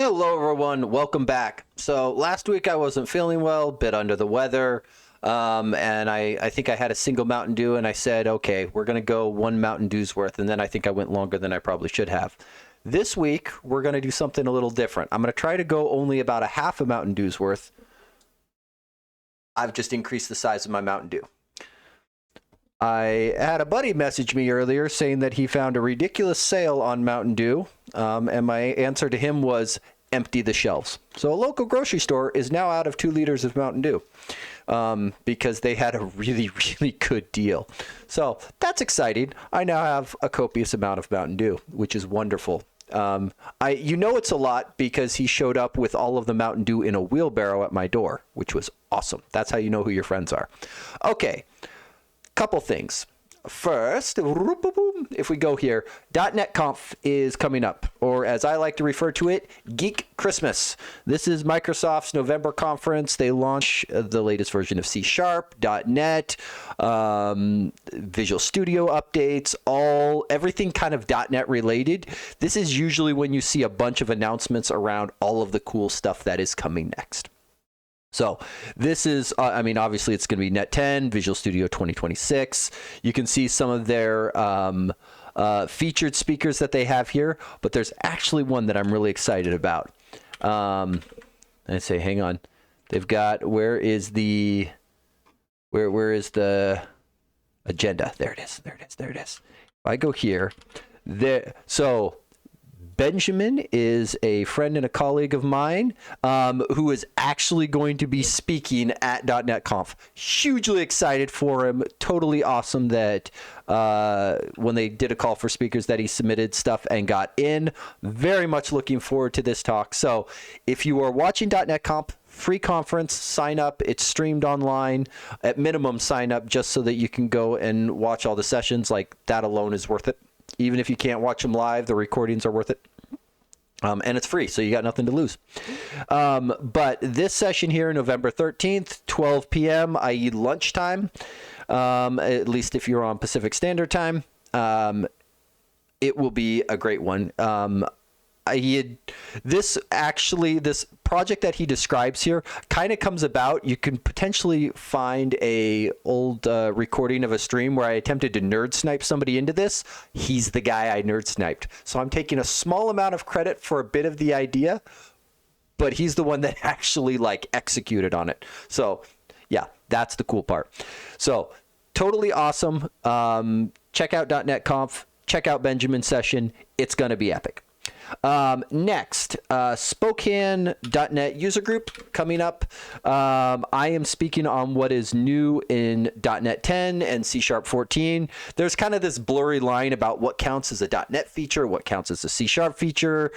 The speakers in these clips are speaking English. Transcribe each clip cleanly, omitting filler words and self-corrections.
Hello, everyone. Welcome back. So last week I wasn't feeling well, bit under the weather, and I think I had a single Mountain Dew, and I said, okay, we're going to go one Mountain Dew's worth, and then I think I went longer than I probably should have. This week, we're going to do something a little different. I'm going to try to go only about a half a Mountain Dew's worth. I've just increased the size of my Mountain Dew. I had a buddy message me earlier saying that he found a ridiculous sale on Mountain Dew, and my answer to him was empty the shelves. So a local grocery store is now out of 2 liters of Mountain Dew because they had a really, really good deal. So that's exciting. I now have a copious amount of Mountain Dew, which is wonderful. It's a lot because he showed up with all of the Mountain Dew in a wheelbarrow at my door, which was awesome. That's how you know who your friends are. Okay. Couple things. First, if we go here, .NET Conf is coming up, or as I like to refer to it, Geek Christmas. This is Microsoft's November conference. They launch the latest version of C#, .NET, Visual Studio updates, everything kind of .NET related. This is usually when you see a bunch of announcements around all of the cool stuff that is coming next. So this is, obviously it's going to be Net 10, Visual Studio 2026. You can see some of their featured speakers that they have here, but there's actually one that I'm really excited about. I say, hang on. They've got, where is the agenda? There it is. If I go here, so Benjamin is a friend and a colleague of mine who is actually going to be speaking at .NET Conf. Hugely excited for him. Totally awesome that when they did a call for speakers that he submitted stuff and got in. Very much looking forward to this talk. So if you are watching .NET Conf, free conference, sign up. It's streamed online. At minimum, sign up just so that you can go and watch all the sessions. Like, that alone is worth it. Even if you can't watch them live, the recordings are worth it. And it's free, so you got nothing to lose. But this session here, November 13th, 12 p.m., i.e. lunchtime, at least if you're on Pacific Standard Time, it will be a great one. This project that he describes here kind of comes about. You can potentially find a old recording of a stream where I attempted to nerd snipe somebody into this. He's the guy I nerd sniped. So I'm taking a small amount of credit for a bit of the idea, but he's the one that actually executed on it. So yeah, that's the cool part. So totally awesome. Check out .NET Conf. Check out Benjamin's session. It's going to be epic. Next, Spokane.NET user group coming up. I am speaking on what is new in .NET 10 and C# 14. There's kind of this blurry line about what counts as a .NET feature, what counts as a C# feature.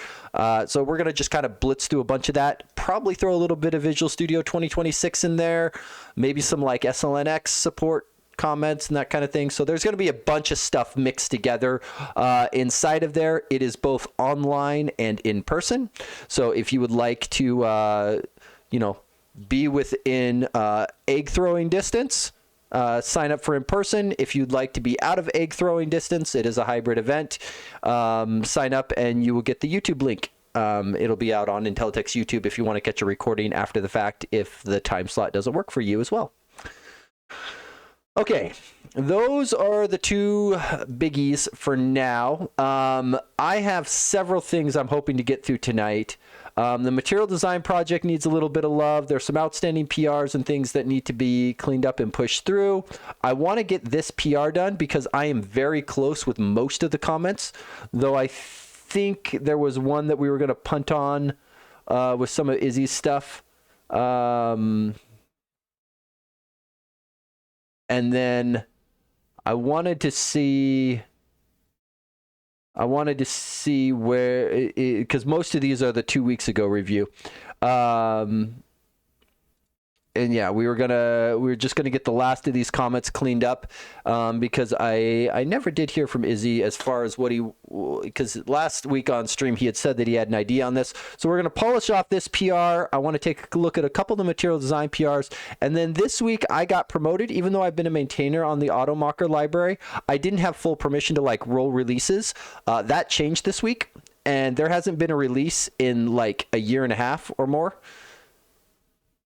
So we're going to just kind of blitz through a bunch of that. Probably throw a little bit of Visual Studio 2026 in there. Maybe some SLNX support comments and that kind of thing. So there's going to be a bunch of stuff mixed together inside of there. It is both online and in person. So if you would like to, be within egg throwing distance, sign up for in person. If you'd like to be out of egg throwing distance, it is a hybrid event. Sign up and you will get the YouTube link. It'll be out on Intellitek's YouTube if you want to catch a recording after the fact, if the time slot doesn't work for you as well. Okay, those are the 2 biggies for now. I have several things I'm hoping to get through tonight. The material design project needs a little bit of love. There's some outstanding PRs and things that need to be cleaned up and pushed through. I want to get this PR done because I am very close with most of the comments, though I think there was one that we were going to punt on with some of Izzy's stuff. And then I wanted to see where, because most of these are the 2 weeks ago review. And yeah, we were just gonna get the last of these comments cleaned up because I never did hear from Izzy as far as because last week on stream he had said that he had an idea on this. So we're gonna polish off this PR. I want to take a look at a couple of the material design PRs, and then this week I got promoted. Even though I've been a maintainer on the AutoMocker library, I didn't have full permission to roll releases. That changed this week. and there hasn't been a release in like a year and a half or more.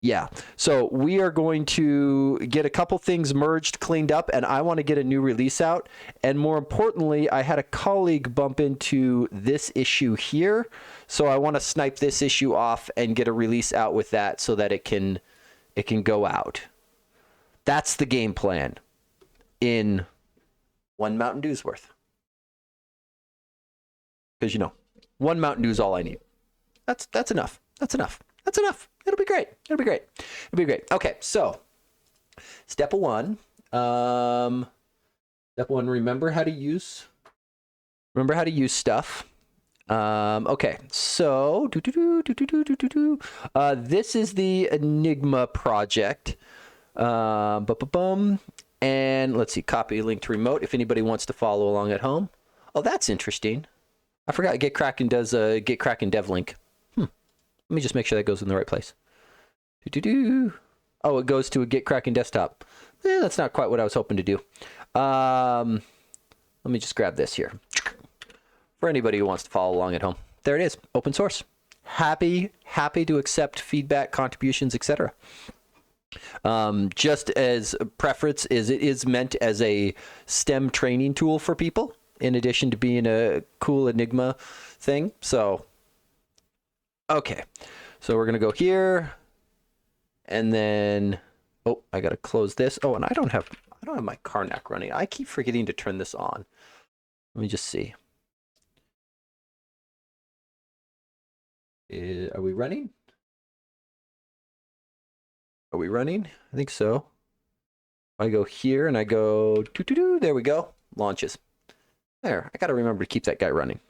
Yeah, so we are going to get a couple things merged, cleaned up, and I want to get a new release out. And more importantly, I had a colleague bump into this issue here, so I want to snipe this issue off and get a release out with that so that it can go out. That's the game plan in one Mountain Dew's worth. Because, you know, one Mountain Dew is all I need. That's enough. That's enough. That's enough. It'll be great. It'll be great. It'll be great. Okay, so step one. Step one, remember how to use stuff. Okay, so this is the Enigma project. And let's see, copy link to remote if anybody wants to follow along at home. Oh, that's interesting. I forgot GitKraken does a GitKraken dev link. Let me just make sure that goes in the right place. Oh, it goes to a GitKraken desktop. That's not quite what I was hoping to do. Let me just grab this here. For anybody who wants to follow along at home. There it is, open source. Happy to accept feedback, contributions, etc. Just as a preference, it is meant as a STEM training tool for people, in addition to being a cool Enigma thing. So, okay. So we're going to go here. And then, oh, I got to close this. Oh, and I don't have my Karnak running. I keep forgetting to turn this on. Let me just see. Are we running? Are we running? I think so. I go here and I go there we go. Launches. There. I got to remember to keep that guy running.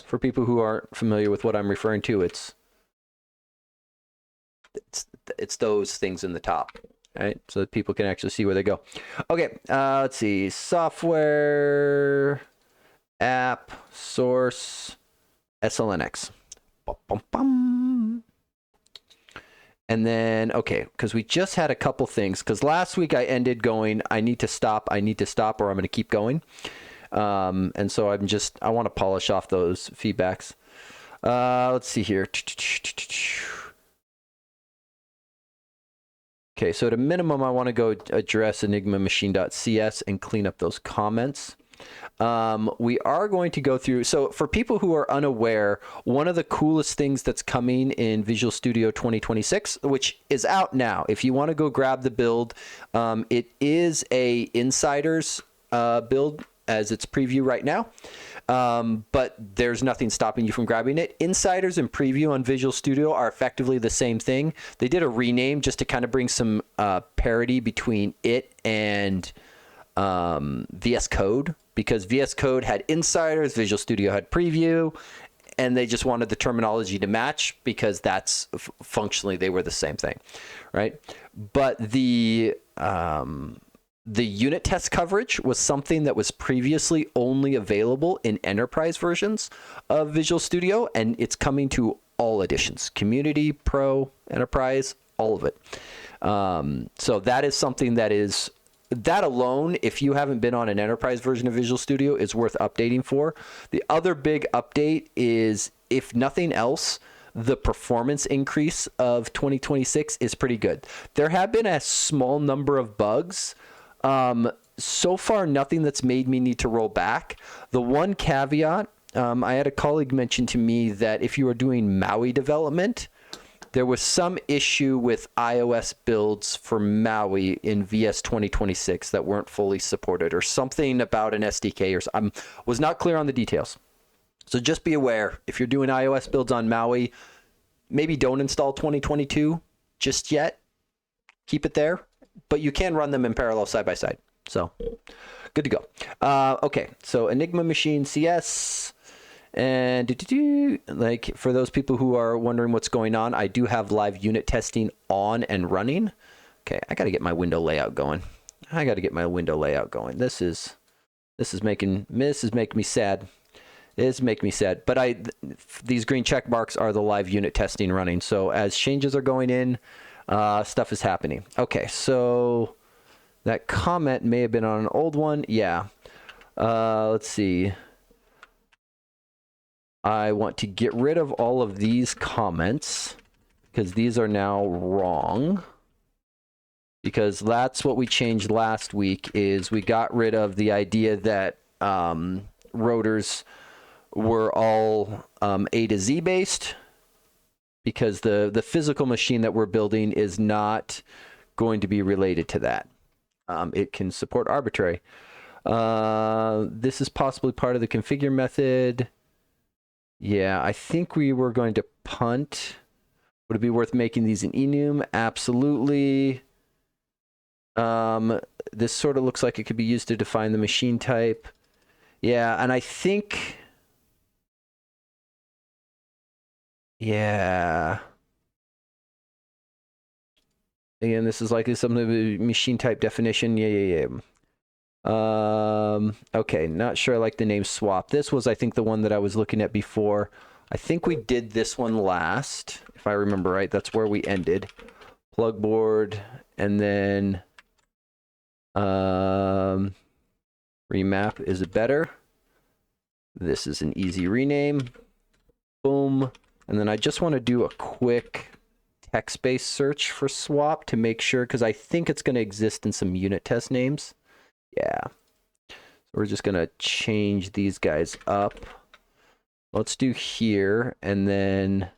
For people who aren't familiar with what I'm referring to, it's those things in the top, right? So that people can actually see where they go. Okay, let's see. Software, app, source, SLNX. And then, okay, because we just had a couple things. Because last week I ended going, I need to stop, or I'm going to keep going. And so I want to polish off those feedbacks. Let's see here. Okay, so at a minimum, I want to go address Enigma machine.cs and clean up those comments. We are going to go through, so for people who are unaware, one of the coolest things that's coming in Visual Studio 2026, which is out now, if you want to go grab the build, it is a insider's build as its preview right now, but there's nothing stopping you from grabbing it. Insiders and preview on Visual Studio are effectively the same thing. They did a rename just to kind of bring some parity between it and VS Code, because VS Code had insiders, Visual Studio had preview, and they just wanted the terminology to match because that's functionally they were the same thing, right? But the unit test coverage was something that was previously only available in enterprise versions of Visual Studio, and it's coming to all editions, Community, Pro, Enterprise, all of it. So that is something that alone, if you haven't been on an enterprise version of Visual Studio, is worth updating for. The other big update is, if nothing else, the performance increase of 2026 is pretty good. There have been a small number of bugs. So far, nothing that's made me need to roll back. The one caveat, I had a colleague mention to me that if you are doing Maui development, there was some issue with iOS builds for Maui in VS 2026 that weren't fully supported, or something about an SDK, or I was not clear on the details. So just be aware, if you're doing iOS builds on Maui, maybe don't install 2022 just yet. Keep it there, but you can run them in parallel side by side. So good to go. Okay, so Enigma Machine CS. And like, for those people who are wondering what's going on, I do have live unit testing on and running. Okay, I got to get my window layout going. This is making me sad. It is making me sad. But these green check marks are the live unit testing running. So as changes are going in, stuff is happening. Okay, so that comment may have been on an old one. Yeah. Let's see. I want to get rid of all of these comments because these are now wrong. Because that's what we changed last week, is we got rid of the idea that rotors were all A to Z based, because the physical machine that we're building is not going to be related to that. It can support arbitrary. This is possibly part of the configure method. Yeah, I think we were going to punt. Would it be worth making these in enum? Absolutely. This sort of looks like it could be used to define the machine type. Yeah, and I think... Yeah. Again, this is likely something of a machine type definition. Yeah. Okay, not sure I like the name swap. This was, I think, the one that I was looking at before. I think we did this one last, if I remember right. That's where we ended. Plug board, and then remap is better. This is an easy rename. Boom. And then I just want to do a quick text-based search for swap to make sure, because I think it's going to exist in some unit test names. Yeah. So we're just going to change these guys up. Let's do here, and then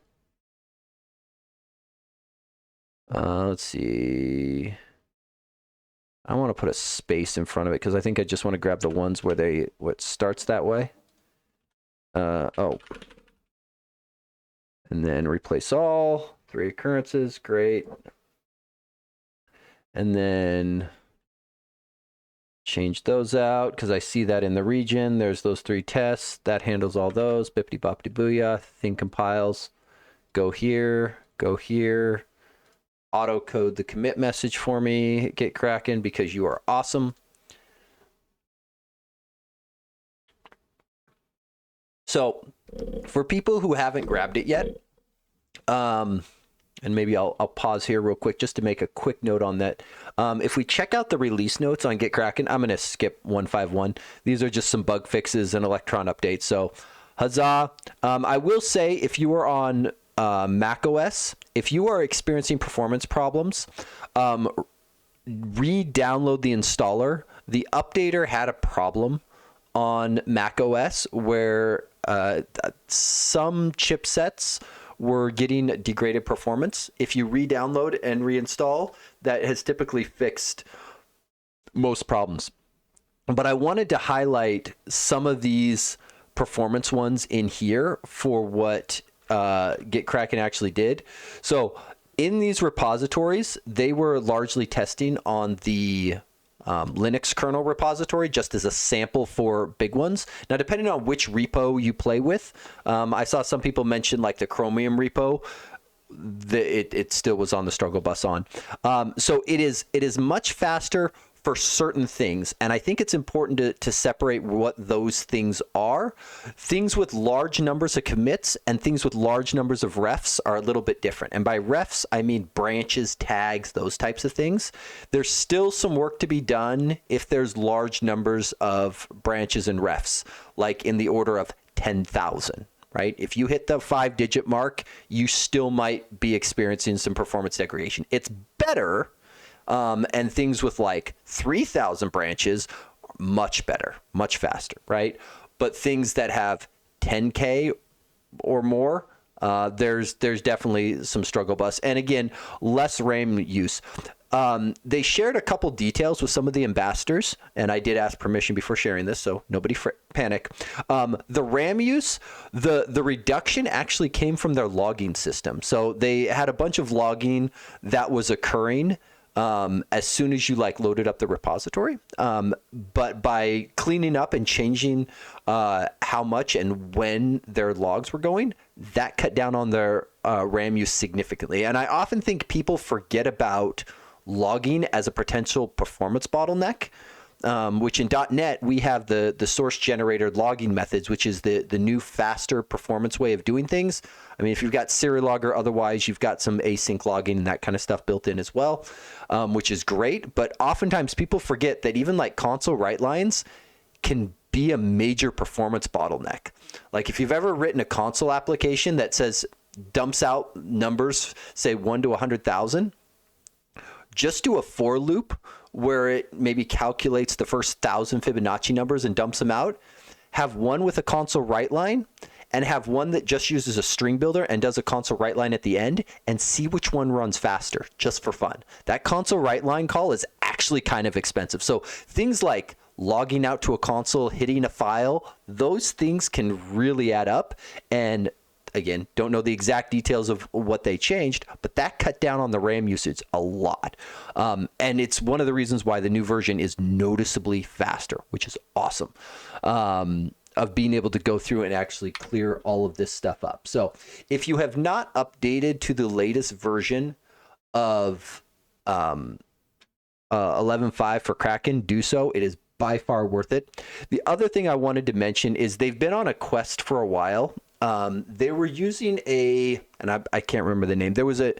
let's see. I want to put a space in front of it because I think I just want to grab the ones where what starts that way. Oh. And then replace all. 3 occurrences. Great. And then change those out because I see that in the region. There's those 3 tests. That handles all those. Bippity boppity booyah. Thing compiles. Go here. Go here. Auto code the commit message for me. Get cracking because you are awesome. So for people who haven't grabbed it yet, and maybe I'll pause here real quick just to make a quick note on that. If we check out the release notes on Get Kraken, I'm going to skip 151. These are just some bug fixes and Electron updates. So huzzah. I will say, if you are on Mac OS, if you are experiencing performance problems, re-download the installer. The updater had a problem on Mac OS where some chipsets were getting degraded performance. If you re-download and reinstall, that has typically fixed most problems. But I wanted to highlight some of these performance ones in here for what Get Kraken actually did. So in these repositories, they were largely testing on the Linux kernel repository just as a sample for big ones. Now, depending on which repo you play with, I saw some people mention like the Chromium repo. It still was on the struggle bus on. So it is much faster for certain things, and I think it's important to separate what those things are. Things with large numbers of commits and things with large numbers of refs are a little bit different. And by refs, I mean branches, tags, those types of things. There's still some work to be done if there's large numbers of branches and refs, like in the order of 10,000. Right? If you hit the 5-digit mark, you still might be experiencing some performance degradation. It's better. And things with like 3,000 branches, much better, much faster, right? But things that have 10K or more, there's definitely some struggle bus. And again, less RAM use. They shared a couple details with some of the ambassadors, and I did ask permission before sharing this, so nobody panic. The RAM use, the reduction actually came from their logging system. So they had a bunch of logging that was occurring as soon as you like loaded up the repository. But by cleaning up and changing how much and when their logs were going, that cut down on their RAM use significantly. And I often think people forget about logging as a potential performance bottleneck, which in .NET, we have the source generated logging methods, which is the new faster performance way of doing things. I mean, if you've got serial log or otherwise, you've got some async logging and that kind of stuff built in as well, which is great. But oftentimes people forget that even like console write lines can be a major performance bottleneck. Like if you've ever written a console application that says dumps out numbers, say 1 to 100,000, just do a for loop where it maybe calculates the first 1,000 Fibonacci numbers and dumps them out. Have one with a console write line and have one that just uses a string builder and does a console write line at the end, and see which one runs faster, just for fun. That console write line call is actually kind of expensive. So things like logging out to a console, hitting a file, those things can really add up. And again, don't know the exact details of what they changed, but that cut down on the RAM usage a lot. And it's one of the reasons why the new version is noticeably faster, which is awesome. Of being able to go through and actually clear all of this stuff up. So if you have not updated to the latest version of 11.5 for Kraken, do so. It is by far worth it. The other thing I wanted to mention is they've been on a quest for a while. They were using and I can't remember the name. There was a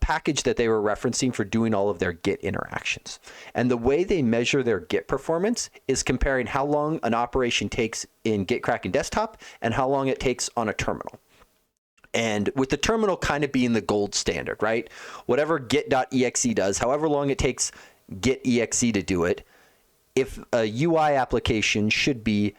package that they were referencing for doing all of their Git interactions. And the way they measure their Git performance is comparing how long an operation takes in Git Kraken Desktop and how long it takes on a terminal. And with the terminal kind of being the gold standard, right? Whatever git.exe does, however long it takes git.exe to do it, if a UI application should be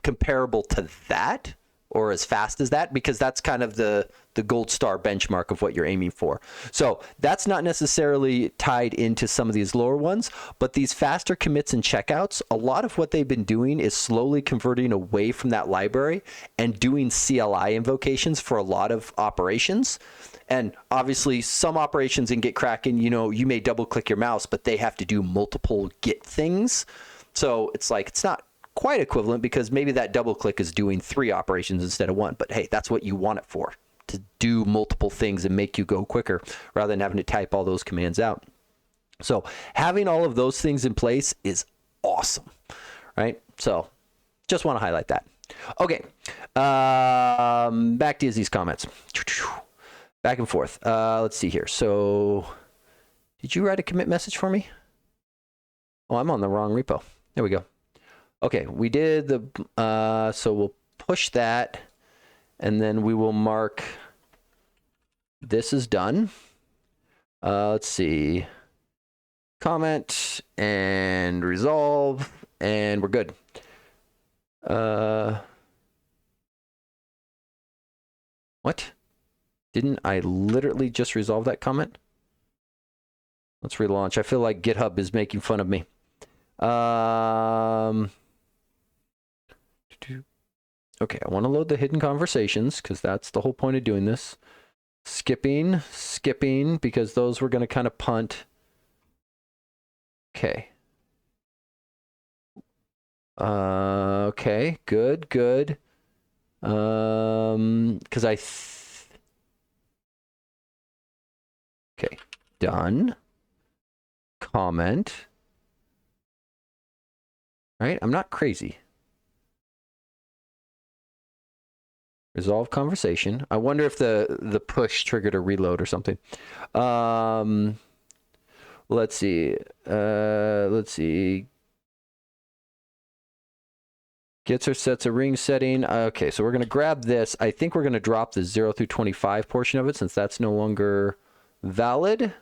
comparable to that or as fast as that, because that's kind of the gold star benchmark of what you're aiming for. So that's not necessarily tied into some of these lower ones, but these faster commits and checkouts, a lot of what they've been doing is slowly converting away from that library and doing CLI invocations for a lot of operations. And obviously some operations in Git Kraken, you may double click your mouse, but they have to do multiple Git things. So it's like, it's not quite equivalent because maybe that double click is doing 3 operations instead of 1, but hey, that's what you want it for, to do multiple things and make you go quicker rather than having to type all those commands out. So having all of those things in place is awesome, right? So just want to highlight that. Okay, back to Izzy's comments. Back and forth. Let's see here. So did you write a commit message for me? Oh, I'm on the wrong repo. There we go. Okay, we did the, so we'll push that, and then we will mark this is done. Let's see, comment and resolve, and we're good. What? Didn't I literally just resolve that comment? Let's relaunch. I feel like GitHub is making fun of me. Okay, I want to load the hidden conversations because that's the whole point of doing this. Skipping, because those we're going to kind of punt. Okay. Okay, good. Because okay, done. Comment. Right, I'm not crazy. Resolve conversation. I wonder if the push triggered a reload or something. Let's see. Gets or sets a ring setting. Okay, so we're going to grab this. I think we're going to drop the 0 through 25 portion of it since that's no longer valid.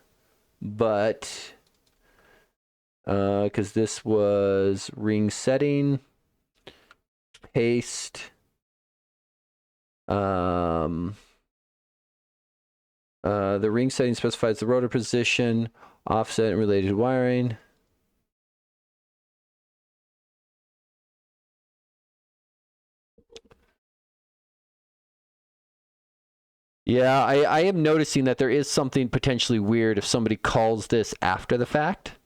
But because this was ring setting. Paste. The ring setting specifies the rotor position, offset, and related wiring. Yeah, I am noticing that there is something potentially weird if somebody calls this after the fact.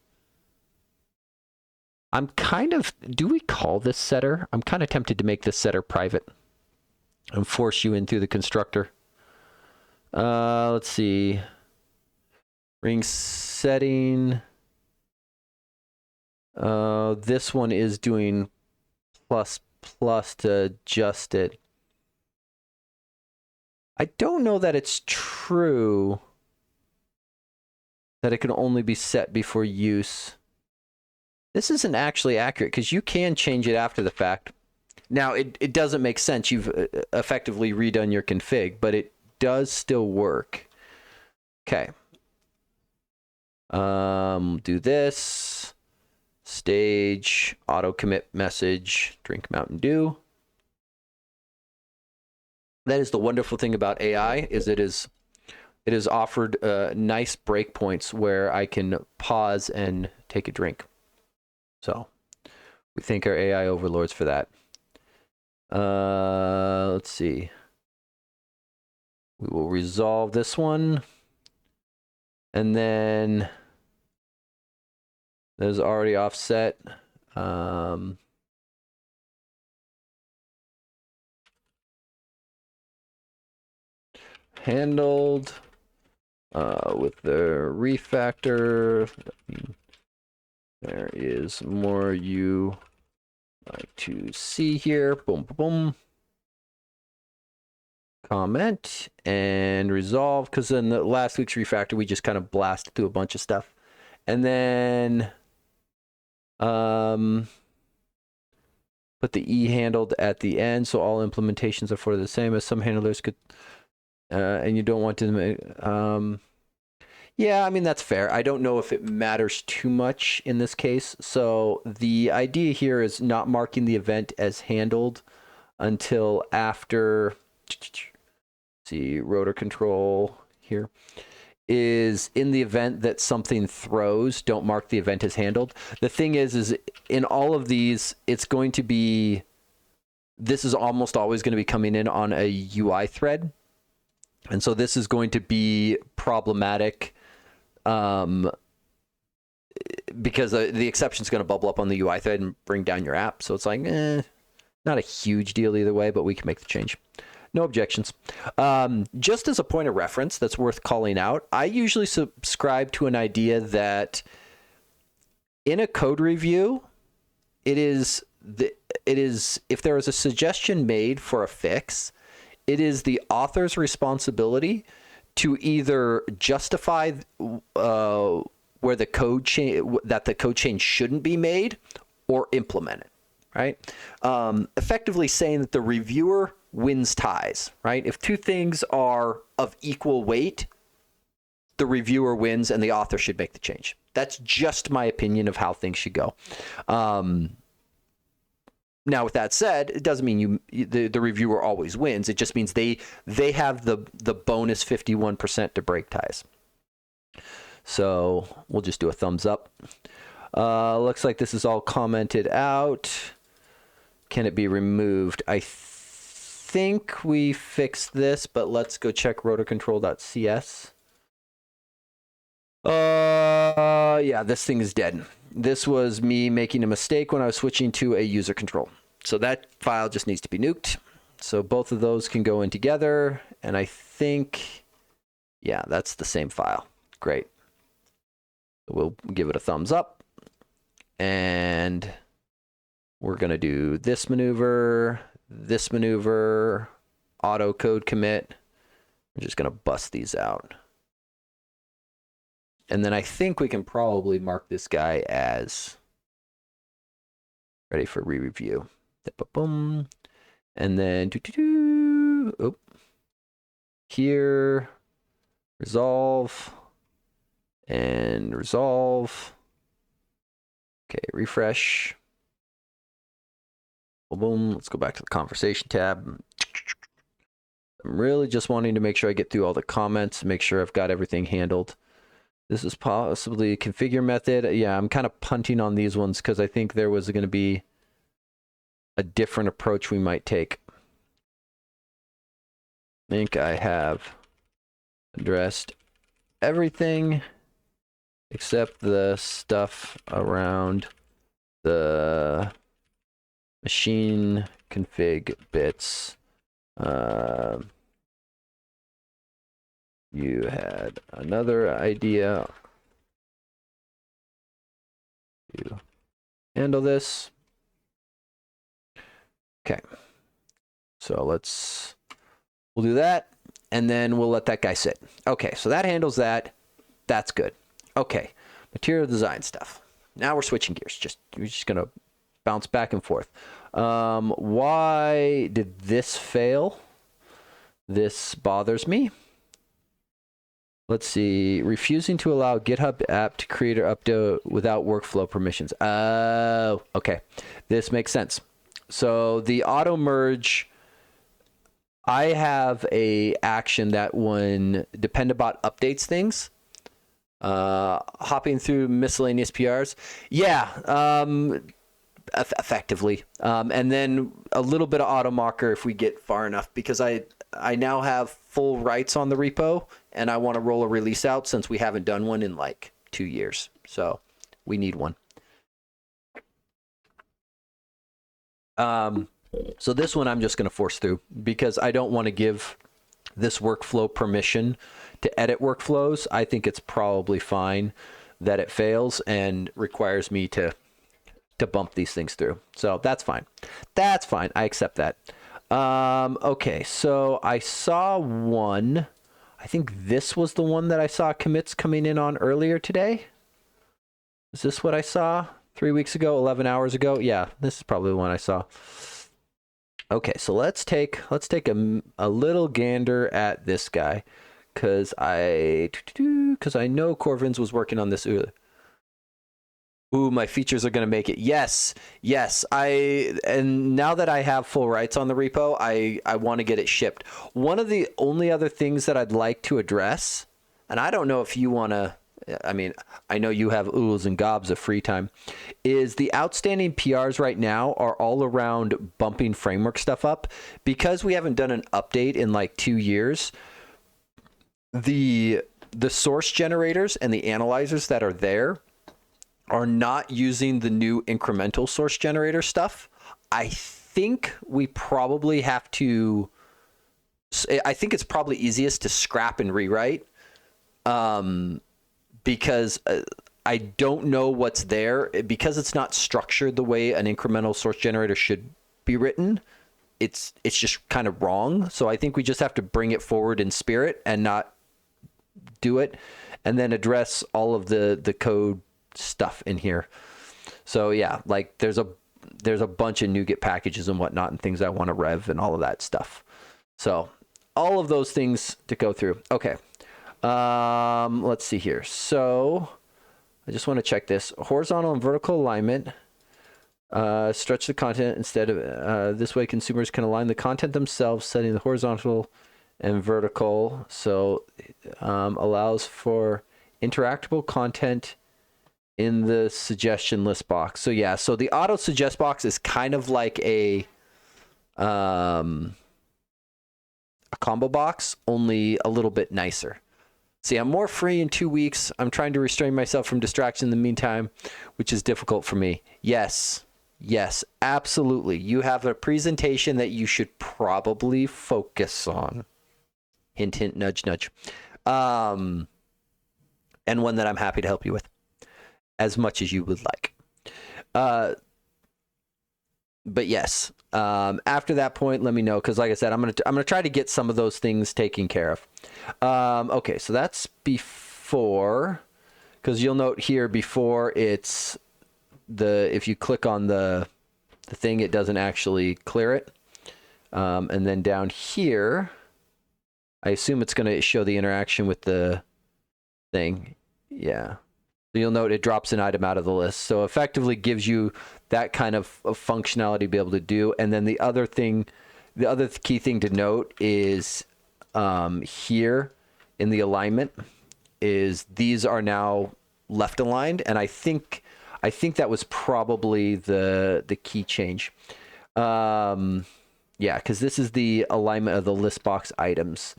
I'm kind of, do we call this setter? I'm kind of tempted to make this setter private and force you in through the constructor. Let's see. Ring setting. This one is doing plus to adjust it. I don't know that it's true that it can only be set before use. This isn't actually accurate because you can change it after the fact. Now, it doesn't make sense. You've effectively redone your config, but it does still work. Okay. Do this. Stage, auto commit message, drink Mountain Dew. That is the wonderful thing about AI, is it is offered nice breakpoints where I can pause and take a drink. So we thank our AI overlords for that. Let's see. We will resolve this one. And then there's already offset. Handled with the refactor. There is more you like to see here. Boom, boom, boom. Comment and resolve, because in the last week's refactor we just kind of blasted through a bunch of stuff. And then put the E handled at the end, so all implementations are for the same, as some handlers could and you don't want to yeah, I mean, that's fair. I don't know if it matters too much in this case. So the idea here is not marking the event as handled until after, see, rotor control here, is in the event that something throws, don't mark the event as handled. The thing is in all of these, it's going to be, this is almost always going to be coming in on a UI thread. And so this is going to be problematic because the exception is going to bubble up on the UI thread and bring down your app. So it's like, not a huge deal either way, but we can make the change. No objections. Just as a point of reference that's worth calling out, I usually subscribe to an idea that in a code review, it is if there is a suggestion made for a fix, it is the author's responsibility to either justify where the code change shouldn't be made, or implement it, right? Effectively saying that the reviewer wins ties, right? If two things are of equal weight, the reviewer wins and the author should make the change. That's just my opinion of how things should go. Now, with that said, it doesn't mean the reviewer always wins. It just means they have the bonus 51% to break ties. So we'll just do a thumbs up. Looks like this is all commented out. Can it be removed? I think we fixed this, but let's go check rotorcontrol.cs. Yeah, this thing is dead. This was me making a mistake when I was switching to a user control. So that file just needs to be nuked. So both of those can go in together. And I think, yeah, that's the same file. Great. We'll give it a thumbs up. And we're going to do this maneuver, auto code commit. I'm just going to bust these out. And then I think we can probably mark this guy as ready for re-review. Boom. And then here, resolve, and resolve. Okay, refresh. Boom. Let's go back to the conversation tab. I'm really just wanting to make sure I get through all the comments, make sure I've got everything handled. This is possibly a configure method. Yeah, I'm kind of punting on these ones because I think there was going to be a different approach we might take. I think I have addressed everything except the stuff around the machine config bits. You had another idea to handle this. Okay. So we'll do that, and then we'll let that guy sit. Okay, so that handles that. That's good. Okay, material design stuff. Now we're switching gears. We're just gonna bounce back and forth. Why did this fail? This bothers me. Let's see. Refusing to allow GitHub app to create or update without workflow permissions. Oh, okay. This makes sense. So the auto merge, I have a action that when Dependabot updates things, hopping through miscellaneous PRs. Yeah, effectively. And then a little bit of auto mocker if we get far enough, because I now have full rights on the repo and I want to roll a release out since we haven't done one in like 2 years. So we need one. So this one I'm just going to force through because I don't want to give this workflow permission to edit workflows. I think it's probably fine that it fails and requires me to bump these things through. So that's fine. That's fine. I accept that. Okay, so I saw one. I think this was the one that I saw commits coming in on earlier today. Is this what I saw 3 weeks ago, 11 hours ago? Yeah, this is probably the one I saw. Okay, so let's take a little gander at this guy, because I know Corvins was working on this earlier. Ooh, my features are going to make it. Yes. And now that I have full rights on the repo, I want to get it shipped. One of the only other things that I'd like to address, and I don't know if you want to, I mean, I know you have oodles and gobs of free time, is the outstanding PRs right now are all around bumping framework stuff up. Because we haven't done an update in like 2 years, the source generators and the analyzers that are there are not using the new incremental source generator stuff. I think we probably have to, I think it's probably easiest to scrap and rewrite, because I don't know what's there. Because it's not structured the way an incremental source generator should be written, it's just kind of wrong. So I think we just have to bring it forward in spirit and not do it, and then address all of the code stuff in here. So yeah, like there's a bunch of NuGet packages and whatnot and things I want to rev and all of that stuff. So all of those things to go through. Okay. Let's see here. So I just want to check this. Horizontal and vertical alignment. Stretch the content instead of this way consumers can align the content themselves, setting the horizontal and vertical. So allows for interactable content in the suggestion list box. So yeah, so the auto suggest box is kind of like a combo box, only a little bit nicer. See, I'm more free in 2 weeks. I'm trying to restrain myself from distraction in the meantime, which is difficult for me. Yes, absolutely. You have a presentation that you should probably focus on. Hint, hint, nudge, nudge. And one that I'm happy to help you with as much as you would like. But yes, after that point, let me know, because like I said, I'm gonna try to get some of those things taken care of. Okay, so that's before, because you'll note here before it's if you click on the thing, it doesn't actually clear it. And then down here, I assume it's going to show the interaction with the thing. Yeah. So you'll note it drops an item out of the list. So effectively gives you that kind of functionality to be able to do. And then the other key thing to note is here in the alignment is these are now left aligned. And I think that was probably the key change. Yeah, because this is the alignment of the list box items.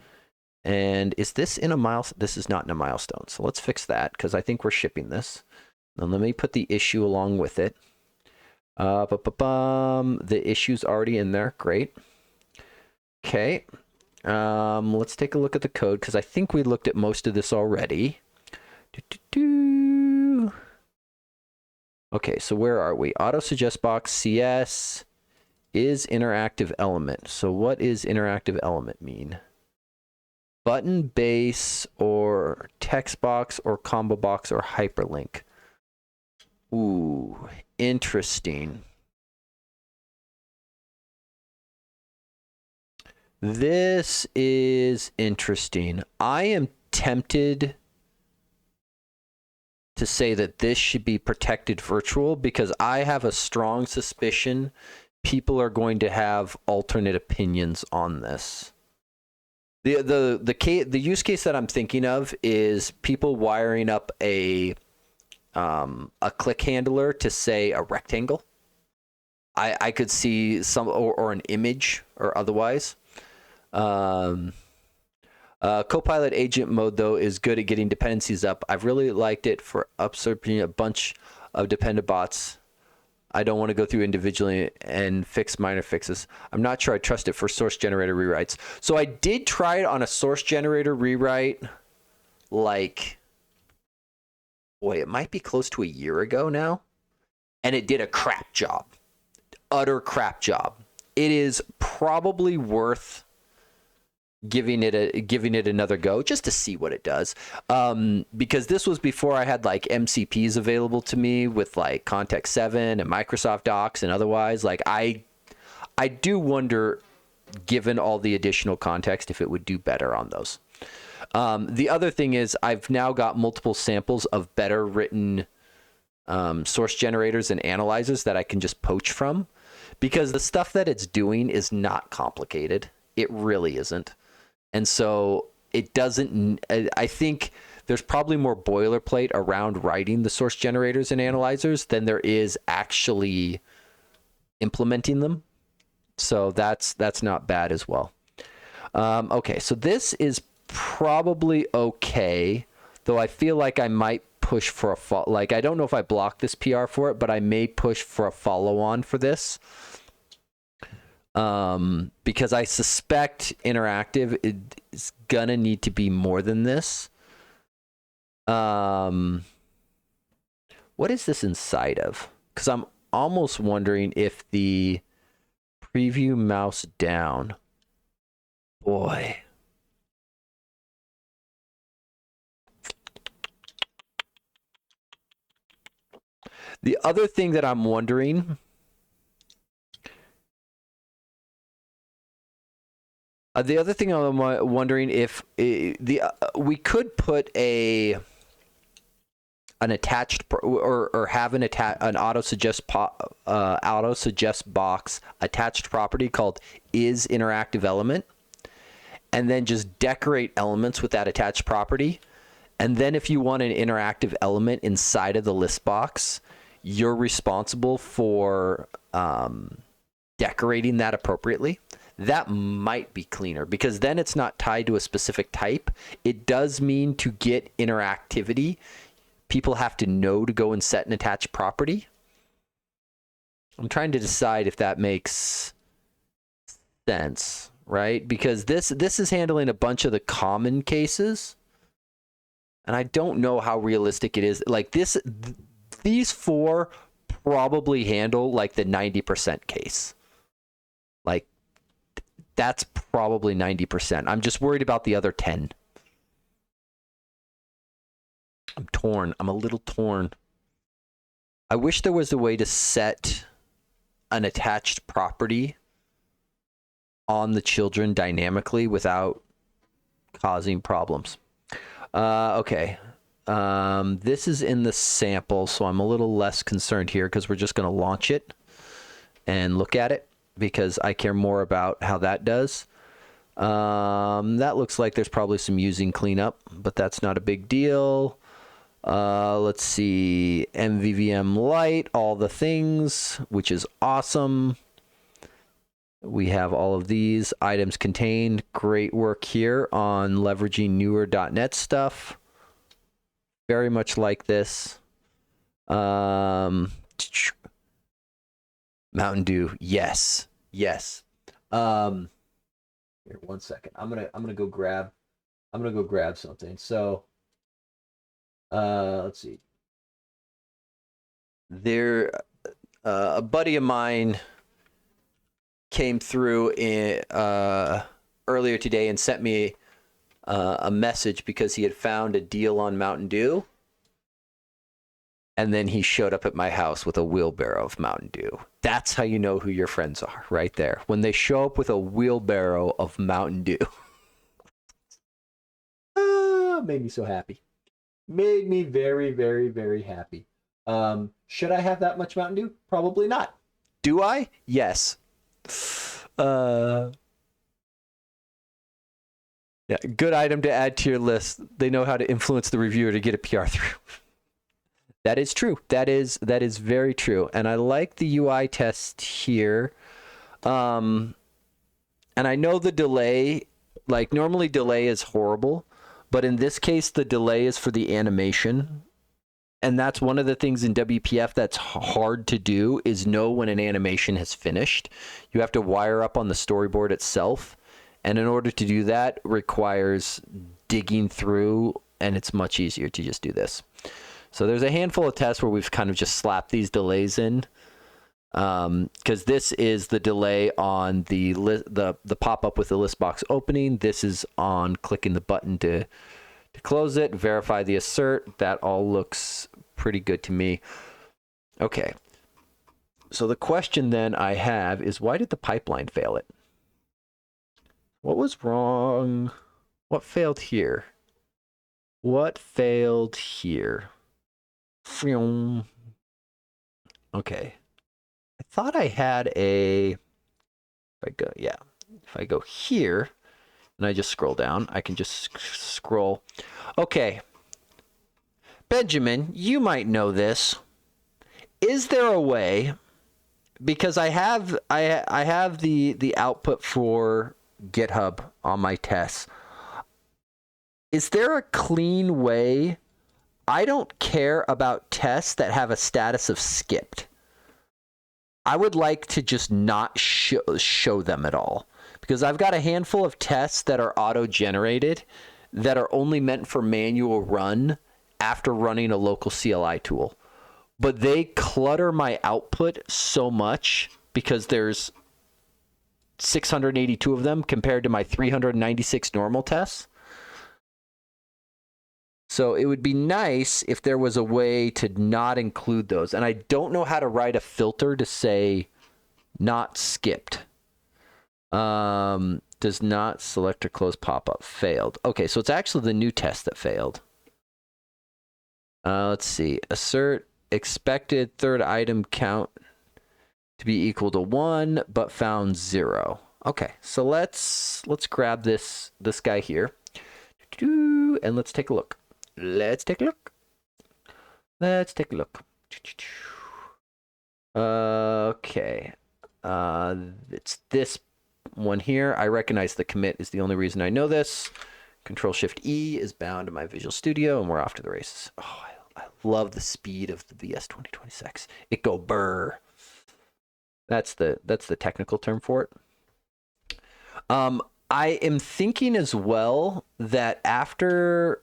And is this in a milestone? This is not in a milestone. So let's fix that, because I think we're shipping this. Then let me put the issue along with it. The issue's already in there. Great. Okay. Let's take a look at the code, because I think we looked at most of this already. Okay, so where are we? Auto suggest box CS is interactive element. So what is interactive element mean? Button, base, or text box, or combo box, or hyperlink. Ooh, interesting. This is interesting. I am tempted to say that this should be protected virtual because I have a strong suspicion people are going to have alternate opinions on this. The use case that I'm thinking of is people wiring up a click handler to say a rectangle. I could see some or an image or otherwise. Copilot agent mode though is good at getting dependencies up. I've really liked it for upserving a bunch of dependent bots. I don't want to go through individually and fix minor fixes. I'm not sure I trust it for source generator rewrites. So I did try it on a source generator rewrite, like, boy, it might be close to a year ago now. And it did a crap job. Utter crap job. It is probably worth giving it another go just to see what it does, because this was before I had like MCPs available to me with like Context 7 and Microsoft Docs and otherwise. Like I do wonder, given all the additional context, if it would do better on those. The other thing is I've now got multiple samples of better written source generators and analyzers that I can just poach from, because the stuff that it's doing is not complicated. It really isn't. And so it doesn't, I think there's probably more boilerplate around writing the source generators and analyzers than there is actually implementing them. So that's not bad as well. Okay, so this is probably okay, though I feel like I might push for a like, I don't know if I block this PR for it, but I may push for a follow-on for this. Because I suspect interactive is gonna need to be more than this. What is this inside of? Because I'm almost wondering if the preview mouse down. Boy. The other thing that I'm wondering, I'm wondering if we could put an attached or have an auto suggest box attached property called is interactive element, and then just decorate elements with that attached property. And then if you want an interactive element inside of the list box, you're responsible for decorating that appropriately. That might be cleaner, because then it's not tied to a specific type. It does mean to get interactivity, people have to know to go and set an attached property. I'm trying to decide if that makes sense, right? Because this is handling a bunch of the common cases, and I don't know how realistic it is. Like these four probably handle like the 90% case. Like that's probably 90%. I'm just worried about the other 10. I'm torn. I'm a little torn. I wish there was a way to set an attached property on the children dynamically without causing problems. Okay. This is in the sample, so I'm a little less concerned here because we're just going to launch it and look at it, because I care more about how that does. That looks like there's probably some using cleanup, but that's not a big deal. Let's see, MVVM Lite, all the things, which is awesome. We have all of these items contained. Great work here on leveraging newer .NET stuff. Very much like this. Mountain Dew, yes. Here, 1 second. I'm gonna go grab something. So let's see. There, a buddy of mine came through earlier today and sent me a message because he had found a deal on Mountain Dew. And then he showed up at my house with a wheelbarrow of Mountain Dew. That's how you know who your friends are, right there. When they show up with a wheelbarrow of Mountain Dew. Made me so happy. Made me very, very, very happy. Should I have that much Mountain Dew? Probably not. Do I? Yes. Yeah, good item to add to your list. They know how to influence the reviewer to get a PR through. That is true. That is very true. And I like the UI test here. And I know the delay, like normally delay is horrible, but in this case, the delay is for the animation. And that's one of the things in WPF that's hard to do is know when an animation has finished. You have to wire up on the storyboard itself. And in order to do that requires digging through, and it's much easier to just do this. So there's a handful of tests where we've kind of just slapped these delays in, because this is the delay on the pop-up with the list box opening. This is on clicking the button to close it, verify the assert. That all looks pretty good to me. Okay. So the question then I have is, why did the pipeline fail it? What was wrong? What failed here? What failed here? Okay. I thought I had if I go here and I just scroll down, I can just scroll. Okay. Benjamin, you might know this. Is there a way, because I have the output for GitHub on my tests. Is there a clean way? I don't care about tests that have a status of skipped. I would like to just not show them at all, because I've got a handful of tests that are auto-generated that are only meant for manual run after running a local CLI tool. But they clutter my output so much because there's 682 of them compared to my 396 normal tests. So it would be nice if there was a way to not include those. And I don't know how to write a filter to say not skipped. Does not select or close pop-up. Failed. Okay, so it's actually the new test that failed. Let's see. Assert expected third item count to be equal to 1, but found 0. Okay, so let's grab this guy here. And let's take a look. Okay. It's this one here. I recognize the commit is the only reason I know this. Control-Shift-E is bound to my Visual Studio, and we're off to the races. Oh, I love the speed of the VS 2026. It go burr. That's the technical term for it. I am thinking as well that after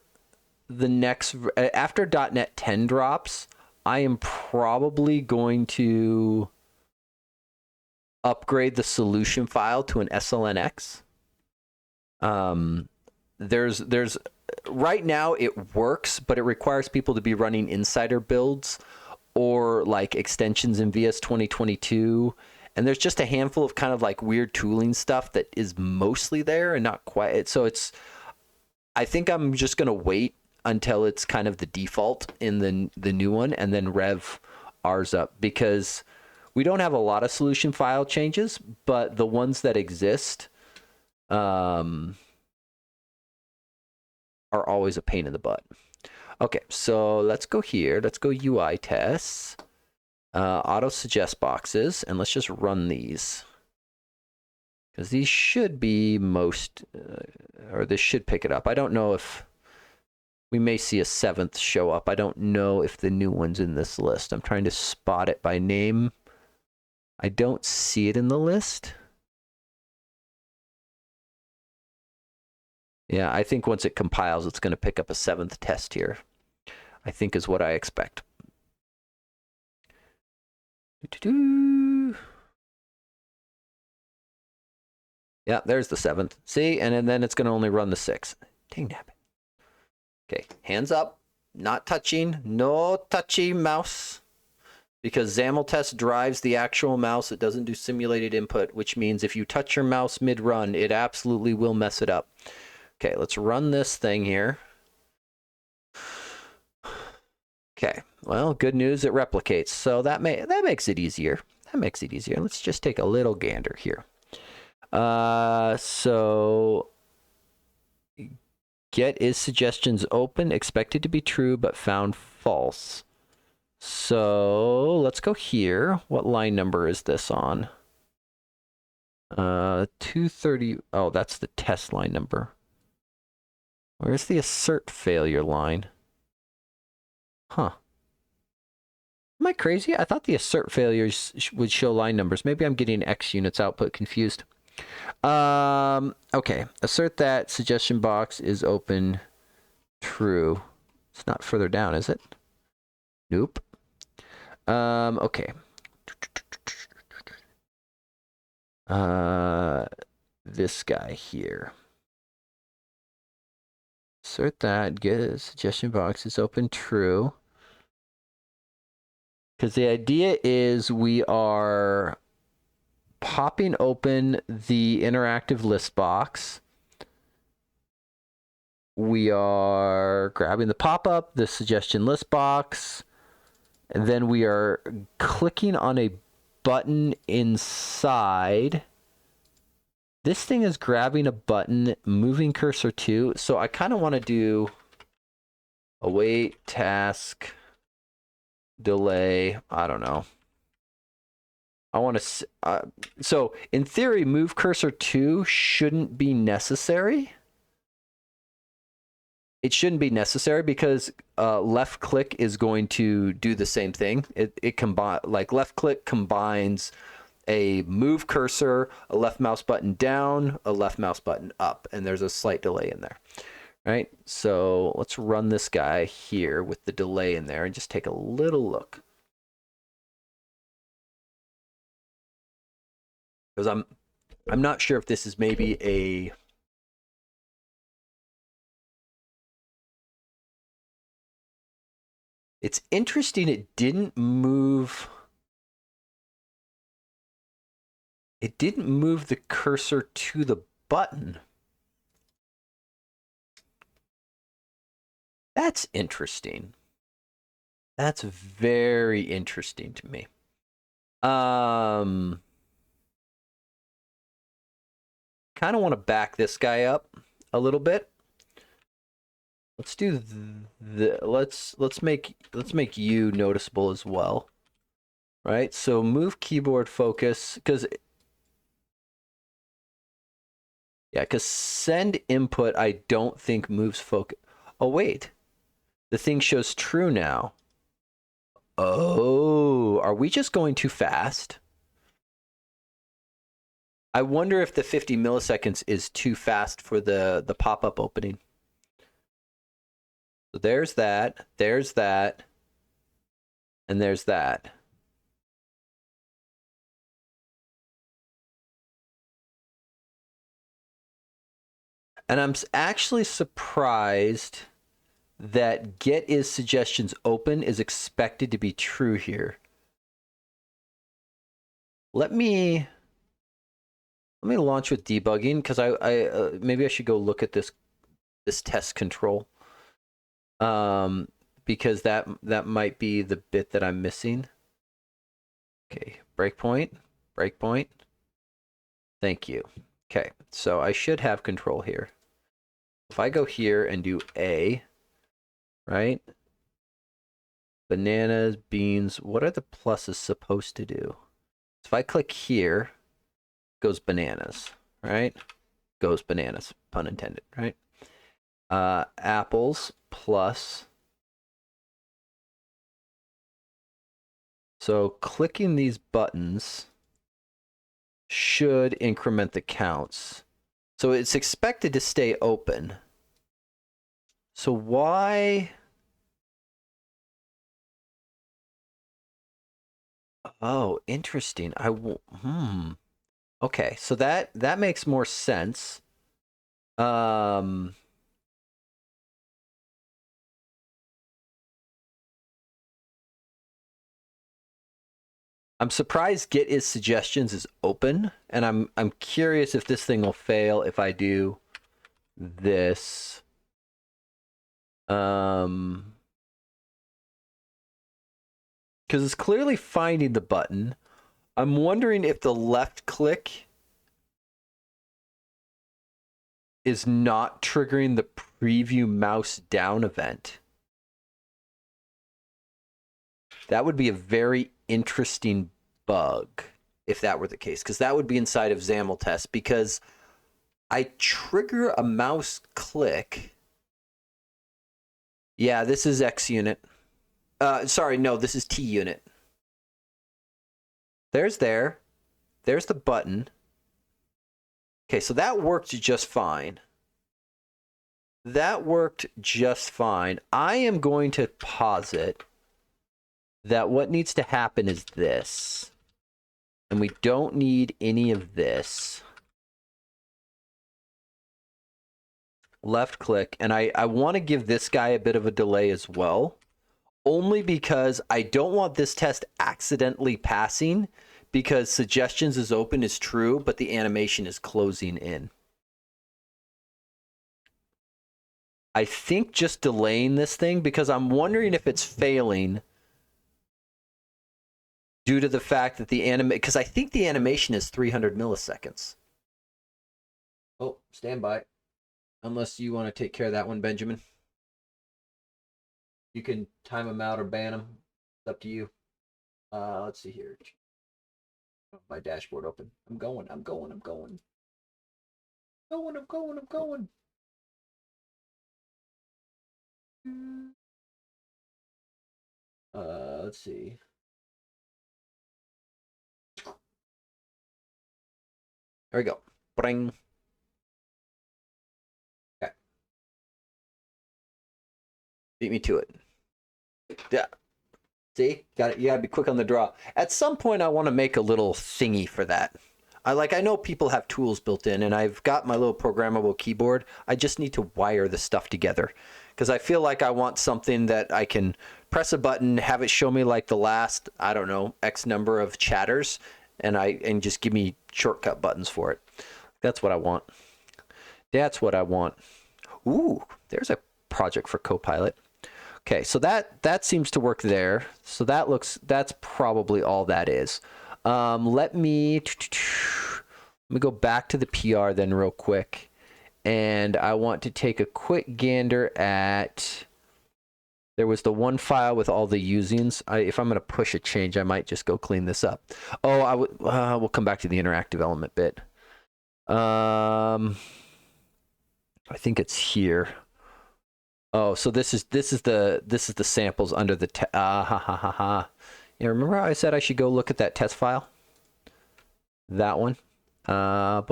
.NET 10 drops, I am probably going to upgrade the solution file to an SLNX. There's right now it works, but it requires people to be running insider builds or like extensions in VS 2022. And there's just a handful of kind of like weird tooling stuff that is mostly there and not quite. So I think I'm just going to wait until it's kind of the default in the new one and then rev ours up, because we don't have a lot of solution file changes, but the ones that exist are always a pain in the butt. Okay, so let's go here. Let's go UI tests, auto suggest boxes, and let's just run these, because these should be or this should pick it up. I don't know if we may see a 7th show up. I don't know if the new one's in this list. I'm trying to spot it by name. I don't see it in the list. Yeah, I think once it compiles, it's going to pick up a 7th test here, I think is what I expect. Yeah, there's the 7th. See, and then it's going to only run the 6th. Dang nabbit. Okay, hands up. not touching, no touchy mouse, because XAML test drives the actual mouse. It doesn't do simulated input, which means if you touch your mouse mid-run, it absolutely will mess it up. Okay, let's run this thing here. Okay, well, good news, it replicates, so that makes it easier. That makes it easier. Let's just take a little gander here. So get is suggestions open, expected to be true, but found false. So let's go here. What line number is this on? 230. Oh, that's the test line number. Where's the assert failure line? Huh. Am I crazy? I thought the assert failures would show line numbers. Maybe I'm getting X units output confused. Okay. Assert that suggestion box is open true. It's not further down, is it? Nope. Okay. This guy here. Assert that get a suggestion box is open true. Because the idea is we are popping open the interactive list box. We are grabbing the pop-up, the suggestion list box, and then we are clicking on a button inside. This thing is grabbing a button, moving cursor to. So I kind of want to do await task delay. I don't know. I want to. So in theory, move cursor to shouldn't be necessary. It shouldn't be necessary because left click is going to do the same thing. It like left click combines a move cursor, a left mouse button down, a left mouse button up, and there's a slight delay in there. Right? So let's run this guy here with the delay in there and just take a little look. Because I'm not sure if this is maybe a It's interesting it didn't move the cursor to the button. That's interesting. That's very interesting to me. Kind of want to back this guy up a little bit. Let's do let's make you noticeable as well. Right? So move keyboard focus because send input I don't think moves focus. Oh wait. The thing shows true now. Oh, are we just going too fast? I wonder if the 50 milliseconds is too fast for the pop-up opening. So there's that, and there's that. And I'm actually surprised that get is suggestions open is expected to be true here. Let me launch with debugging because I maybe I should go look at this test control. Because that might be the bit that I'm missing. Okay, breakpoint. Thank you. Okay, so I should have control here. If I go here and do A, right? Bananas, beans, what are the pluses supposed to do? So if I click here, goes bananas, right? Goes bananas, pun intended, right? Apples plus. So clicking these buttons should increment the counts. So it's expected to stay open. So why? Oh, interesting. Okay, so that makes more sense. I'm surprised get is suggestions is open, and I'm curious if this thing will fail if I do this. Because it's clearly finding the button. I'm wondering if the left click is not triggering the preview mouse down event. That would be a very interesting bug if that were the case, because that would be inside of XAML test, because I trigger a mouse click. Yeah, this is X unit. Sorry, no, this is T unit. There's the button. Okay, so that worked just fine. That worked just fine. I am going to posit that what needs to happen is this. And we don't need any of this. Left click. And I want to give this guy a bit of a delay as well. Only because I don't want this test accidentally passing, because suggestions is open is true, but the animation is closing in. I think just delaying this thing, because I'm wondering if it's failing due to the fact that the because I think the animation is 300 milliseconds. Oh, stand by. Unless you want to take care of that one, Benjamin. You can time them out or ban them. It's up to you. Let's see here. My dashboard open. I'm going. Let's see. There we go. Bring. Okay. Beat me to it. Yeah. See? Got it. You gotta be quick on the draw. At some point I want to make a little thingy for that. I know people have tools built in, and I've got my little programmable keyboard. I just need to wire the stuff together, because I feel like I want something that I can press a button, have it show me like the last, I don't know, X number of chatters, and just give me shortcut buttons for it. That's what I want. That's what I want. Ooh, there's a project for Copilot. Okay, so that seems to work there. So that's probably all that is. Let me go back to the PR then real quick, and I want to take a quick gander at. There was the one file with all the usings. If I'm going to push a change, I might just go clean this up. Oh, we'll come back to the interactive element bit. I think it's here. Oh, so this is the samples under the Yeah, remember how I said I should go look at that test file? That one. Not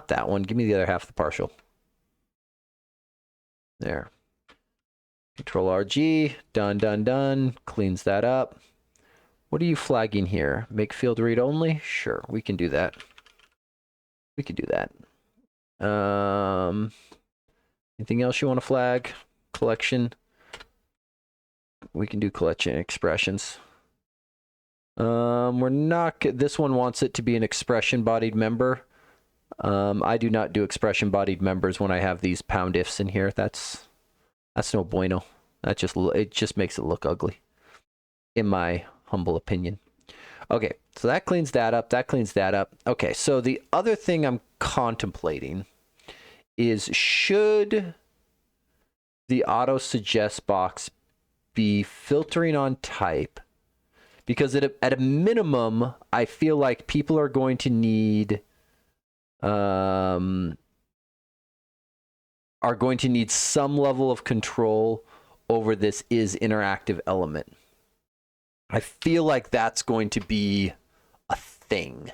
that one. Give me the other half of the partial. There. Control RG. Done. Cleans that up. What are you flagging here? Make field read only? Sure, we can do that. Anything else you want to flag? Collection. We can do collection expressions. We're not. This one wants it to be an expression-bodied member. I do not do expression-bodied members when I have these pound ifs in here. That's no bueno. It just makes it look ugly, in my humble opinion. Okay, so that cleans that up. Okay, so the other thing I'm contemplating is, should the auto suggest box be filtering on type? Because at a minimum, I feel like people are going to need some level of control over this is interactive element. I feel like that's going to be a thing.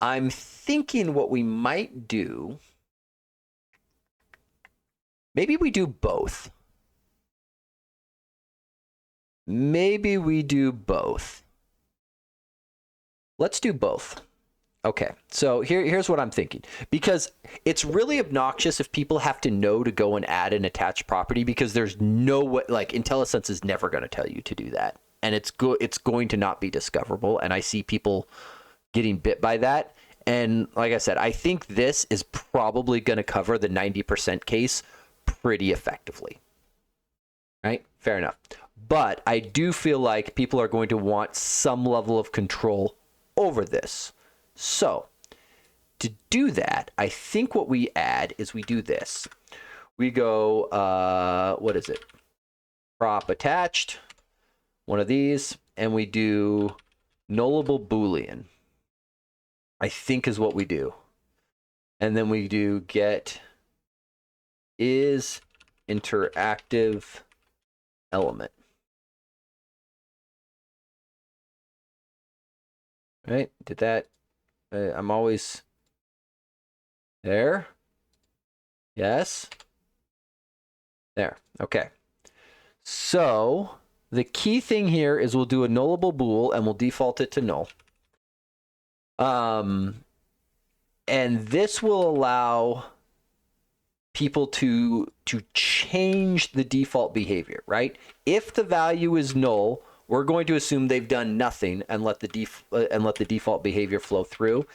I'm thinking what we might do, maybe we do both. Let's do both. Okay, so here's what I'm thinking, because it's really obnoxious if people have to know to go and add an attached property, because there's no way, like IntelliSense is never going to tell you to do that, and it's going to not be discoverable, and I see people getting bit by that. And like I said, I think this is probably going to cover the 90% case pretty effectively. Right? Fair enough. But I do feel like people are going to want some level of control over this. So to do that, I think what we add is we do this. We go, what is it? Prop attached, one of these, and we do nullable Boolean, I think is what we do. And then we do get is interactive element. Right? Did that? I'm always there. Yes. There. Okay. So the key thing here is we'll do a nullable bool and we'll default it to null. And this will allow people to change the default behavior, right? If the value is null, we're going to assume they've done nothing and let the default behavior flow through.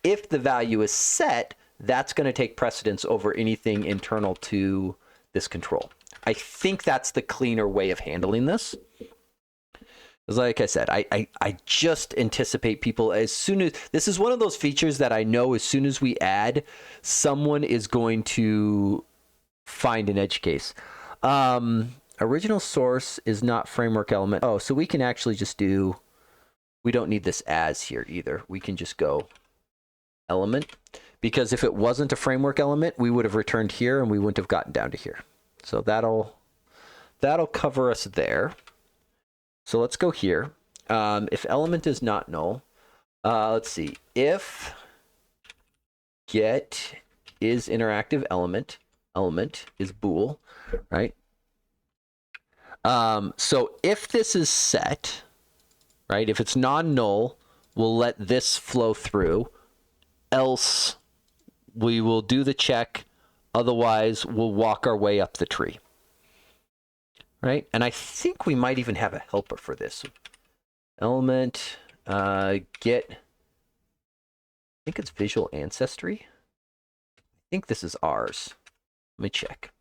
If the value is set, that's going to take precedence over anything internal to this control. I think that's the cleaner way of handling this. Because like I said, I just anticipate people, as soon as, this is one of those features that I know as soon as we add, someone is going to find an edge case. Original source is not framework element. Oh, so we can actually just do, we don't need this as here either. We can just go element, because if it wasn't a framework element, we would have returned here and we wouldn't have gotten down to here. So that'll cover us there. So let's go here. If element is not null, let's see. If get is interactive element is bool, right? So if this is set, right? If it's non-null, we'll let this flow through. Else, we will do the check. Otherwise, we'll walk our way up the tree. Right? And I think we might even have a helper for this. Element, get, I think it's visual ancestry. I think this is ours. Let me check.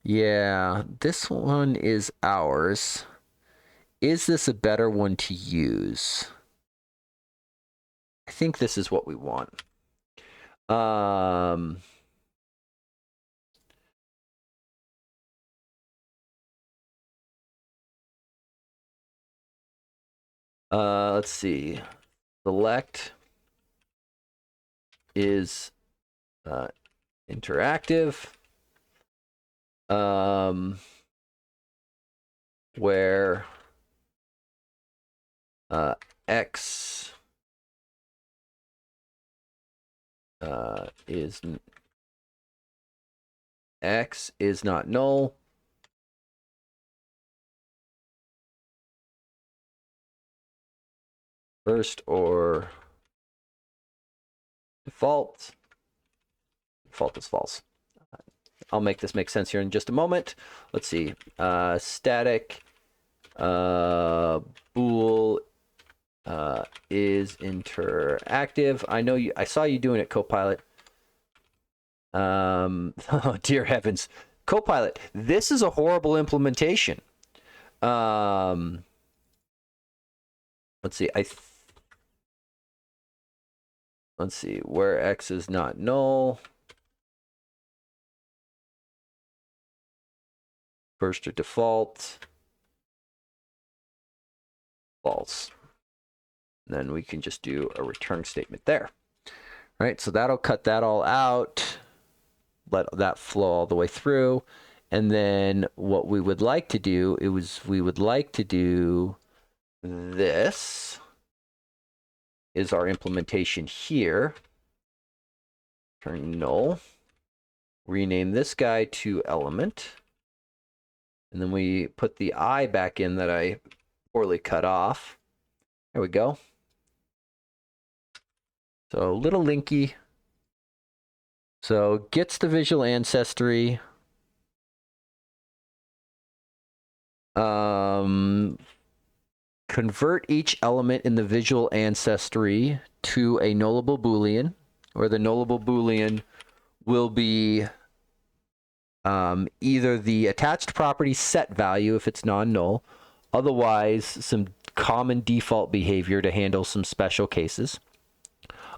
Yeah, this one is ours. Is this a better one to use? I think this is what we want. Let's see. Select is interactive. Where X is not null. First or default. Default is false. I'll make this make sense here in just a moment. Let's see. Static bool is interactive. I know you. I saw you doing it, Copilot. Oh dear heavens, Copilot! This is a horrible implementation. Let's see. Let's see where X is not null. First or default. False. And then we can just do a return statement there. Right, so that'll cut that all out. Let that flow all the way through. And then what we would like to do we would like to do this is our implementation here. Turn null. Rename this guy to element. And then we put the I back in that I poorly cut off. There we go. So a little linky. So gets the visual ancestry. Convert each element in the visual ancestry to a nullable Boolean, where the nullable Boolean will be either the attached property set value if it's non-null, otherwise some common default behavior to handle some special cases.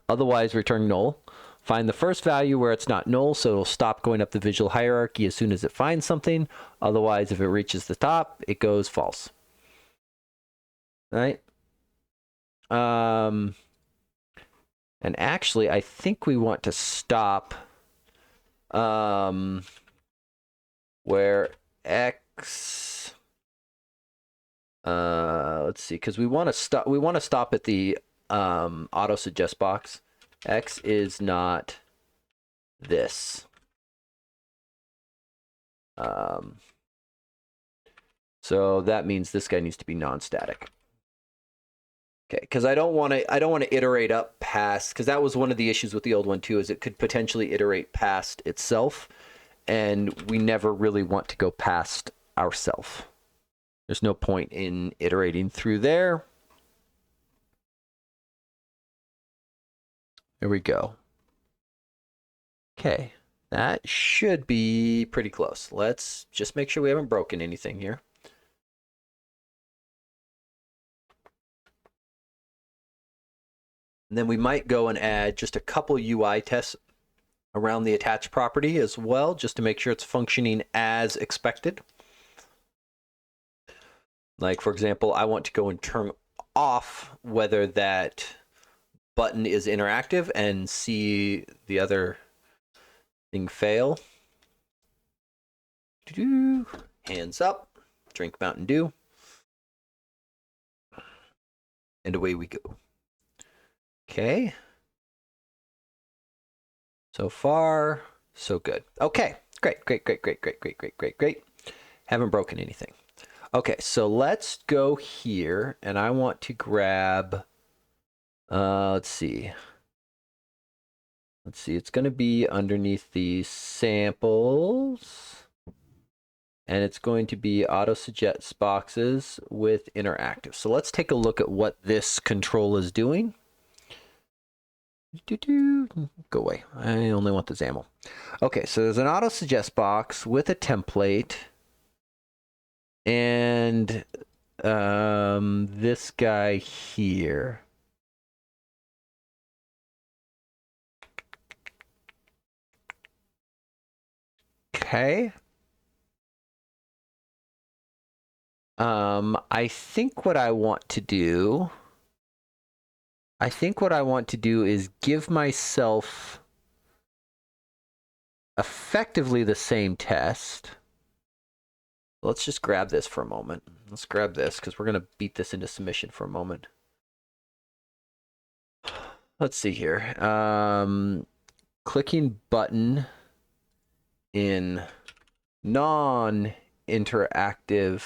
Otherwise, return null. Find the first value where it's not null, so it'll stop going up the visual hierarchy as soon as it finds something. Otherwise, if it reaches the top, it goes false. Right? And actually, I think we want to stop where x. Let's see, because we want to stop. We want to stop at the auto suggest box. X is not this. So that means this guy needs to be non-static. Okay, because I don't want to iterate up past, because that was one of the issues with the old one too, is it could potentially iterate past itself, and we never really want to go past ourselves. There's no point in iterating through there. There we go. Okay, that should be pretty close. Let's just make sure we haven't broken anything here. And then we might go and add just a couple UI tests around the attached property as well, just to make sure it's functioning as expected. Like, for example, I want to go and turn off whether that button is interactive and see the other thing fail. Hands up, drink Mountain Dew, and away we go. Okay. So far, so good. Okay, great. Haven't broken anything. Okay, so let's go here, and I want to grab, let's see, it's going to be underneath the samples, and it's going to be auto suggest boxes with interactive. So let's take a look at what this control is doing. Go away. I only want the XAML. Okay, so there's an auto suggest box with a template, and this guy here. Okay. I think what I want to do is give myself effectively the same test. Let's just grab this for a moment. Let's grab this because we're going to beat this into submission for a moment. Let's see here. Clicking button in non-interactive.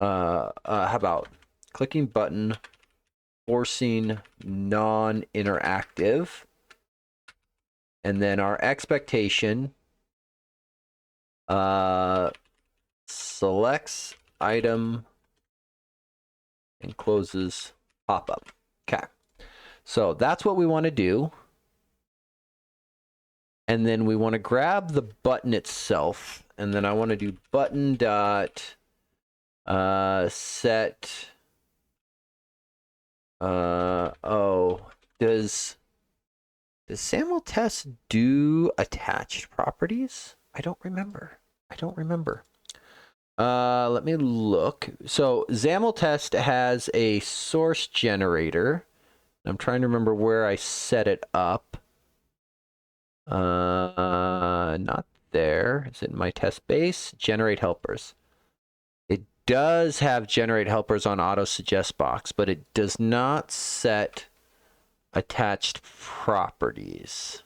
How about clicking button forcing non-interactive, and then our expectation selects item and closes pop-up. Okay, so that's what we want to do, and then we want to grab the button itself, and then I want to do button dot set. Does SAML test do attached properties? I don't remember. Let me look. So XAML test has a source generator. I'm trying to remember where I set it up. Not there. Is it in my test base? Generate helpers. It does have generate helpers on auto suggest box, but it does not set attached properties.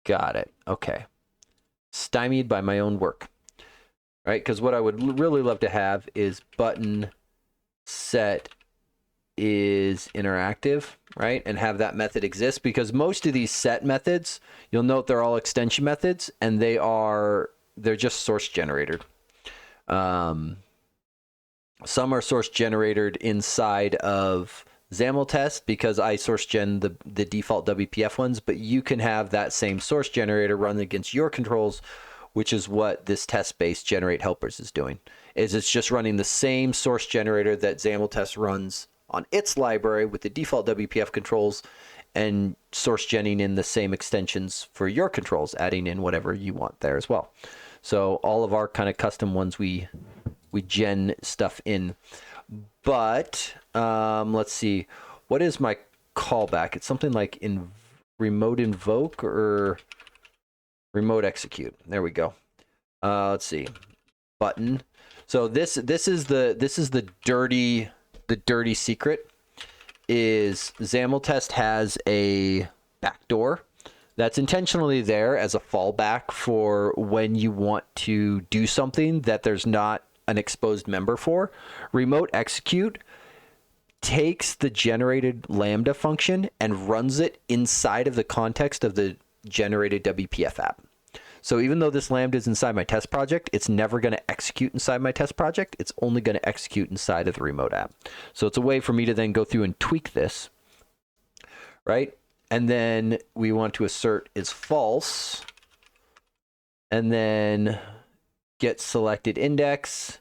Got it. Okay. stymied by my own work, right? Because what I would really love to have is button set is interactive, right? And have that method exist, because most of these set methods, you'll note they're all extension methods, and they're just source generated. Some are source generated inside of XAML test because I source gen the default WPF ones, but you can have that same source generator run against your controls, which is what this test-based generate helpers is doing. It's just running the same source generator that XAML test runs on its library with the default WPF controls, and source genning in the same extensions for your controls, adding in whatever you want there as well. So all of our kind of custom ones, we gen stuff in. But let's see, what is my callback? It's something like in remote invoke or remote execute. There we go. Let's see, button. So this is the dirty secret. Is XAML test has a backdoor that's intentionally there as a fallback for when you want to do something that there's not an exposed member for. Remote execute takes the generated Lambda function and runs it inside of the context of the generated WPF app. So even though this Lambda is inside my test project, it's never going to execute inside my test project. It's only going to execute inside of the remote app. So it's a way for me to then go through and tweak this, right? And then we want to assert is false, and then get selected index,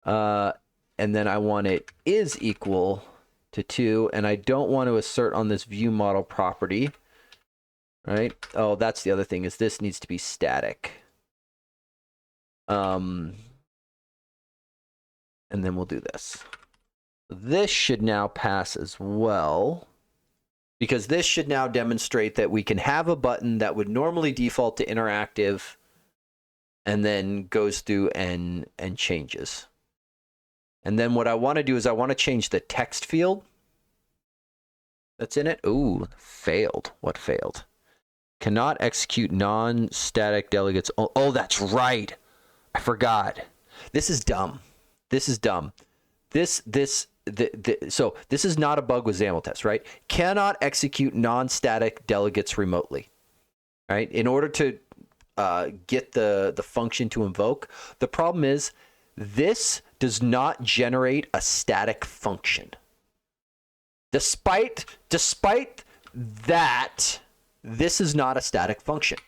and then I want it is equal to 2, and I don't want to assert on this view model property, right? Oh, that's the other thing, is this needs to be static. And then we'll do this. This should now pass as well, because this should now demonstrate that we can have a button that would normally default to interactive and then goes through and changes. And then what I want to do is I want to change the text field that's in it. Ooh, failed. What failed? Cannot execute non-static delegates. Oh, that's right. I forgot. This is dumb. This is dumb. So this is not a bug with XAML test, right? Cannot execute non-static delegates remotely, right? In order to get the function to invoke, the problem is this does not generate a static function. Despite that, this is not a static function.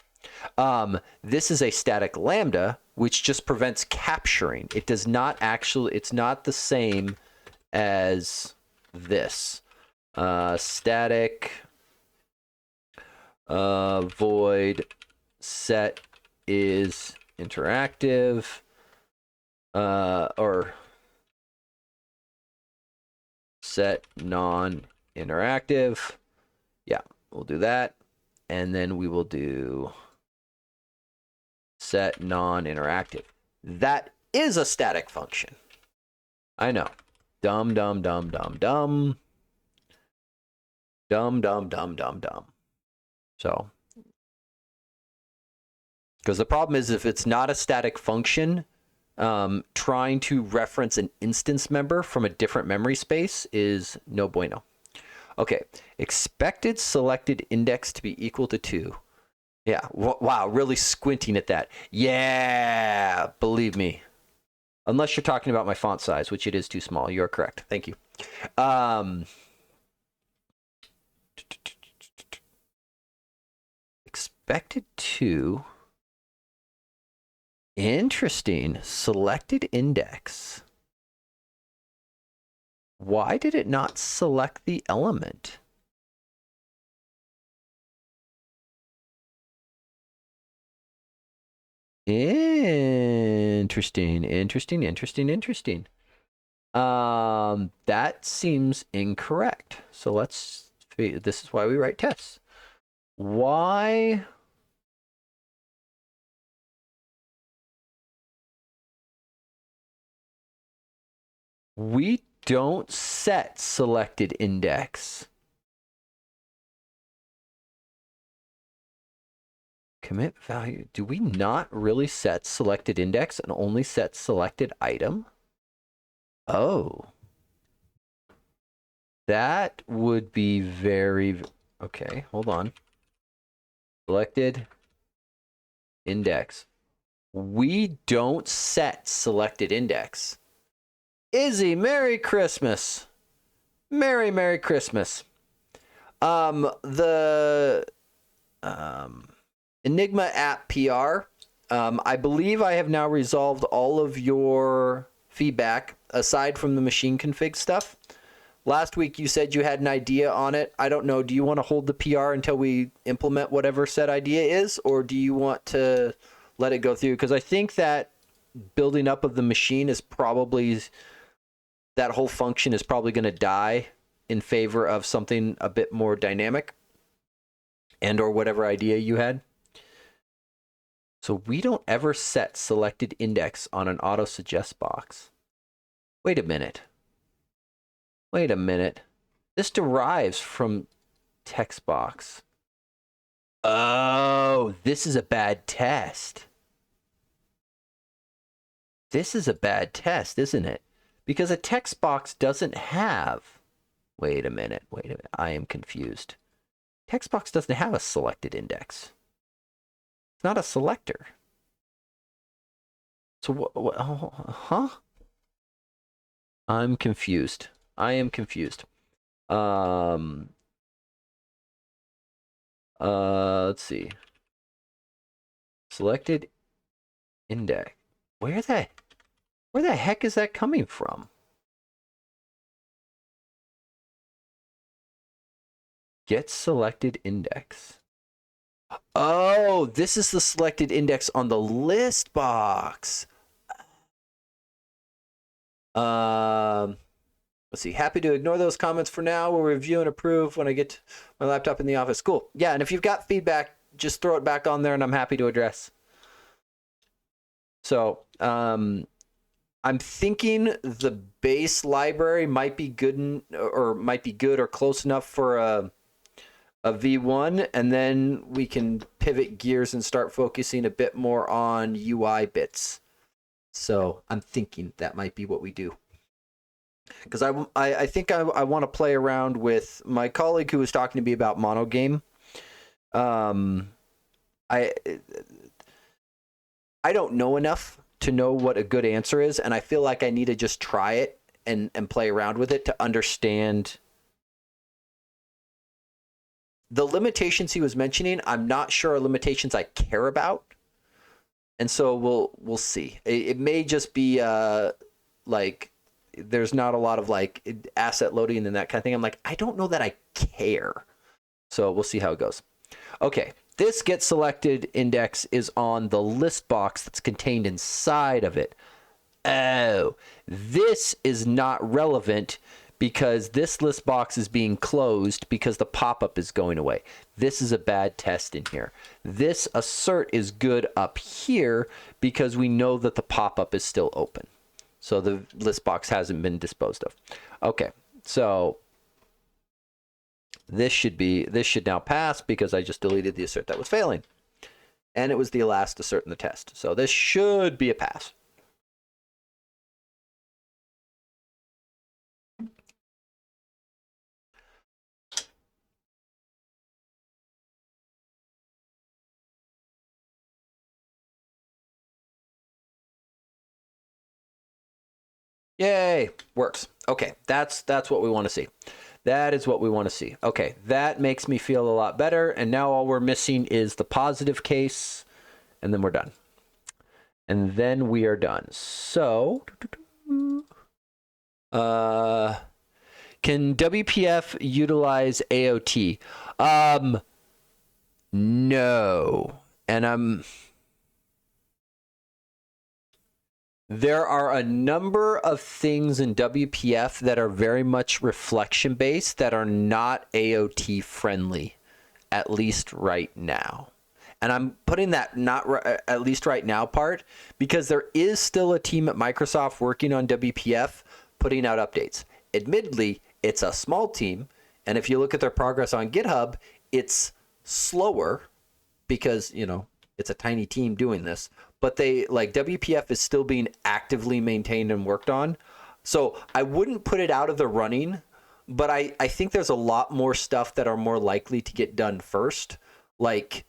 This is a static lambda, which just prevents capturing. It does not actually, it's not the same as this. Static void set is interactive, or set non-interactive. Yeah, we'll do that. And then we will do set non-interactive. That is a static function. I know. Dumb. So, because the problem is if it's not a static function, trying to reference an instance member from a different memory space is no bueno. Okay, expected selected index to be equal to 2. Yeah, wow, really squinting at that. Yeah, believe me. Unless you're talking about my font size, which it is too small. You're correct. Thank you. Expected to. Interesting. Selected index. Why did it not select the element? Interesting. That seems incorrect. So let's, this is why we write tests. Why? We don't set selected index. Commit value. Do we not really set selected index and only set selected item? Oh. That would be very... Okay, hold on. Selected index. We don't set selected index. Izzy, Merry Christmas. Merry Christmas. The Enigma app PR. I believe I have now resolved all of your feedback aside from the machine config stuff. Last week you said you had an idea on it. I don't know. Do you want to hold the PR until we implement whatever said idea is, or do you want to let it go through? Because I think that building up of the machine is probably, that whole function is probably going to die in favor of something a bit more dynamic and or whatever idea you had. So we don't ever set selected index on an auto suggest box. Wait a minute. Wait a minute. This derives from text box. Oh, this is a bad test. This is a bad test, isn't it? Because a text box doesn't have... Wait a minute. I am confused. Text box doesn't have a selected index. It's not a selector. So what huh? I'm confused. I am confused. Let's see. Selected index. Where the heck is that coming from? Get selected index. Oh, this is the selected index on the list box. Let's see. Happy to ignore those comments for now. We'll review and approve when I get my laptop in the office. Cool. Yeah, and if you've got feedback, just throw it back on there and I'm happy to address. So, I'm thinking the base library might be good or close enough for a V1, and then we can pivot gears and start focusing a bit more on UI bits. So I'm thinking that might be what we do. Because I think I want to play around with my colleague who was talking to me about monogame. I don't know enough to know what a good answer is, and I feel like I need to just try it and play around with it to understand the limitations he was mentioning. I'm not sure are limitations I care about, and so we'll see. It may just be like there's not a lot of like asset loading and that kind of thing. I'm like, I don't know that I care, so we'll see how it goes. Okay, this get selected index is on the list box that's contained inside of it. Oh, this is not relevant because this list box is being closed because the pop-up is going away. This is a bad test in here. This assert is good up here because we know that the pop-up is still open. So the list box hasn't been disposed of. Okay, so this should now pass because I just deleted the assert that was failing. And it was the last assert in the test. So this should be a pass. Yay, works. Okay, that's what we want to see. That is what we want to see. Okay, that makes me feel a lot better. And now all we're missing is the positive case, and then we're done. And then we are done. So, can WPF utilize AOT? No. And there are a number of things in WPF that are very much reflection based that are not AOT friendly, at least right now. And I'm putting that at least right now part because there is still a team at Microsoft working on WPF putting out updates. Admittedly, it's a small team, and if you look at their progress on GitHub, it's slower because, it's a tiny team doing this, but they like WPF is still being actively maintained and worked on. So I wouldn't put it out of the running, but I think there's a lot more stuff that are more likely to get done first. Like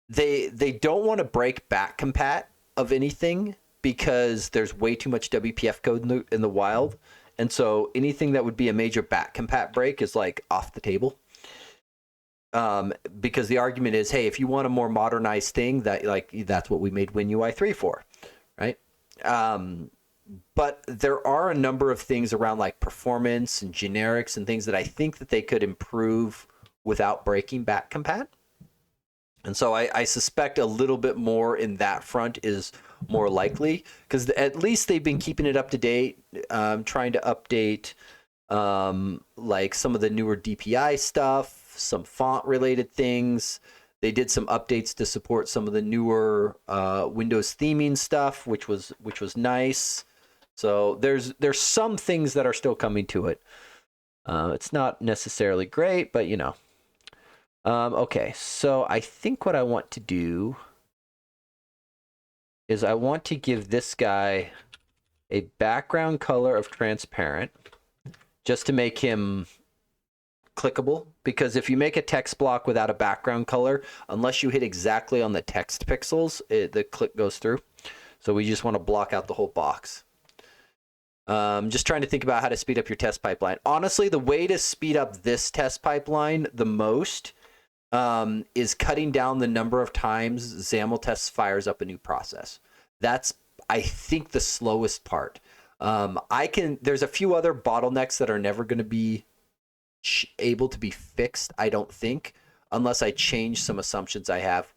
they don't want to break back compat of anything because there's way too much WPF code in the wild. And so anything that would be a major back compat break is like off the table. Because the argument is, hey, if you want a more modernized thing, that's what we made WinUI 3 for, right? But there are a number of things around like performance and generics and things that I think that they could improve without breaking back compat. And so I suspect a little bit more in that front is more likely, because at least they've been keeping it up to date, trying to update like some of the newer DPI stuff, some font related things. They did some updates to support some of the newer Windows theming stuff, which was nice. So there's some things that are still coming to it. It's not necessarily great, but you know. Okay, so I think what I want to do is I want to give this guy a background color of transparent just to make him clickable, because if you make a text block without a background color, unless you hit exactly on the text pixels, the click goes through. So we just want to block out the whole box. Just trying to think about how to speed up your test pipeline. Honestly, the way to speed up this test pipeline the most is cutting down the number of times XAML test fires up a new process. That's, I think, the slowest part. There's a few other bottlenecks that are never going to be able to be fixed, I don't think, unless I change some assumptions I have.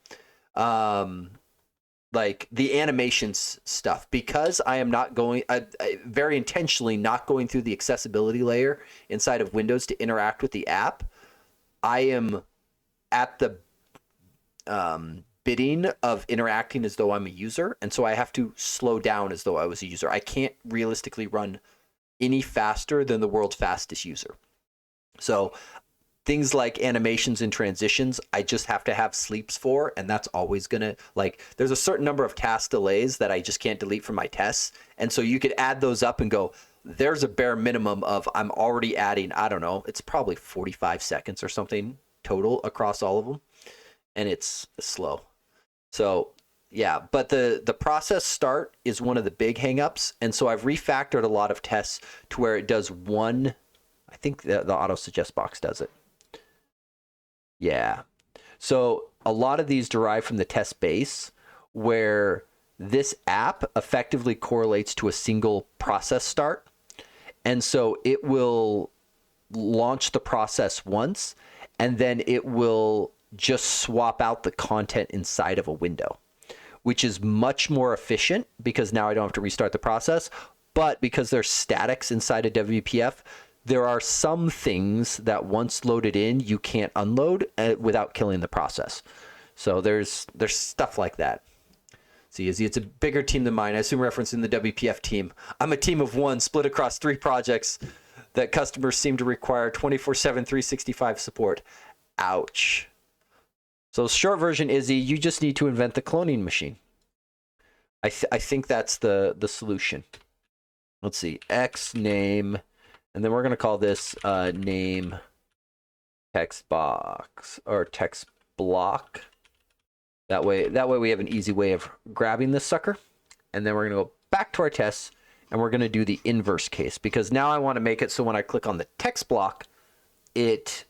Like the animations stuff, because I am not going, I very intentionally not going through the accessibility layer inside of Windows to interact with the app. I am at the bidding of interacting as though I'm a user, and so I have to slow down as though I was a user. I can't realistically run any faster than the world's fastest user. So things like animations and transitions, I just have to have sleeps for, and that's always gonna, like, there's a certain number of task delays that I just can't delete from my tests, and so you could add those up and go, there's a bare minimum of, I'm already adding, I don't know, it's probably 45 seconds or something total across all of them, and it's slow. So yeah, but the process start is one of the big hangups, and so I've refactored a lot of tests to where it does one. I think the auto suggest box does it. Yeah, so a lot of these derive from the test base, where this app effectively correlates to a single process start, and so it will launch the process once, and then it will just swap out the content inside of a window, which is much more efficient because now I don't have to restart the process. But because there's statics inside of WPF, there are some things that once loaded in, you can't unload without killing the process. So there's stuff like that. See, Izzy, it's a bigger team than mine. I assume referencing the WPF team. I'm a team of one split across 3 projects that customers seem to require 24/7, 365 support. Ouch. So short version, Izzy, you just need to invent the cloning machine. I think that's the solution. Let's see, X name, and then we're going to call this name text box or text block. That way we have an easy way of grabbing this sucker. And then we're going to go back to our tests, and we're going to do the inverse case, because now I want to make it so when I click on the text block, it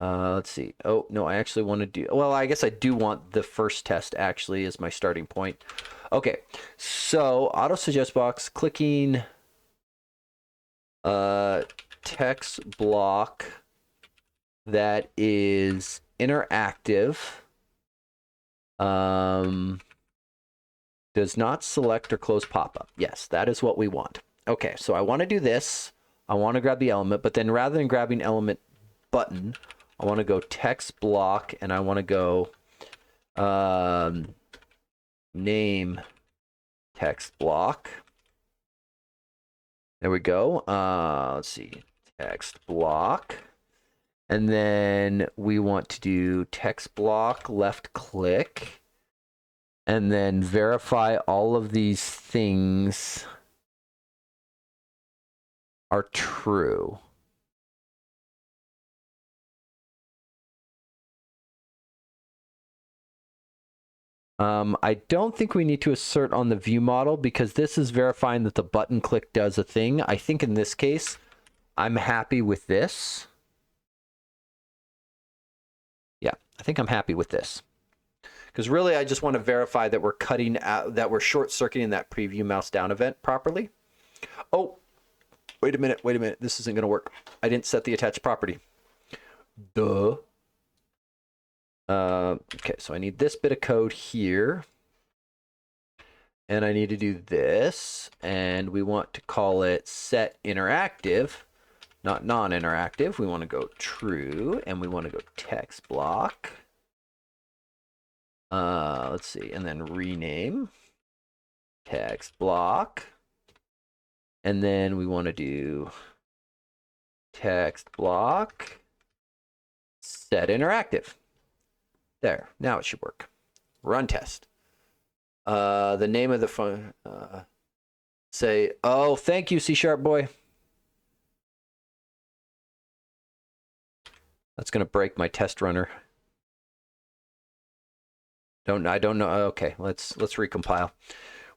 let's see. Oh, no, I actually want to do, well, I guess I do want the first test actually as my starting point. Okay, so auto suggest box, clicking text block that is interactive, does not select or close pop-up. Yes, that is what we want. Okay, so I want to do this. I want to grab the element, but then rather than grabbing element button, I want to go text block, and I want to go name text block. There we go. Let's see. Text block. And then we want to do text block, left click, and then verify all of these things are true. I don't think we need to assert on the view model because this is verifying that the button click does a thing. I think in this case, I'm happy with this. Yeah, I think I'm happy with this. Because really, I just want to verify that we're cutting out, that we're short-circuiting that preview mouse down event properly. Oh, wait a minute. This isn't going to work. I didn't set the attached property. Duh. Okay, so I need this bit of code here. And I need to do this. And we want to call it set interactive, not non-interactive. We want to go true, and we want to go text block. Let's see, and then rename text block. And then we want to do text block set interactive. There, now it should work. Run test. The name of the phone, say, oh, thank you, C# boy. That's gonna break my test runner. I don't know. Okay, let's recompile.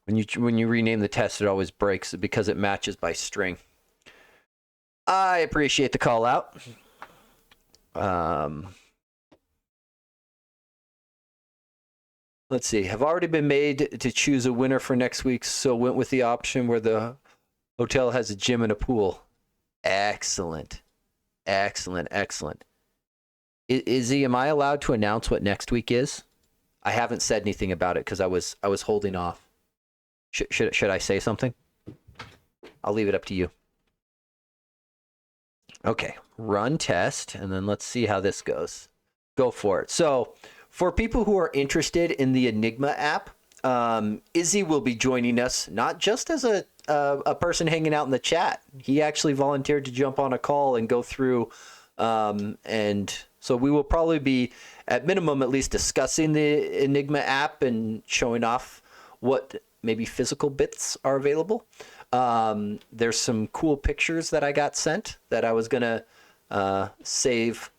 When you rename the test, it always breaks because it matches by string. I appreciate the call out. Let's see. Have already been made to choose a winner for next week, so went with the option where the hotel has a gym and a pool. Excellent. Izzy, am I allowed to announce what next week is? I haven't said anything about it because I was holding off. Should I say something? I'll leave it up to you. Okay, run test, and then let's see how this goes. Go for it. So, for people who are interested in the Enigma app, Izzy will be joining us, not just as a person hanging out in the chat. He actually volunteered to jump on a call and go through, and so we will probably be, at minimum, at least discussing the Enigma app and showing off what maybe physical bits are available. There's some cool pictures that I got sent that I was going to save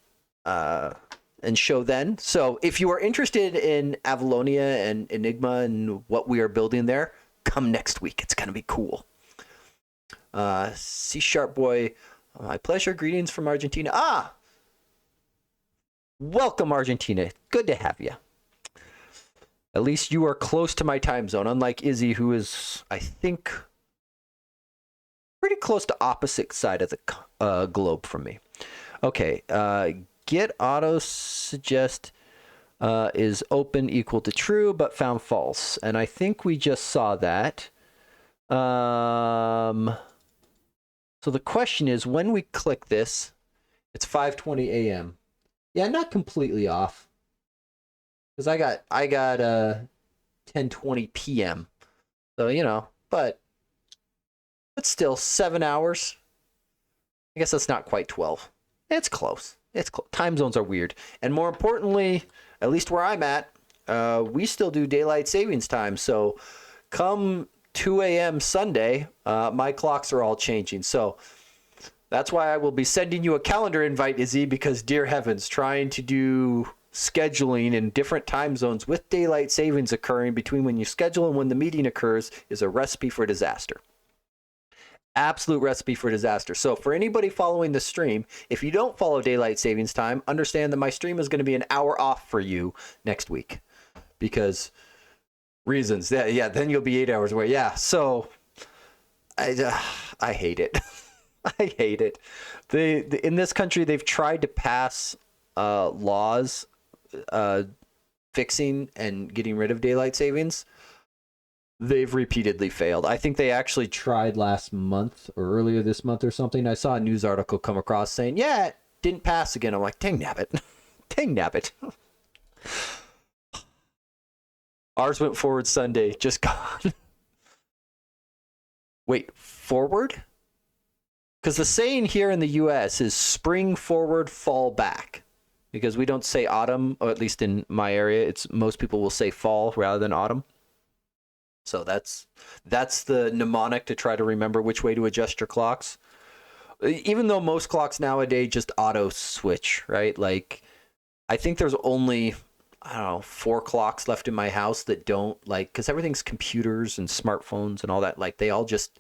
and show then. So if you are interested in Avalonia and Enigma and what we are building there, come next week. It's going to be cool. C# boy, my pleasure. Greetings from Argentina. Ah! Welcome, Argentina. Good to have you. At least you are close to my time zone, unlike Izzy, who is, I think, pretty close to opposite side of the globe from me. Okay, get auto suggest is open equal to true, but found false. And I think we just saw that. So the question is, when we click this, it's 5:20 a.m. Yeah, not completely off. Because I got 10:20 p.m. So, you know, but still 7 hours. I guess that's not quite 12. It's close. Time zones are weird. And more importantly, at least where I'm at, we still do daylight savings time. So come 2 a.m. Sunday, my clocks are all changing. So that's why I will be sending you a calendar invite, Izzy, because dear heavens, trying to do scheduling in different time zones with daylight savings occurring between when you schedule and when the meeting occurs is a recipe for disaster. Absolute recipe for disaster. So for anybody following the stream, if you don't follow daylight savings time, understand that my stream is going to be an hour off for you next week because reasons. Yeah, then you'll be 8 hours away. Yeah, so I hate it. I hate it. In this country, they've tried to pass laws fixing and getting rid of daylight savings. They've repeatedly failed. I think they actually tried last month or earlier this month or something. I saw a news article come across saying, yeah, it didn't pass again. I'm like, dang nabbit. Dang nabbit. Ours went forward Sunday, just gone. Wait, forward? Because the saying here in the U.S. is spring forward, fall back. Because we don't say autumn, or at least in my area, it's most people will say fall rather than autumn. So that's the mnemonic to try to remember which way to adjust your clocks. Even though most clocks nowadays just auto switch, right? Like, I think there's only, I don't know, 4 clocks left in my house that don't, like, because everything's computers and smartphones and all that. Like, they all just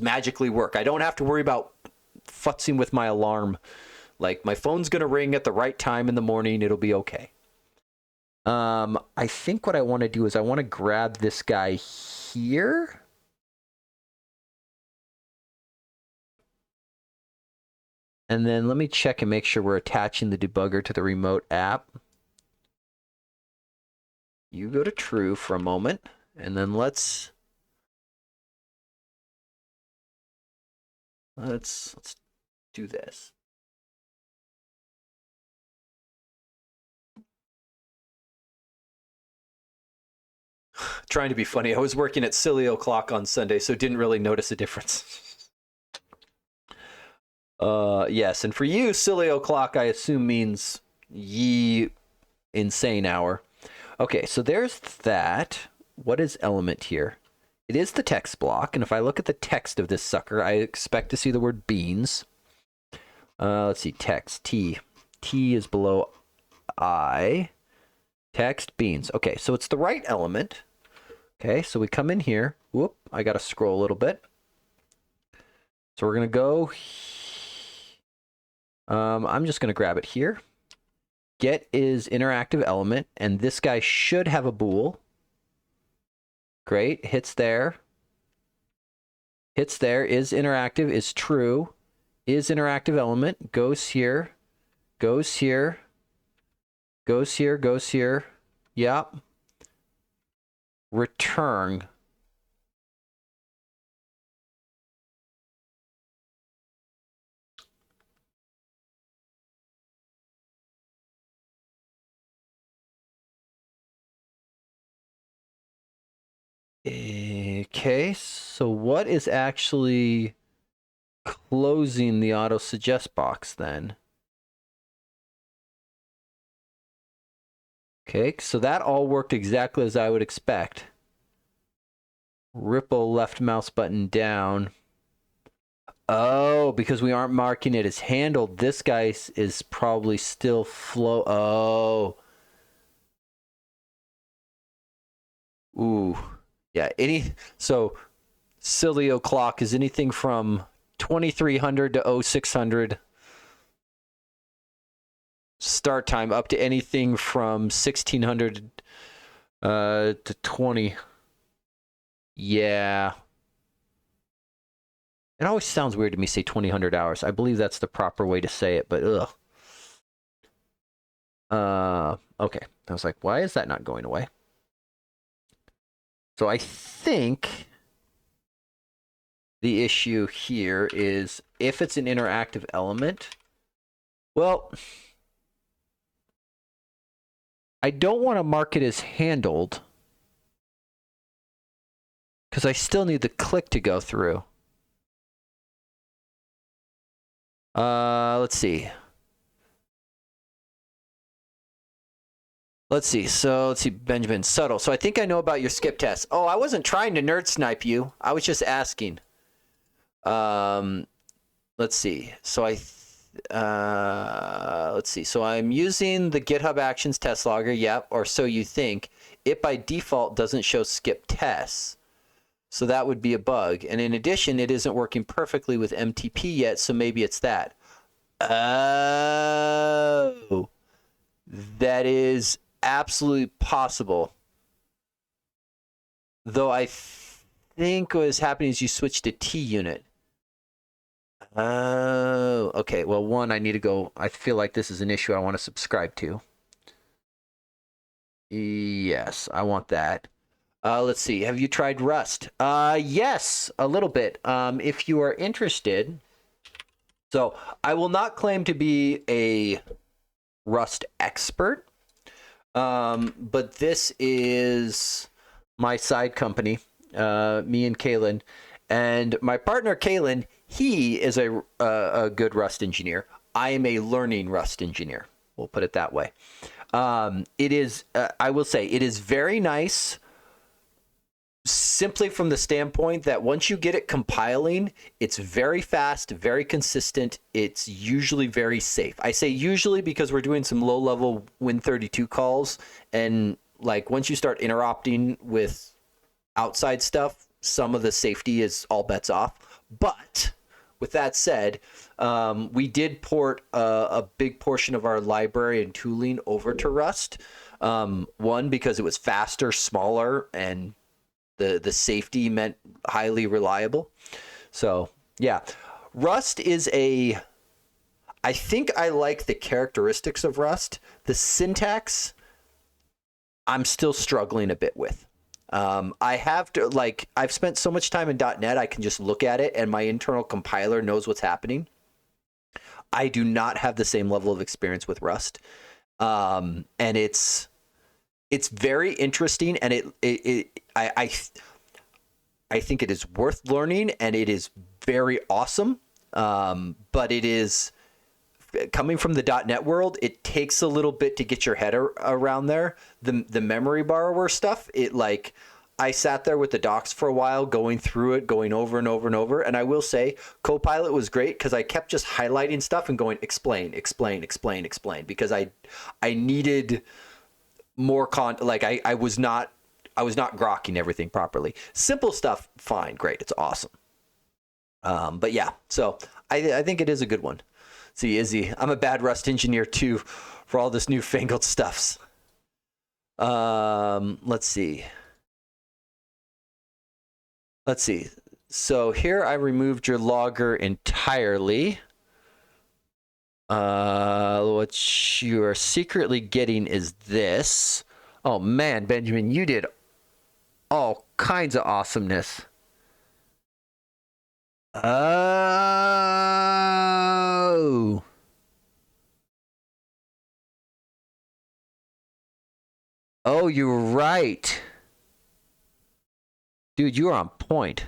magically work. I don't have to worry about futzing with my alarm. Like, my phone's gonna ring at the right time in the morning. It'll be okay. I think what I want to do is I want to grab this guy here. And then let me check and make sure we're attaching the debugger to the remote app. You go to true for a moment, and then let's do this. Trying to be funny. I was working at silly o'clock on Sunday, so didn't really notice a difference. Yes, and for you, silly o'clock, I assume means ye insane hour. Okay, so there's that. What is element here? It is the text block, and if I look at the text of this sucker, I expect to see the word beans. Let's see, text, T. T is below I. Text, beans. Okay, so it's the right element. Okay, so we come in here. Whoop, I got to scroll a little bit. So we're going to go. I'm just going to grab it here. Get is interactive element, and this guy should have a bool. Great, hits there. Hits there, is interactive, is true. Is interactive element, goes here, goes here, goes here, goes here. Yep. Return. Okay, so what is actually closing the auto suggest box then? Okay, so that all worked exactly as I would expect. Ripple left mouse button down. Oh, because we aren't marking it as handled, this guy is probably still flow. Oh. Ooh. Yeah, so silly o'clock is anything from 2300 to 0600 start time up to anything from 1600 to 20. Yeah. It always sounds weird to me say 2000 hours. I believe that's the proper way to say it, but okay. I was like, why is that not going away? So I think the issue here is if it's an interactive element, well, I don't want to mark it as handled because I still need the click to go through. Let's see. Let's see, Benjamin, subtle. So I think I know about your skip test. Oh, I wasn't trying to nerd snipe you. I was just asking. Let's see. So let's see. So I'm using the GitHub Actions test logger. Yep. Or so you think. It by default doesn't show skip tests. So that would be a bug. And in addition, it isn't working perfectly with MTP yet. So maybe it's that. Oh, that is absolutely possible. Though I think what is happening is you switch to T unit. Oh, okay. Well, one, I need to go. I feel like this is an issue I want to subscribe to. Yes, I want that. Let's see. Have you tried Rust? Yes, a little bit. If you are interested. So I will not claim to be a Rust expert. But this is my side company, me and Kaylin, And my partner, Kalen, he is a good Rust engineer. I am a learning Rust engineer. We'll put it that way. It is, I will say, it is very nice simply from the standpoint that once you get it compiling, it's very fast, very consistent. It's usually very safe. I say usually because we're doing some low-level Win32 calls, and like once you start interrupting with outside stuff, some of the safety is all bets off. But with that said, we did port a big portion of our library and tooling over to Rust. One, because it was faster, smaller, and the safety meant highly reliable. So yeah, Rust is I think I like the characteristics of Rust. The syntax, I'm still struggling a bit with. I have to, like, I've spent so much time in .NET, I can just look at it and my internal compiler knows what's happening. I do not have the same level of experience with Rust. And it's very interesting, and I think it is worth learning, and it is very awesome. But it is, coming from the .NET world, it takes a little bit to get your head around there. The memory borrower stuff, I sat there with the docs for a while, going through it, going over and over and over. And I will say, Copilot was great because I kept just highlighting stuff and going, explain, because I needed more I was not grokking everything properly. Simple stuff, fine, great, it's awesome. But yeah, so I think it is a good one. See, Izzy, I'm a bad Rust engineer too for all this newfangled stuffs. Let's see. So here I removed your logger entirely. What you are secretly getting is this. Oh man, Benjamin, you did all kinds of awesomeness. Oh. Oh, you're right. Dude, you are on point.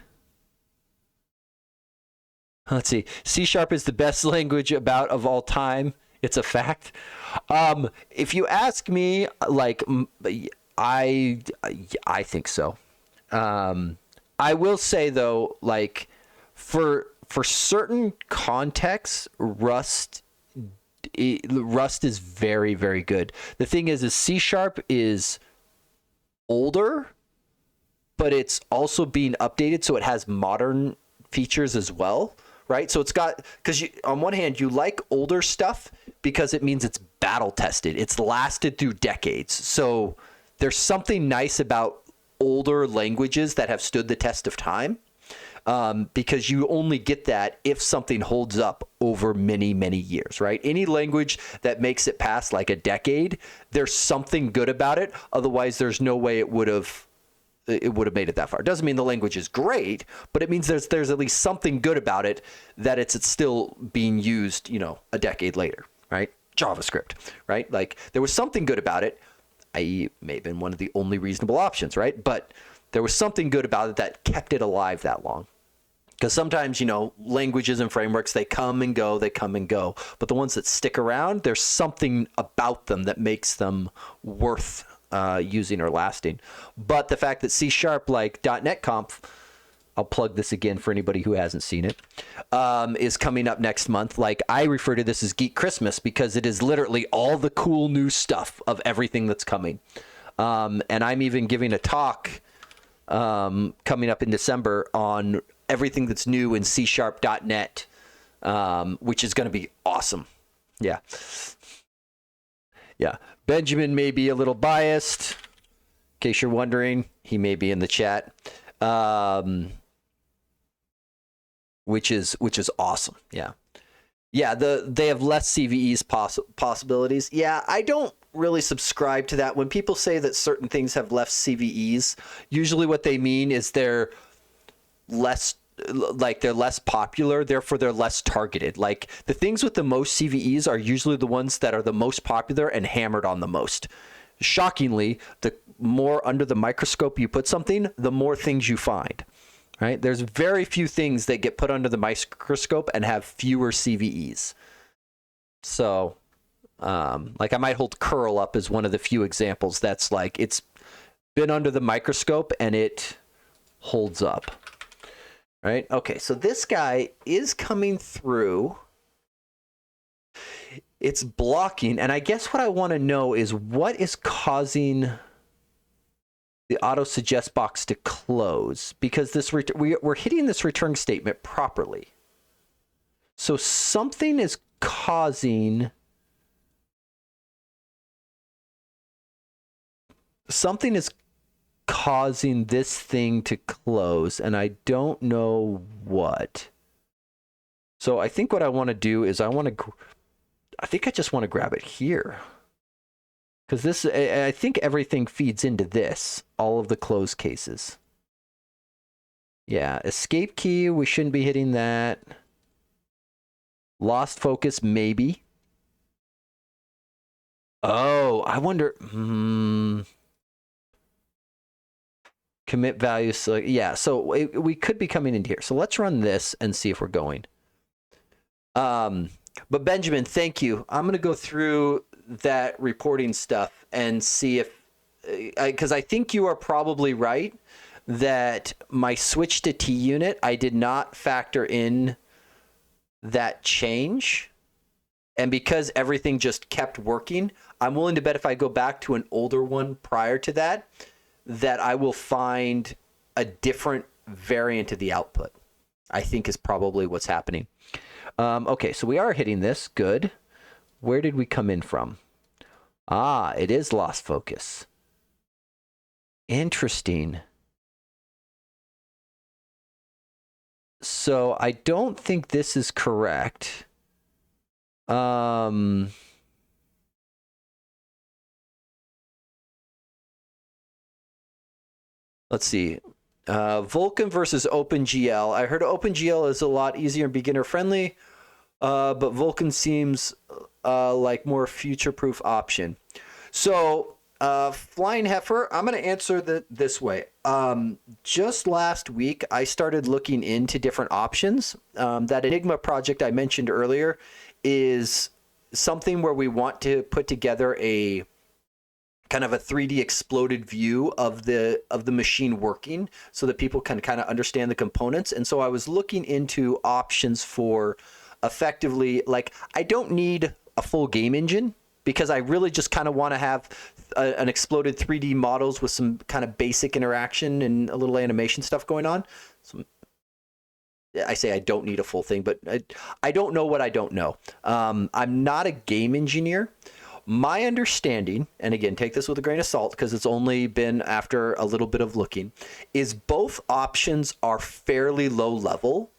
Let's see. C# is the best language of all time. It's a fact. If you ask me, I think so. I will say though, for certain contexts, Rust is very, very good. The thing is C# is older, but it's also being updated, so it has modern features as well. Right, so it's got, because on one hand you like older stuff because it means it's battle tested, it's lasted through decades. So there's something nice about older languages that have stood the test of time, because you only get that if something holds up over many, many years. Right, any language that makes it past like a decade, there's something good about it. Otherwise, there's no way it would have made it that far. It doesn't mean the language is great, but it means there's at least something good about it, that it's still being used, a decade later, right? JavaScript, right? Like, there was something good about it, i.e. may have been one of the only reasonable options, right? But there was something good about it that kept it alive that long. Because sometimes, languages and frameworks, they come and go. But the ones that stick around, there's something about them that makes them worth using or lasting. But the fact that C#, like .NET Conf, I'll plug this again for anybody who hasn't seen it, is coming up next month. Like, I refer to this as Geek Christmas because it is literally all the cool new stuff of everything that's coming. And I'm even giving a talk coming up in December on everything that's new in C#.NET, which is going to be awesome. Yeah. Benjamin may be a little biased. In case you're wondering, he may be in the chat, which is awesome. Yeah. They have less CVEs possibilities. Yeah, I don't really subscribe to that. When people say that certain things have less CVEs, usually what they mean is they're less popular, therefore they're less targeted. Like, the things with the most CVEs are usually the ones that are the most popular and hammered on the most. Shockingly, the more under the microscope you put something, the more things you find. right? There's very few things that get put under the microscope and have fewer CVEs. So, like I might hold curl up as one of the few examples that's like it's been under the microscope and it holds up, right? Okay, so this guy is coming through. It's blocking, and I guess what I want to know is what is causing the auto suggest box to close, because this we're hitting this return statement properly. So something is causing this thing to close, and I don't know what. So I think what I want to do is I think I just want to grab it here. Because this, I think everything feeds into this, all of the close cases. Yeah, escape key, we shouldn't be hitting that. Lost focus, maybe. Oh, I wonder. Commit value, so yeah, so we could be coming into here. So let's run this and see if we're going. But Benjamin, thank you. I'm going to go through that reporting stuff and see if, because I think you are probably right that my switch to T unit, I did not factor in that change. And because everything just kept working, I'm willing to bet if I go back to an older one prior to that, that I will find a different variant of the output, I think is probably what's happening. Okay, so we are hitting this. Good. Where did we come in from? Ah, it is lost focus. Interesting. So I don't think this is correct. Let's see. Vulkan versus OpenGL. I heard OpenGL is a lot easier and beginner friendly, but Vulkan seems like more future-proof option. So, Flying Heifer, I'm going to answer this way. Just last week, I started looking into different options. That Enigma project I mentioned earlier is something where we want to put together a kind of a 3D exploded view of the machine working so that people can kind of understand the components. And so I was looking into options for effectively, like, I don't need a full game engine because I really just kind of want to have an exploded 3D models with some kind of basic interaction and a little animation stuff going on. So I say I don't need a full thing, but I don't know what I don't know. I'm not a game engineer. My understanding, and again, take this with a grain of salt because it's only been after a little bit of looking, is both options are fairly low level.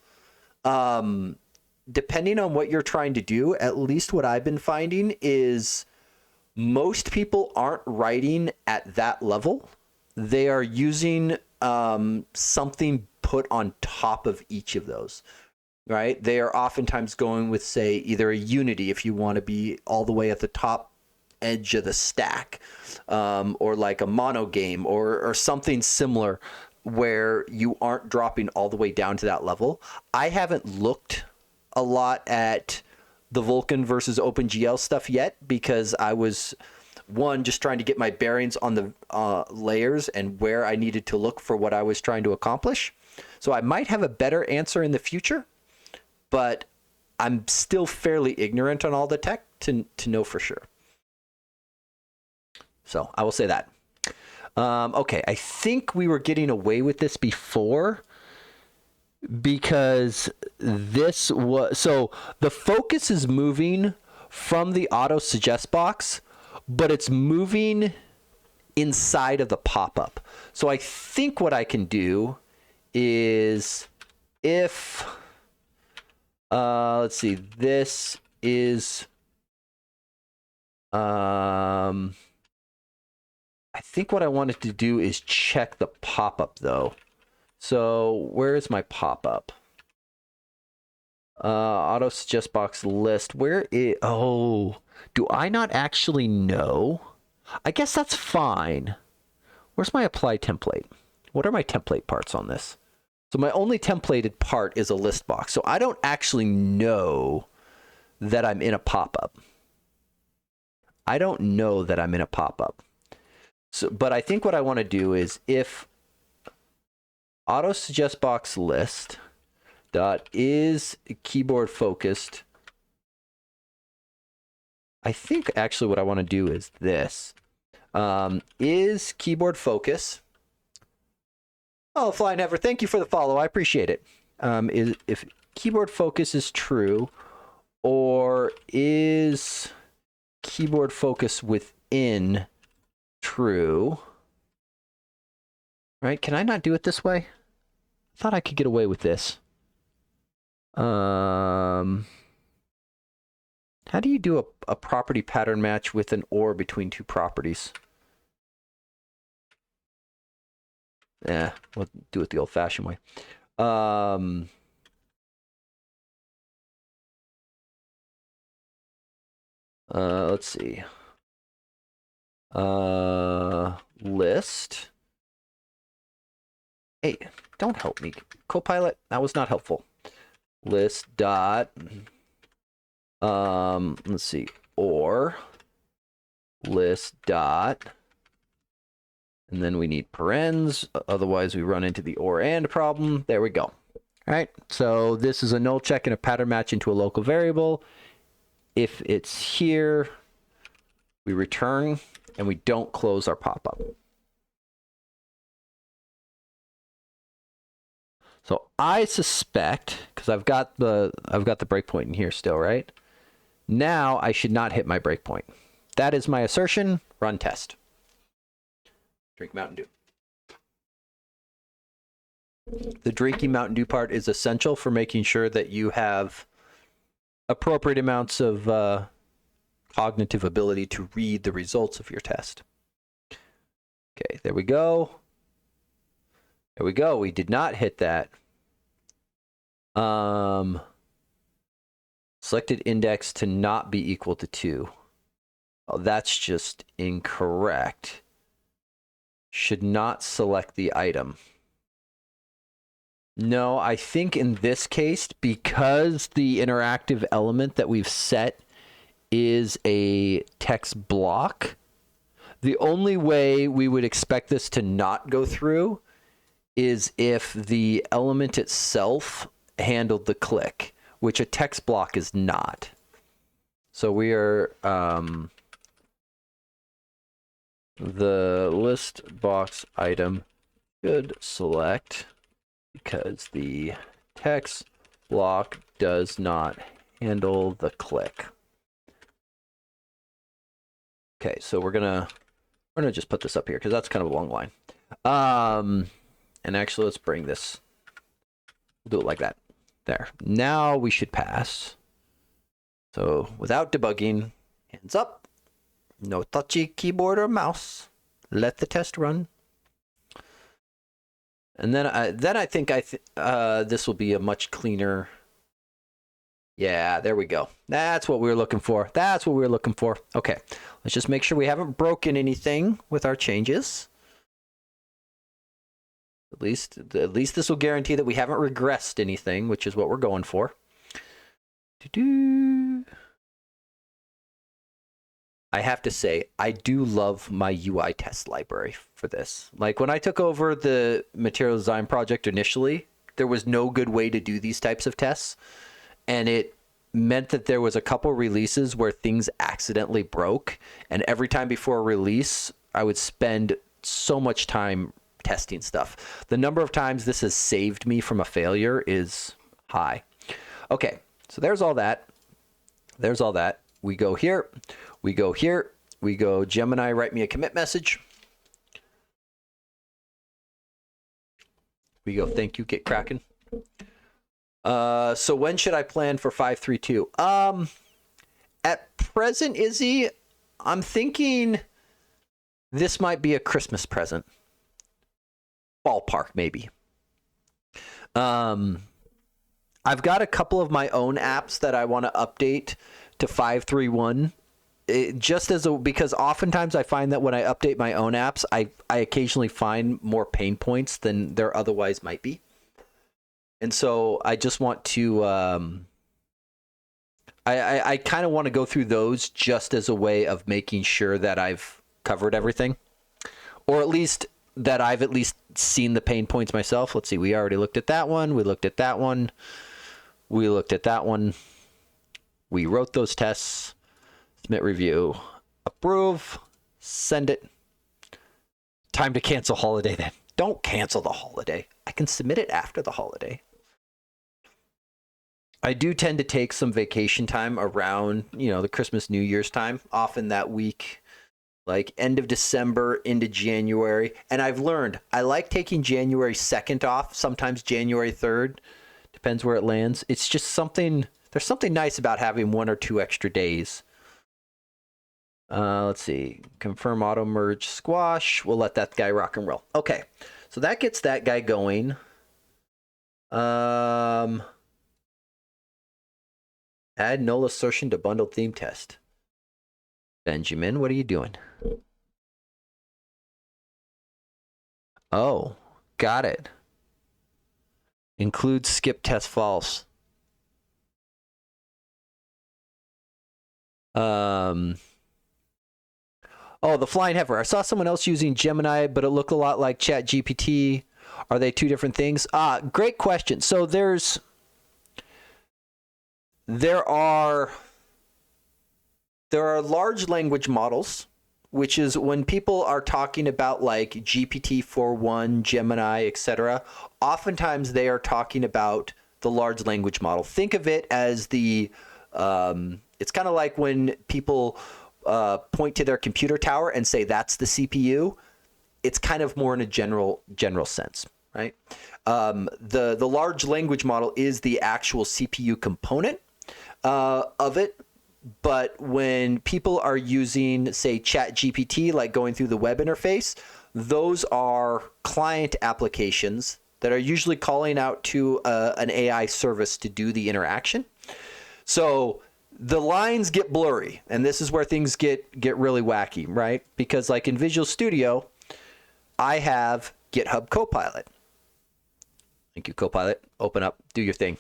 Depending on what you're trying to do, at least what I've been finding is most people aren't writing at that level. They are using something put on top of each of those. Right? They are oftentimes going with, say, either a Unity if you want to be all the way at the top edge of the stack, or like a mono game or something similar where you aren't dropping all the way down to that level. I haven't looked a lot at the Vulkan versus OpenGL stuff yet because I was, one, just trying to get my bearings on the layers and where I needed to look for what I was trying to accomplish. So I might have a better answer in the future, but I'm still fairly ignorant on all the tech to know for sure. So I will say that. Okay, I think we were getting away with this before because this was, so the focus is moving from the auto suggest box, but it's moving inside of the pop-up. So I think what I can do is if, let's see, this is, I think what I wanted to do is check the pop-up though. So where is my pop-up? Auto suggest box list. Where is, oh, do I not actually know? I guess that's fine. Where's my apply template? What are my template parts on this? So my only templated part is a list box. So I don't actually know that I'm in a pop-up. I don't know that I'm in a pop-up. So, but I think what I want to do is if auto suggest box list dot is keyboard focused, I think actually what I want to do is this. Is keyboard focus. Oh, Flying Heifer, thank you for the follow. I appreciate it. If keyboard focus is true, or is keyboard focus within true? Right? Can I not do it this way? I thought I could get away with this. How do you do a property pattern match with an or between two properties? Yeah, we'll do it the old-fashioned way. Let's see. List. Hey, don't help me, Copilot. That was not helpful. List dot. Let's see. Or list dot. And then we need parens, otherwise we run into the or and problem. There we go. All right, so this is a null check and a pattern match into a local variable. If it's here, we return and we don't close our pop-up. So I suspect, because I've got the breakpoint in here still, right? Now I should not hit my breakpoint. That is my assertion. Run test. Drink Mountain Dew. The drinking Mountain Dew part is essential for making sure that you have appropriate amounts of cognitive ability to read the results of your test. Okay, there we go. There we go. We did not hit that. Selected index to not be equal to 2. Oh, that's just incorrect. Should not select the item. No, I think in this case, because the interactive element that we've set is a text block, the only way we would expect this to not go through is if the element itself handled the click, which a text block is not. So we are... the list box item should select because the text block does not handle the click. Okay, so we're gonna just put this up here because that's kind of a long line. And actually, let's bring this. We'll do it like that. There. Now we should pass. So without debugging, hands up. No touchy keyboard or mouse. Let the test run. And then I think this will be a much cleaner. Yeah, there we go. That's what we were looking for. That's what we were looking for. Okay, let's just make sure we haven't broken anything with our changes. At least this will guarantee that we haven't regressed anything, which is what we're going for. I have to say, I do love my UI test library for this. Like when I took over the material design project initially, there was no good way to do these types of tests. And it meant that there was a couple releases where things accidentally broke. And every time before a release, I would spend so much time testing stuff. The number of times this has saved me from a failure is high. Okay, so there's all that. There's all that. We go here. We go here. We go Gemini, write me a commit message. We go, thank you, get cracking. So when should I plan for 532? At present, Izzy, I'm thinking this might be a Christmas present. Ballpark, maybe. I've got a couple of my own apps that I want to update to 531. Because oftentimes I find that when I update my own apps, I occasionally find more pain points than there otherwise might be. And so I just want to, I kind of want to go through those just as a way of making sure that I've covered everything, or at least that I've at least seen the pain points myself. Let's see. We already looked at that one. We looked at that one. We looked at that one. We wrote those tests. Submit review. Approve. Send it. Time to cancel holiday then. Don't cancel the holiday. I can submit it after the holiday. I do tend to take some vacation time around, the Christmas, New Year's time, often that week, like end of December into January. And I've learned I like taking January 2nd off, sometimes January 3rd, depends where it lands. It's just there's something nice about having 1 or 2 extra days. Let's see, confirm auto merge squash. We'll let that guy rock and roll. Okay, so that gets that guy going. Add null assertion to bundled theme test. Benjamin, what are you doing? Oh, got it. Include skip test false. Oh, the flying heifer. I saw someone else using Gemini, but it looked a lot like ChatGPT. Are they two different things? Great question. So there are large language models, which is when people are talking about like GPT-4.1, Gemini, etc. Oftentimes they are talking about the large language model. Think of it as it's kind of like when people point to their computer tower and say that's the CPU. It's kind of more in a general sense, right? The large language model is the actual CPU component of it. But when people are using, say, ChatGPT, like going through the web interface, those are client applications that are usually calling out to an AI service to do the interaction. So the lines get blurry, and this is where things get really wacky, right? Because like in Visual Studio, I have GitHub Copilot. Thank you, Copilot. Open up, do your thing.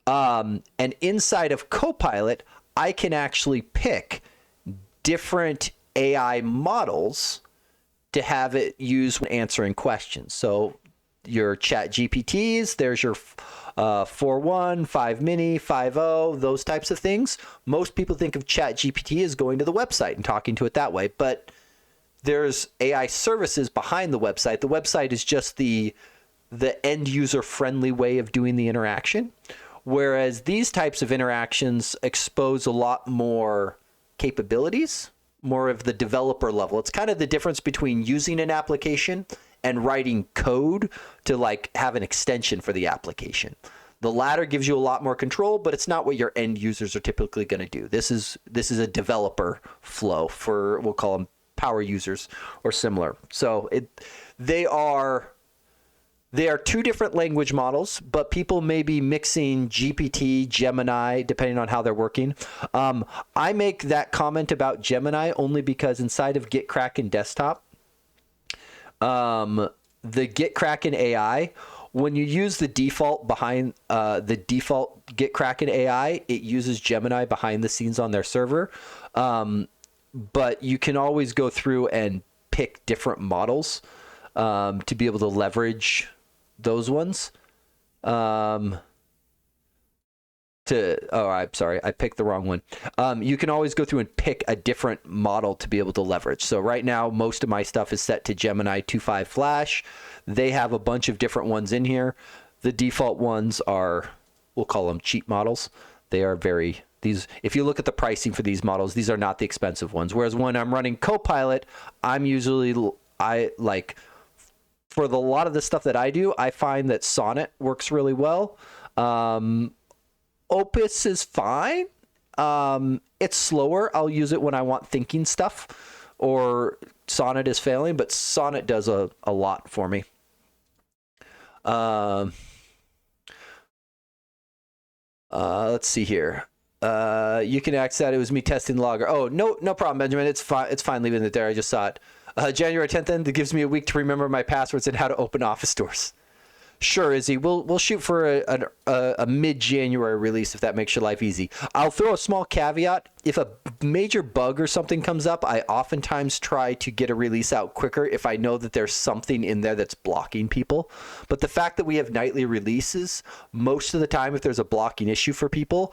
And inside of Copilot, I can actually pick different AI models to have it use when answering questions. So your Chat GPTs, there's your 4.1, 5 mini, 5.0, those types of things. Most people think of Chat GPT as going to the website and talking to it that way, but there's AI services behind the website. The website is just the end user friendly way of doing the interaction. Whereas these types of interactions expose a lot more capabilities, more of the developer level. It's kind of the difference between using an application and writing code to like have an extension for the application. The latter gives you a lot more control, but it's not what your end users are typically going to do. This is a developer flow for, we'll call them power users or similar. So they are two different language models, but people may be mixing GPT, Gemini, depending on how they're working. I make that comment about Gemini only because inside of GitKraken Desktop, the GitKraken AI, when you use the default behind the default GitKraken AI, it uses Gemini behind the scenes on their server. But you can always go through and pick different models to be able to leverage those ones. I'm sorry, I picked the wrong one. You can always go through and pick a different model to be able to leverage. So right now, most of my stuff is set to Gemini 2.5 Flash. They have a bunch of different ones in here. The default ones are, we'll call them cheap models. They are if you look at the pricing for these models, these are not the expensive ones. Whereas when I'm running Copilot, for a lot of the stuff that I do, I find that Sonnet works really well. Opus is fine. It's slower. I'll use it when I want thinking stuff, or Sonnet is failing, but Sonnet does a lot for me. Let's see here. You can ask that it was me testing the logger. Oh, no problem, Benjamin. It's fine leaving it there. I just saw it. January 10th, then, that gives me a week to remember my passwords and how to open Office doors. Sure, Izzy. We'll shoot for a mid-January release if that makes your life easy. I'll throw a small caveat. If a major bug or something comes up, I oftentimes try to get a release out quicker if I know that there's something in there that's blocking people. But the fact that we have nightly releases, most of the time if there's a blocking issue for people,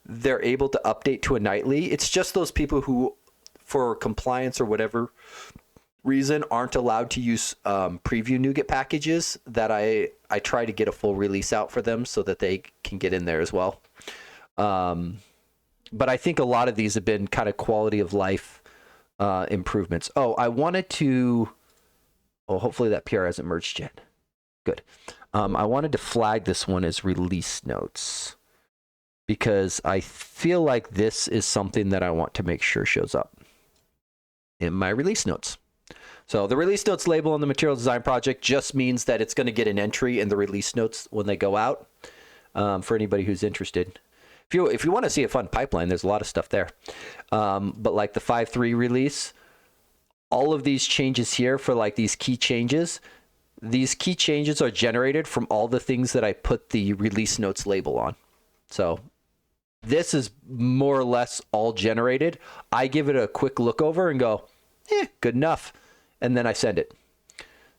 they're able to update to a nightly. It's just those people who, for compliance or whatever reason, aren't allowed to use preview NuGet packages that I try to get a full release out for them so that they can get in there as well. But I think a lot of these have been kind of quality of life improvements. Oh, I wanted to, hopefully that PR hasn't merged yet. Good. I wanted to flag this one as release notes because I feel like this is something that I want to make sure shows up in my release notes. So the release notes label on the material design project just means that it's going to get an entry in the release notes when they go out, for anybody who's interested. If you want to see a fun pipeline, there's a lot of stuff there. But like the 5.3 release, all of these changes here for like these key changes are generated from all the things that I put the release notes label on. So this is more or less all generated. I give it a quick look over and go, good enough. And then I send it.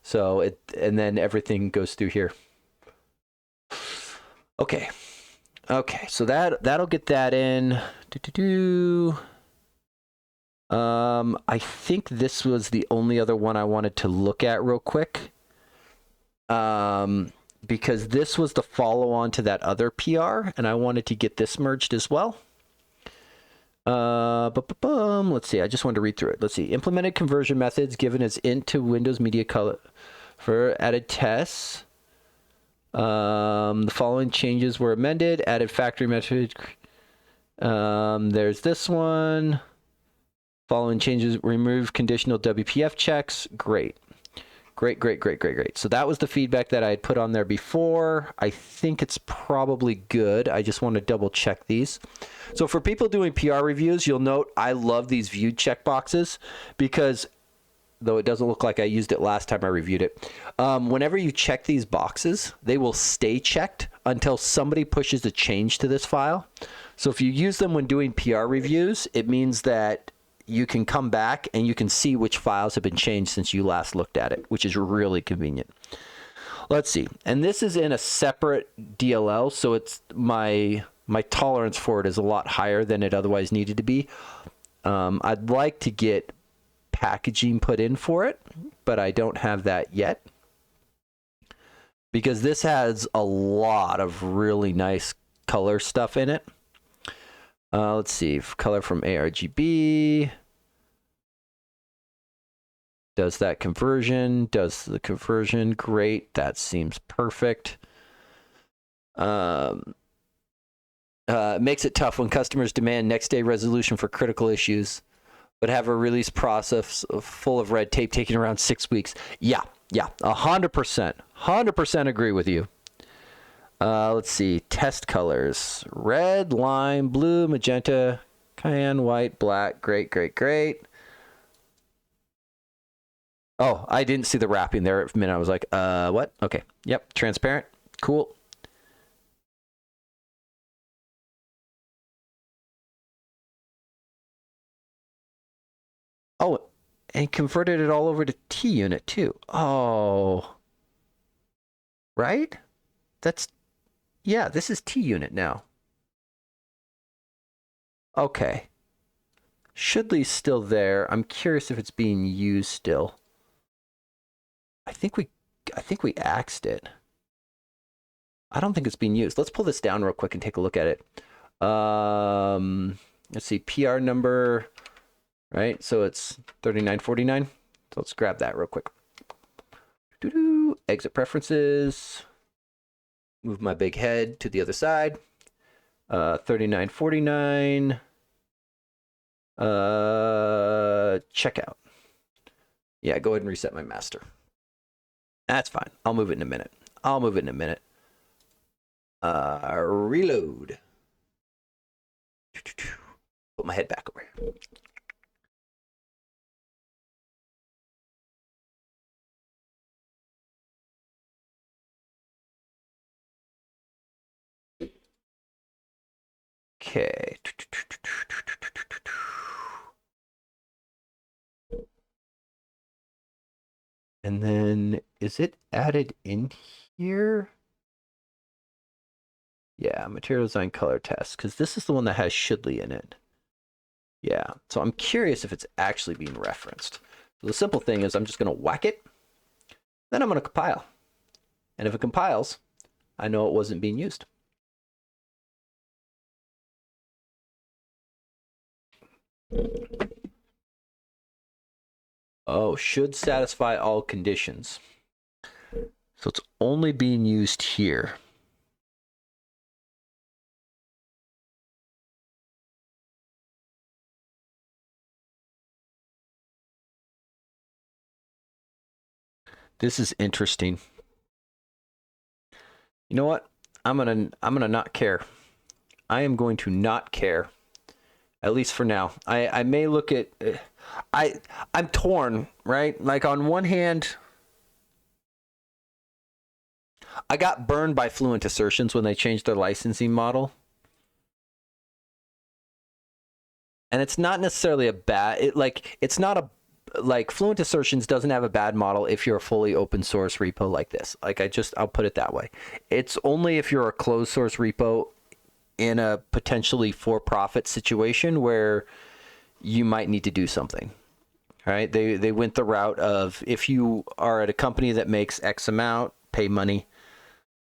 So and then everything goes through here. Okay. So that'll get that in. I think this was the only other one I wanted to look at real quick. Because this was the follow-on to that other PR, and I wanted to get this merged as well. Let's see. I just wanted to read through it. Let's see. Implemented conversion methods given as int to Windows Media Color for added tests. The following changes were amended. Added factory method. There's this one. Following changes: remove conditional WPF checks. Great. So that was the feedback that I had put on there before. I think it's probably good. I just want to double check these. So for people doing PR reviews, you'll note I love these viewed checkboxes because, though it doesn't look like I used it last time I reviewed it, whenever you check these boxes, they will stay checked until somebody pushes a change to this file. So if you use them when doing PR reviews, it means that you can come back and you can see which files have been changed since you last looked at it, which is really convenient. Let's see. And this is in a separate DLL, so it's my tolerance for it is a lot higher than it otherwise needed to be. I'd like to get packaging put in for it, but I don't have that yet because this has a lot of really nice color stuff in it. Let's see, color from ARGB. Does that conversion? Does the conversion? Great. That seems perfect. Makes it tough when customers demand next day resolution for critical issues, but have a release process full of red tape taking around 6 weeks. Yeah, 100% agree with you. Let's see, test colors: red, lime, blue, magenta, cayenne, white, black. Great. Oh, I didn't see the wrapping there for a minute. I was like, what? Okay, yep, transparent, cool. Oh, and converted it all over to T unit too. Oh, right? Yeah, this is T unit now. Okay. Shouldly's still there. I'm curious if it's being used still. I think we axed it. I don't think it's being used. Let's pull this down real quick and take a look at it. Let's see, PR number, right? So it's 3949. So let's grab that real quick. Exit preferences. Move my big head to the other side. 3949. Checkout. Yeah, go ahead and reset my master. That's fine. I'll move it in a minute. Reload. Put my head back over here. Okay. And then is it added in here? Yeah, material design color test, because this is the one that has shouldly in it. Yeah, so I'm curious if it's actually being referenced. So the simple thing is I'm just going to whack it, then I'm going to compile. And if it compiles, I know it wasn't being used. Oh, should satisfy all conditions. So it's only being used here. This is interesting. You know what? I'm gonna not care. I am going to not care, at least for now. I may look at I'm torn, right? Like on one hand, I got burned by Fluent Assertions when they changed their licensing model. And it's not necessarily a bad it's not a like Fluent Assertions doesn't have a bad model if you're a fully open source repo like this. Like I'll put it that way. It's only if you're a closed source repo in a potentially for-profit situation where you might need to do something. Right? They went the route of if you are at a company that makes X amount, pay money.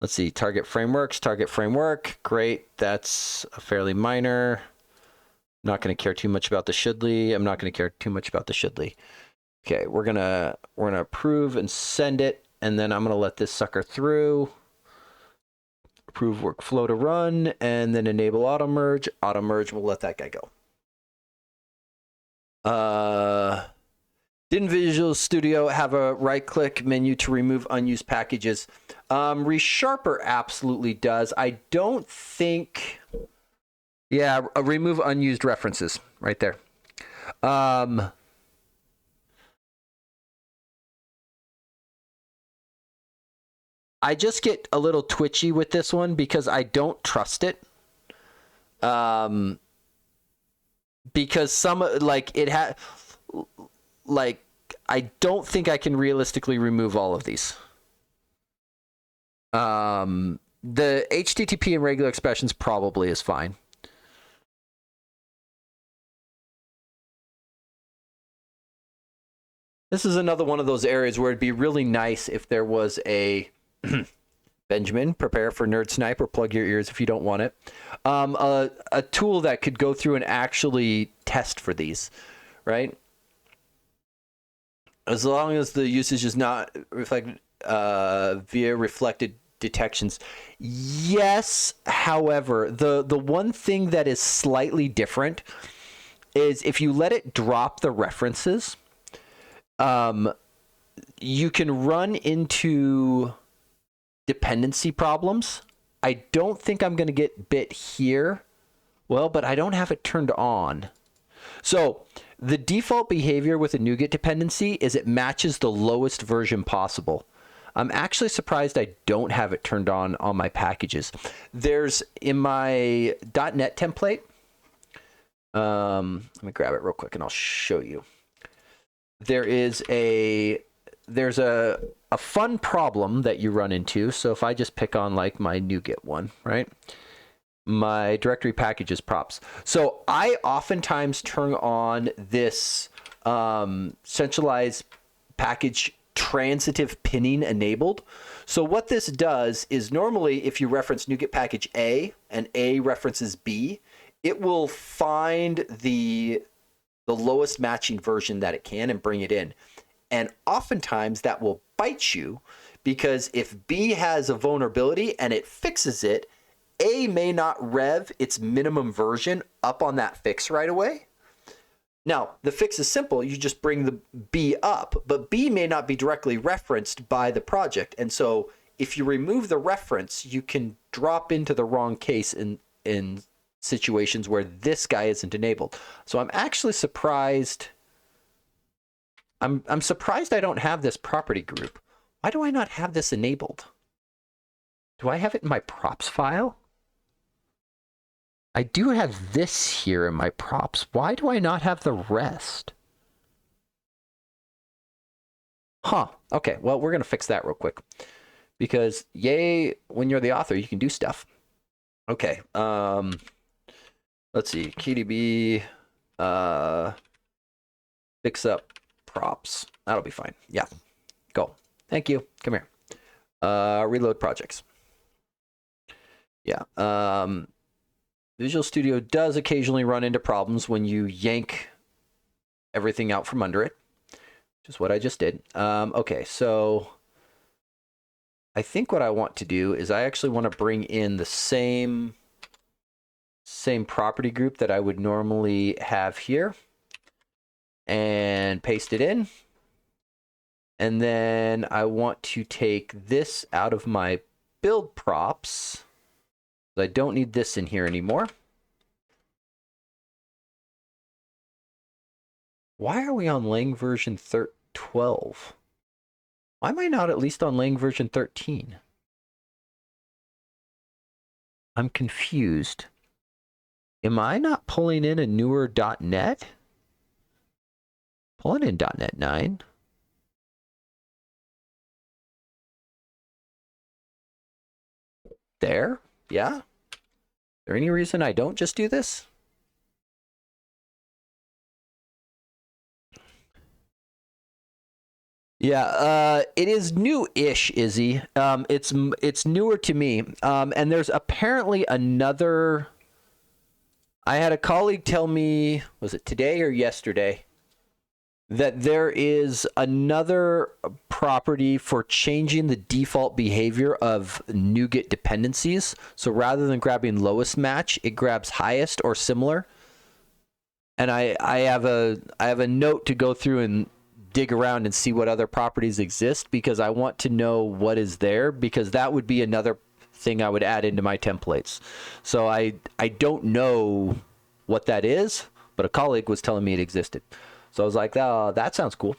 Let's see, target framework, great. That's a fairly minor. Not going to care too much about the shouldly. I'm not going to care too much about the shouldly. Okay, we're gonna approve and send it, and then I'm gonna let this sucker through. Approve workflow to run, and then enable auto merge. Auto merge, we'll let that guy go. Didn't Visual Studio have a right-click menu to remove unused packages? ReSharper absolutely does. I don't think. Yeah, remove unused references right there. I just get a little twitchy with this one because I don't trust it. Because some like it had like I don't think I can realistically remove all of these. The HTTP and regular expressions probably is fine. This is another one of those areas where it'd be really nice if there was a Benjamin, prepare for Nerd Snipe or plug your ears if you don't want it. A tool that could go through and actually test for these, right? As long as the usage is not reflected via reflected detections. Yes, however, the one thing that is slightly different is if you let it drop the references, you can run into dependency problems. I don't think I'm going to get bit here. Well, but I don't have it turned on. So the default behavior with a NuGet dependency is it matches the lowest version possible. I'm actually surprised I don't have it turned on my packages. There's in my .NET template. Let me grab it real quick and I'll show you. There's a fun problem that you run into. So if I just pick on like my NuGet one, right? My directory packages props. So I oftentimes turn on this centralized package transitive pinning enabled. So what this does is normally if you reference NuGet package A and A references B, it will find the lowest matching version that it can and bring it in. And oftentimes that will bite you because if B has a vulnerability and it fixes it, A may not rev its minimum version up on that fix right away. Now, the fix is simple. You just bring the B up, but B may not be directly referenced by the project. And so if you remove the reference, you can drop into the wrong case in situations where this guy isn't enabled. So I'm actually surprised. I'm surprised I don't have this property group. Why do I not have this enabled? Do I have it in my props file? I do have this here in my props. Why do I not have the rest? Huh. Okay, well, we're going to fix that real quick. Because, yay, when you're the author, you can do stuff. Okay, let's see. KDB, fix up props. That'll be fine. Yeah, go. Thank you. Come here. Reload projects. Yeah. Visual Studio does occasionally run into problems when you yank everything out from under it, which is what I just did. Okay, so I think what I want to do is I actually want to bring in the same property group that I would normally have here and paste it in. And then I want to take this out of my build props. I don't need this in here anymore. Why are we on Lang version 12? Why am I not at least on Lang version 13? I'm confused. Am I not pulling in a newer .NET? Pulling in .NET 9. There? Yeah? Is there any reason I don't just do this? Yeah, it is new-ish, Izzy. It's newer to me. And there's apparently another. I had a colleague tell me, was it today or yesterday, that there is another property for changing the default behavior of NuGet dependencies. So rather than grabbing lowest match, it grabs highest or similar. And I have a note to go through and dig around and see what other properties exist, because I want to know what is there, because that would be another thing I would add into my templates. So I don't know what that is, but a colleague was telling me it existed. So I was like, oh, that sounds cool.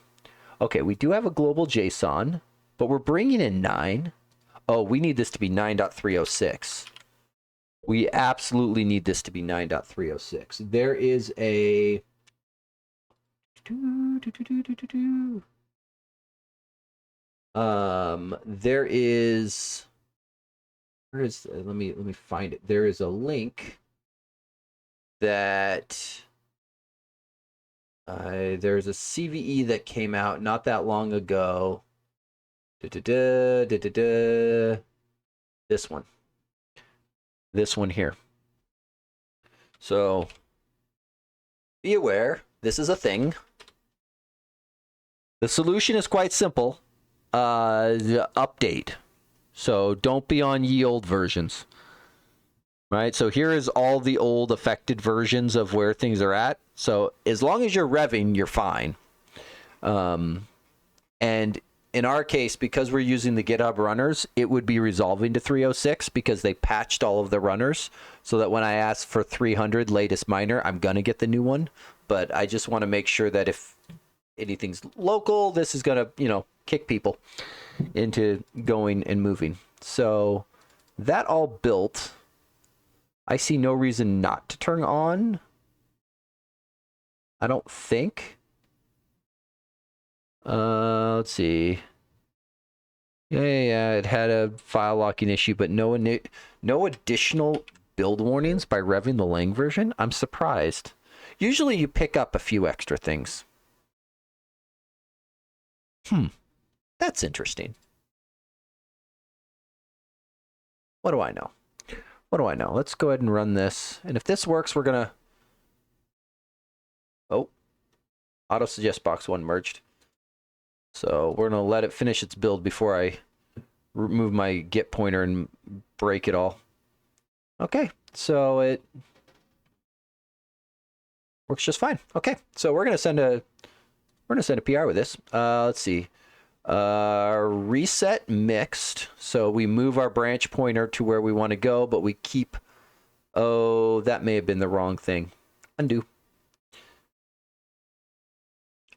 Okay, we do have a global JSON, but we're bringing in 9. Oh, we need this to be 9.306. We absolutely need this to be 9.306. There is a... there is... Where is... let me find it. There is a link that... there's a CVE that came out not that long ago. This one. This one here. So, be aware, this is a thing. The solution is quite simple. The update. So, don't be on ye old versions. Right? So, here is all the old affected versions of where things are at. So as long as you're revving, you're fine. And in our case, because we're using the GitHub runners, it would be resolving to 306 because they patched all of the runners so that when I ask for 300 latest minor, I'm going to get the new one. But I just want to make sure that if anything's local, this is going to, kick people into going and moving. So that all built. I see no reason not to turn on. I don't think. Let's see. Yeah, it had a file locking issue, but no additional build warnings by revving the Lang version. I'm surprised. Usually you pick up a few extra things. That's interesting. What do I know? Let's go ahead and run this. And if this works, we're going to... Oh, auto suggest box 1 merged. So we're going to let it finish its build before I remove my git pointer and break it all. Okay, so it works just fine. Okay, so we're going to send a PR with this. Let's see. Reset mixed. So we move our branch pointer to where we want to go, but we keep... Oh, that may have been the wrong thing. Undo.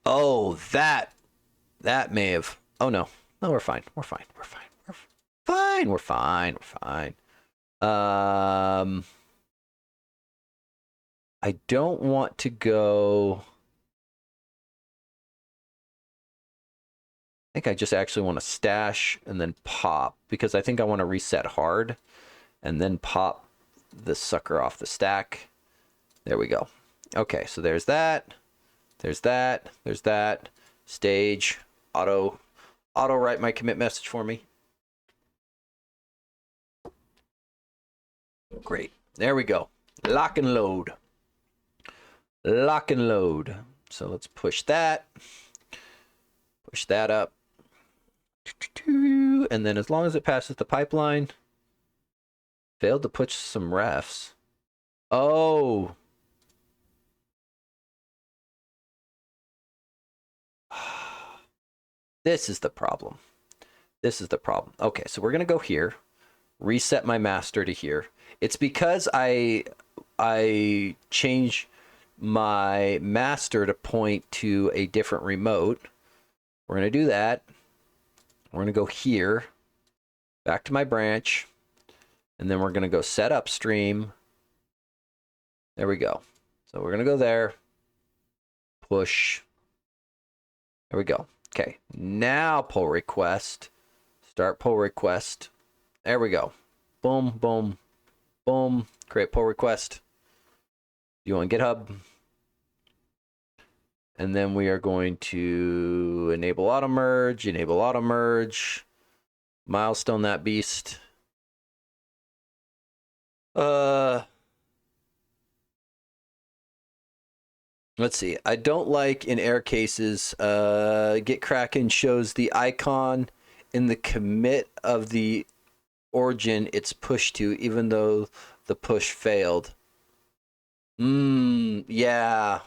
Oh, that may have... Oh, no. No, we're fine. We're fine. I don't want to go. I think I just actually want to stash and then pop, because I think I want to reset hard and then pop the sucker off the stack. There we go. Okay, so there's that. There's that. There's that. Stage. Auto write my commit message for me. Great. There we go. Lock and load. Lock and load. So let's push that. Push that up. And then as long as it passes the pipeline. Failed to push some refs. Oh. This is the problem. This is the problem. Okay, so we're going to go here. Reset my master to here. It's because I change my master to point to a different remote. We're going to do that. We're going to go here. Back to my branch. And then we're going to go set upstream. There we go. So we're going to go there. Push. There we go. Okay. Now pull request. Start pull request. There we go. Boom, boom, boom. Create pull request. You want GitHub. And then we are going to enable auto merge, milestone that beast. Let's see. I don't like in error cases, Git Kraken shows the icon in the commit of the origin it's pushed to, even though the push failed. Yeah.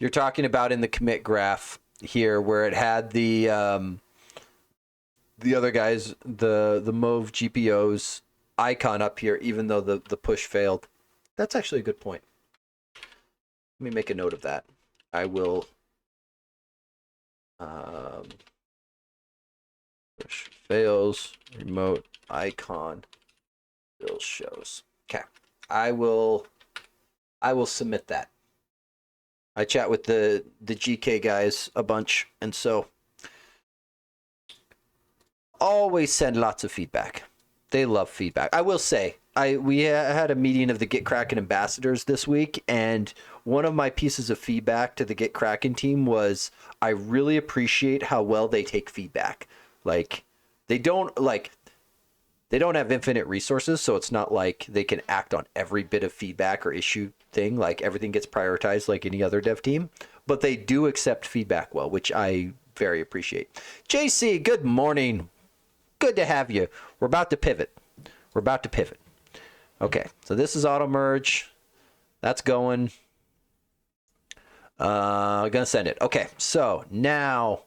You're talking about in the commit graph here where it had the other guys, the Mauve GPO's icon up here, even though the push failed. That's actually a good point. Let me make a note of that. I will push fails, remote icon still shows. Okay. I will submit that. I chat with the GK guys a bunch, and so always send lots of feedback. They love feedback. I will say, we had a meeting of the Git Kraken ambassadors this week, and one of my pieces of feedback to the Git Kraken team was I really appreciate how well they take feedback. Like they don't have infinite resources, so it's not like they can act on every bit of feedback or issue thing. Like everything gets prioritized like any other dev team, but they do accept feedback well, which I very appreciate. JC, good morning. Good to have you. We're about to pivot. Okay, so this is auto merge. That's going. Gonna send it. Okay, so now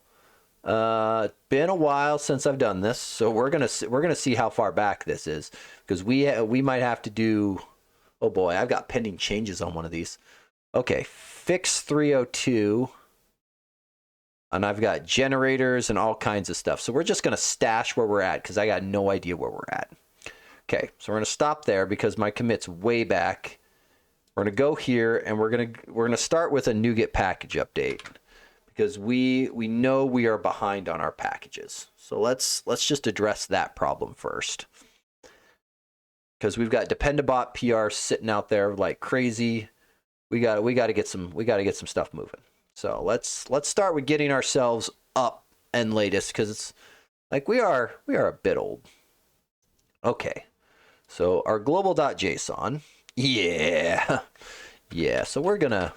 it's been a while since I've done this, so we're gonna see how far back this is, because we might have to do. Oh boy, I've got pending changes on one of these. Okay, fix 302, and I've got generators and all kinds of stuff. So we're just gonna stash where we're at because I got no idea where we're at. Okay, so we're gonna stop there because my commit's way back. We're gonna go here and we're gonna start with a NuGet package update, because we know we are behind on our packages. So let's just address that problem first, because we've got Dependabot PR sitting out there like crazy. We got to get some stuff moving. So let's start with getting ourselves up and latest, because it's like we are a bit old. Okay, so our global.json, yeah. So we're gonna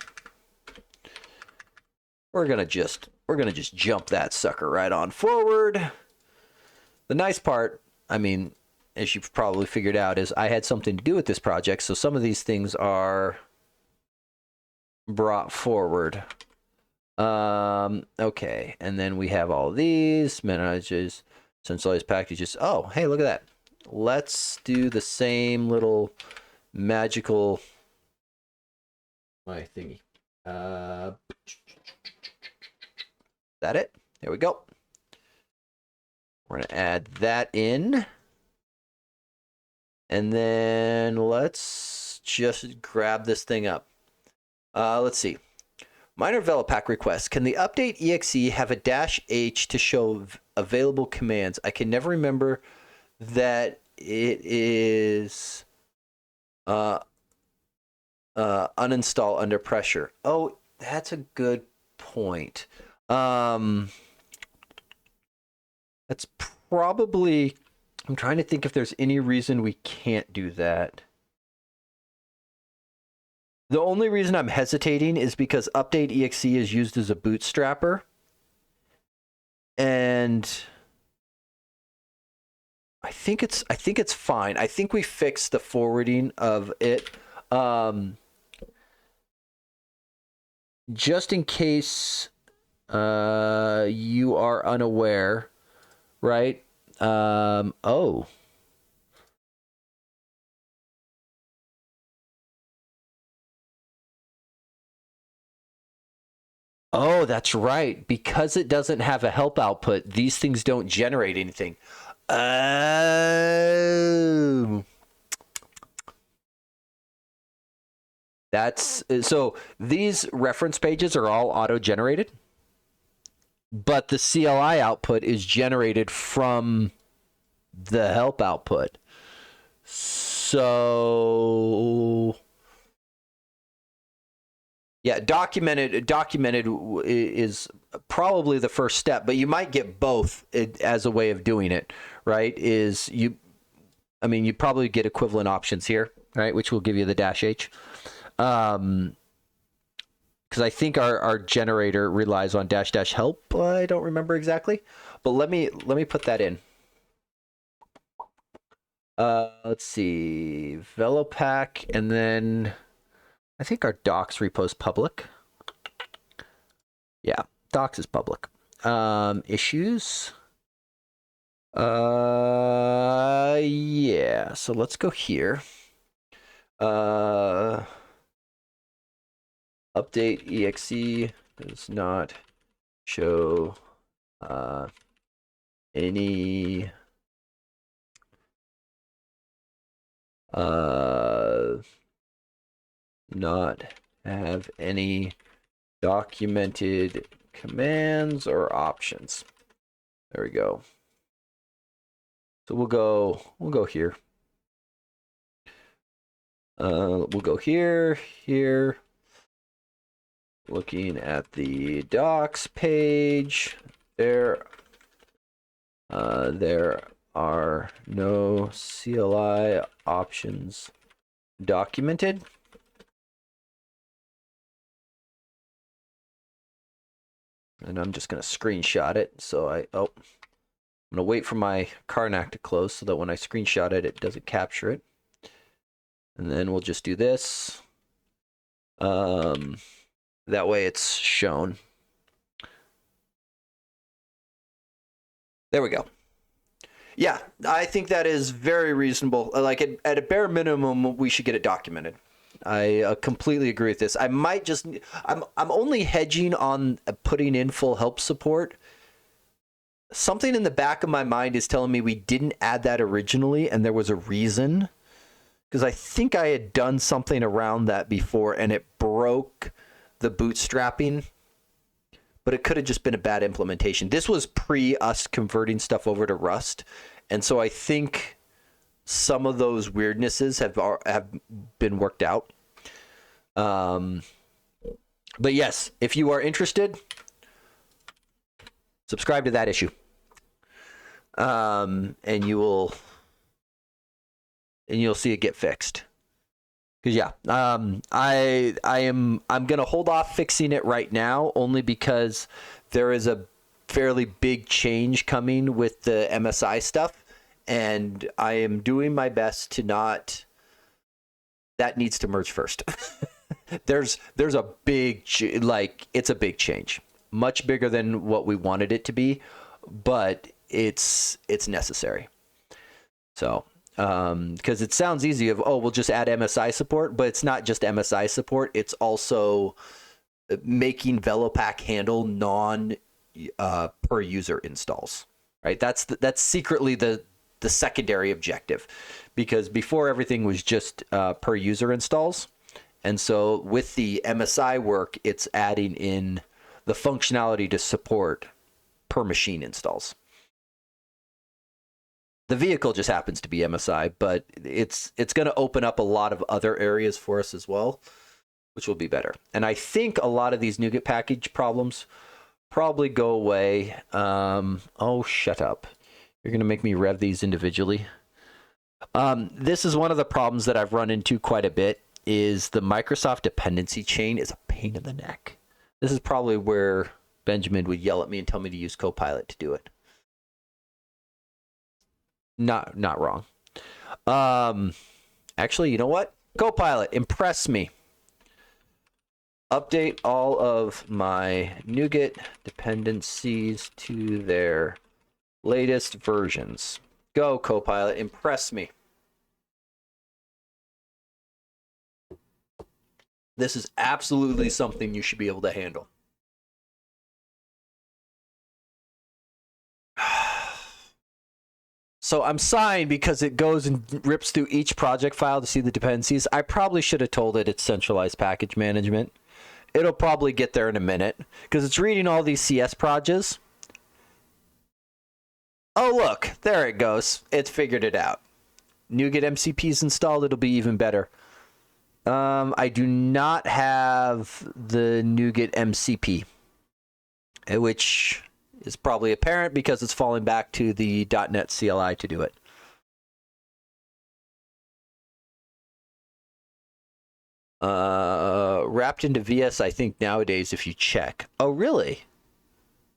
just jump that sucker right on forward. The nice part, I mean, as you've probably figured out, is I had something to do with this project, so some of these things are brought forward. Okay, and then we have all these manages, centralized packages. Oh, hey, look at that. Let's do the same little magical my thingy. That it? There we go. We're gonna add that in. And then let's just grab this thing up. Let's see. Minor Velopack request. Can the update exe have a -H to show available commands? I can never remember that it is uninstall under pressure. Oh, that's a good point. That's probably, I'm trying to think if there's any reason we can't do that. The only reason I'm hesitating is because update exe is used as a bootstrapper. And I think it's fine. I think we fixed the forwarding of it. Just in case you are unaware, right? Oh. Oh, that's right. Because it doesn't have a help output, these things don't generate anything. Oh. That's so these reference pages are all auto-generated, but the CLI output is generated from the help output. So yeah, documented is probably the first step, but you might get both as a way of doing it, right? You probably get equivalent options here, right? Which will give you the -H. Because I think our generator relies on --help. I don't remember exactly, but let me put that in. Let's see, Velopack, and then I think our docs repo is public. Yeah, docs is public. Issues. Yeah. So let's go here. Update exe does not show any not have any documented commands or options. There we go. So we'll go here. We'll go here. Looking at the docs page, there are no CLI options documented. And I'm just going to screenshot it. So I'm going to wait for my Karnak to close so that when I screenshot it, it doesn't capture it. And then we'll just do this. That way it's shown. There we go. Yeah, I think that is very reasonable. Like at a bare minimum, we should get it documented. I completely agree with this. I might just, I'm only hedging on putting in full help support. Something in the back of my mind is telling me we didn't add that originally, and there was a reason. Because I think I had done something around that before, and it broke the bootstrapping. But it could have just been a bad implementation. This was pre us converting stuff over to Rust, and so I think some of those weirdnesses have been worked out. But yes, if you are interested, subscribe to that issue, and you'll see it get fixed. Because yeah, I'm gonna hold off fixing it right now, only because there is a fairly big change coming with the MSI stuff, and I am doing my best to not. That needs to merge first. there's a big it's a big change, much bigger than what we wanted it to be, but it's necessary. So. Because it sounds easy of, we'll just add MSI support, but it's not just MSI support. It's also making Velopack handle non per user installs, right? That's secretly the secondary objective, because before everything was just per user installs, And so with the MSI work, it's adding in the functionality to support per machine installs. The vehicle just happens to be MSI, but it's going to open up a lot of other areas for us as well, which will be better. And I think a lot of these NuGet package problems probably go away. Oh, shut up. You're going to make me rev these individually. This is one of the problems that I've run into quite a bit, is the Microsoft dependency chain is a pain in the neck. This is probably where Benjamin would yell at me and tell me to use Copilot to do it. Not wrong. Actually, you know what? Copilot, impress me. Update all of my NuGet dependencies to their latest versions. Go, Copilot, impress me. This is absolutely something you should be able to handle. So I'm sighing because it goes and rips through each project file to see the dependencies. I probably should have told it it's centralized package management. It'll probably get there in a minute because it's reading all these CS projects. Oh, look, there it goes. It's figured it out. NuGet MCP is installed. It'll be even better. I do not have the NuGet MCP, which is probably apparent because it's falling back to the .NET CLI to do it. Wrapped into VS, I think nowadays if you check. Oh, really?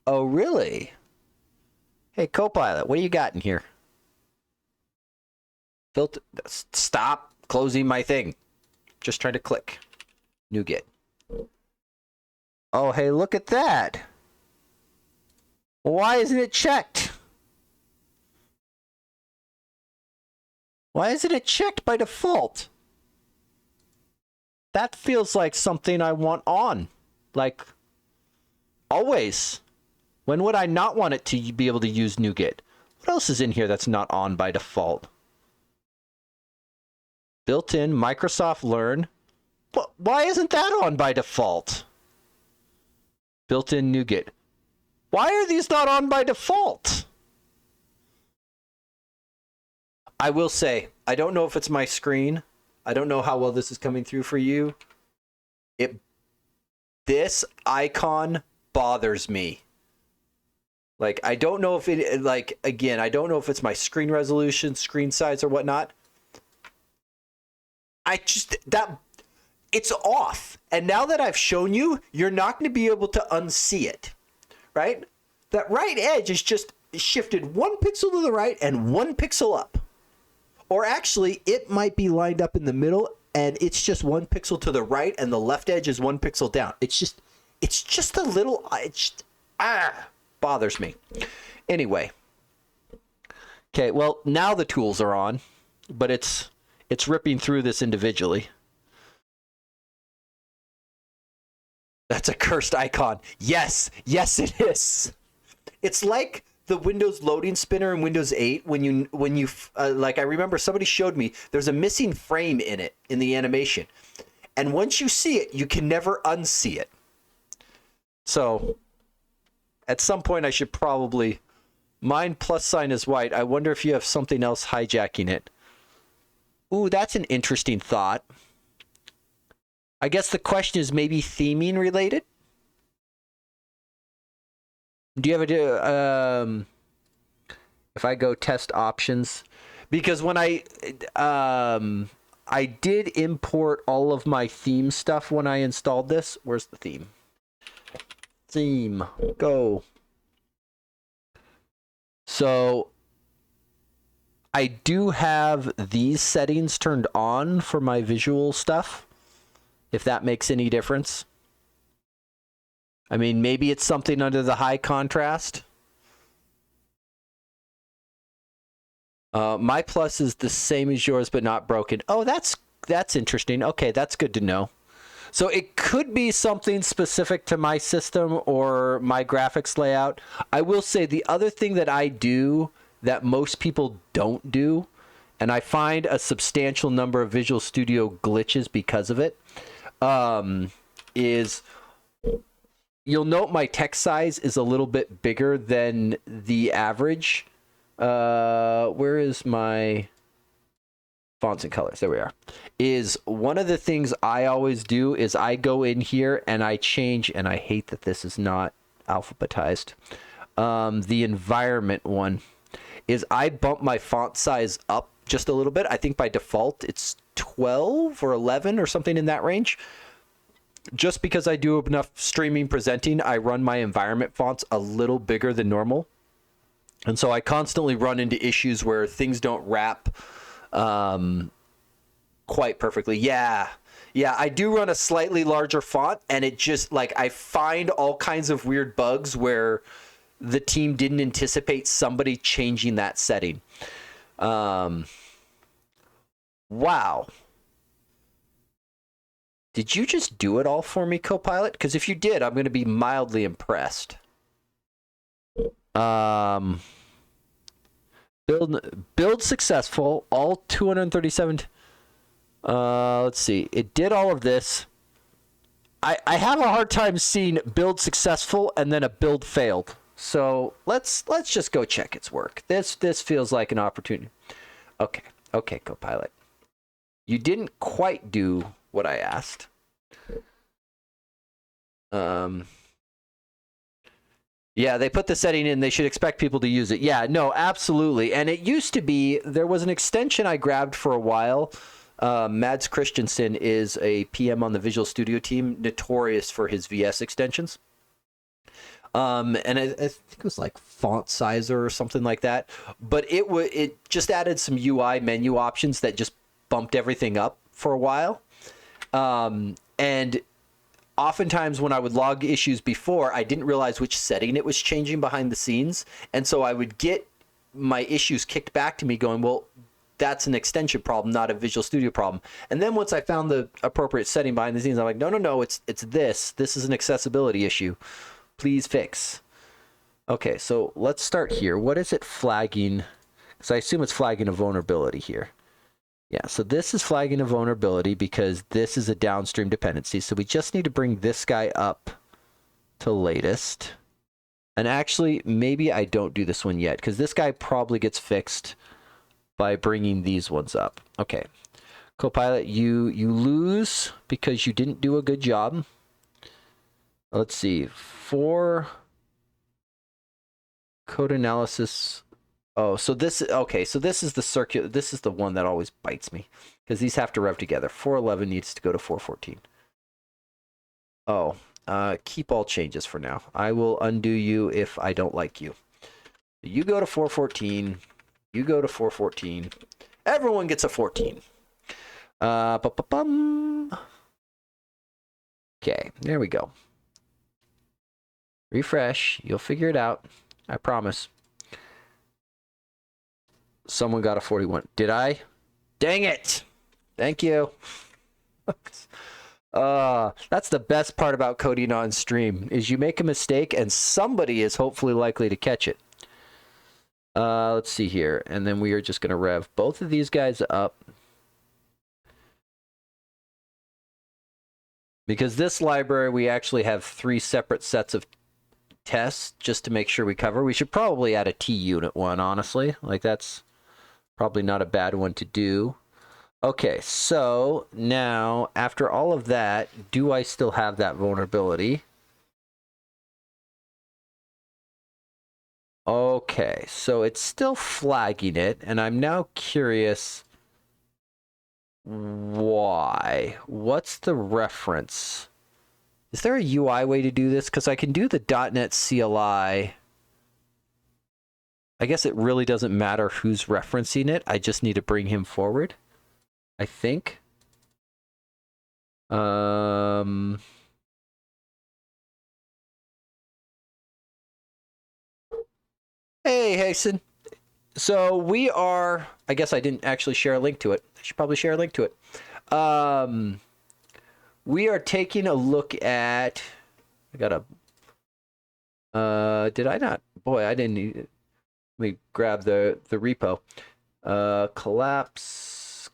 Oh, really? Hey, Copilot, what do you got in here? Stop closing my thing. Just trying to click. NuGet. Oh, hey, look at that. Why isn't it checked? Why isn't it checked by default? That feels like something I want on. Like, always. When would I not want it to be able to use NuGet? What else is in here that's not on by default? Built-in Microsoft Learn. Why isn't that on by default? Built-in NuGet. Why are these not on by default? I will say, I don't know if it's my screen. I don't know how well this is coming through for you. This icon bothers me. Like, I don't know if it, like, again, I don't know if it's my screen resolution, screen size, or whatnot. It's off. And now that I've shown you, you're not going to be able to unsee it, right? That right edge is just shifted 1 pixel to the right and 1 pixel up. Or actually, it might be lined up in the middle and it's just 1 pixel to the right and the left edge is 1 pixel down. It's just a little, bothers me. Anyway. Okay, well, now the tools are on, but it's ripping through this individually. That's a cursed icon. Yes, it is. It's like the Windows loading spinner in Windows 8 when you like, I remember somebody showed me there's a missing frame in it in the animation. And once you see it, you can never unsee it. So at some point I should probably, mine plus sign is white. I wonder if you have something else hijacking it. Ooh, that's an interesting thought. I guess the question is maybe theming related. Do you have a if I go test options, because when I did import all of my theme stuff when I installed this. Where's the theme? Theme, go. So I do have these settings turned on for my visual stuff, if that makes any difference. I mean, maybe it's something under the high contrast. My plus is the same as yours, but not broken. Oh, that's interesting. Okay, that's good to know. So it could be something specific to my system or my graphics layout. I will say the other thing that I do that most people don't do and I find a substantial number of Visual Studio glitches because of it. Is you'll note my text size is a little bit bigger than the average. Where is my fonts and colors? There we are. Is one of the things I always do is I go in here and I change, and I hate that this is not alphabetized. The environment one is I bump my font size up just a little bit. I think by default it's 12 or 11 or something in that range. Just because I do enough streaming presenting, I run my environment fonts a little bigger than normal. And so I constantly run into issues where things don't wrap quite perfectly. Yeah, I do run a slightly larger font, and it just, like, I find all kinds of weird bugs where the team didn't anticipate somebody changing that setting. Wow. Did you just do it all for me, Copilot? Because if you did, I'm going to be mildly impressed. Build successful, all 237. Let's see. It did all of this. I have a hard time seeing build successful and then a build failed. So let's just go check its work. This feels like an opportunity. Okay, Copilot. You didn't quite do what I asked. Yeah, they put the setting in. They should expect people to use it. Yeah, no, absolutely. And it used to be, there was an extension I grabbed for a while. Mads Christensen is a PM on the Visual Studio team, notorious for his VS extensions. And I think it was like Font Sizer or something like that. But it just added some UI menu options that just bumped everything up for a while. And oftentimes when I would log issues before, I didn't realize which setting it was changing behind the scenes. And so I would get my issues kicked back to me going, well, that's an extension problem, not a Visual Studio problem. And then once I found the appropriate setting behind the scenes, I'm like, no, it's this. This is an accessibility issue. Please fix. Okay, so let's start here. What is it flagging? Because I assume it's flagging a vulnerability here. Yeah, so this is flagging a vulnerability because this is a downstream dependency. So we just need to bring this guy up to latest. And actually, maybe I don't do this one yet because this guy probably gets fixed by bringing these ones up. Okay, Copilot, you lose because you didn't do a good job. Let's see, for code analysis. Oh, so this, okay, so this is the circular, this is the one that always bites me because these have to rev together. 411 needs to go to 414. Oh, keep all changes for now. I will undo you if I don't like you. You go to 414. You go to 414. Everyone gets a 14. Okay, there we go. Refresh. You'll figure it out. I promise. Someone got a 41. Did I? Dang it. Thank you. That's the best part about coding on stream is you make a mistake and somebody is hopefully likely to catch it. Let's see here. And then we are just going to rev both of these guys up. Because this library, we actually have 3 separate sets of tests just to make sure we cover. We should probably add a T unit one, honestly. Like, that's probably not a bad one to do. Okay, so now, after all of that, do I still have that vulnerability? Okay, so it's still flagging it, and I'm now curious why. What's the reference? Is there a UI way to do this? Because I can do the .NET CLI. I guess it really doesn't matter who's referencing it. I just need to bring him forward, I think. Hey, Hasten. So we are, I guess I didn't actually share a link to it. I should probably share a link to it. We are taking a look at, I got a, did I not? Boy, I didn't, let me grab the repo. Collapse.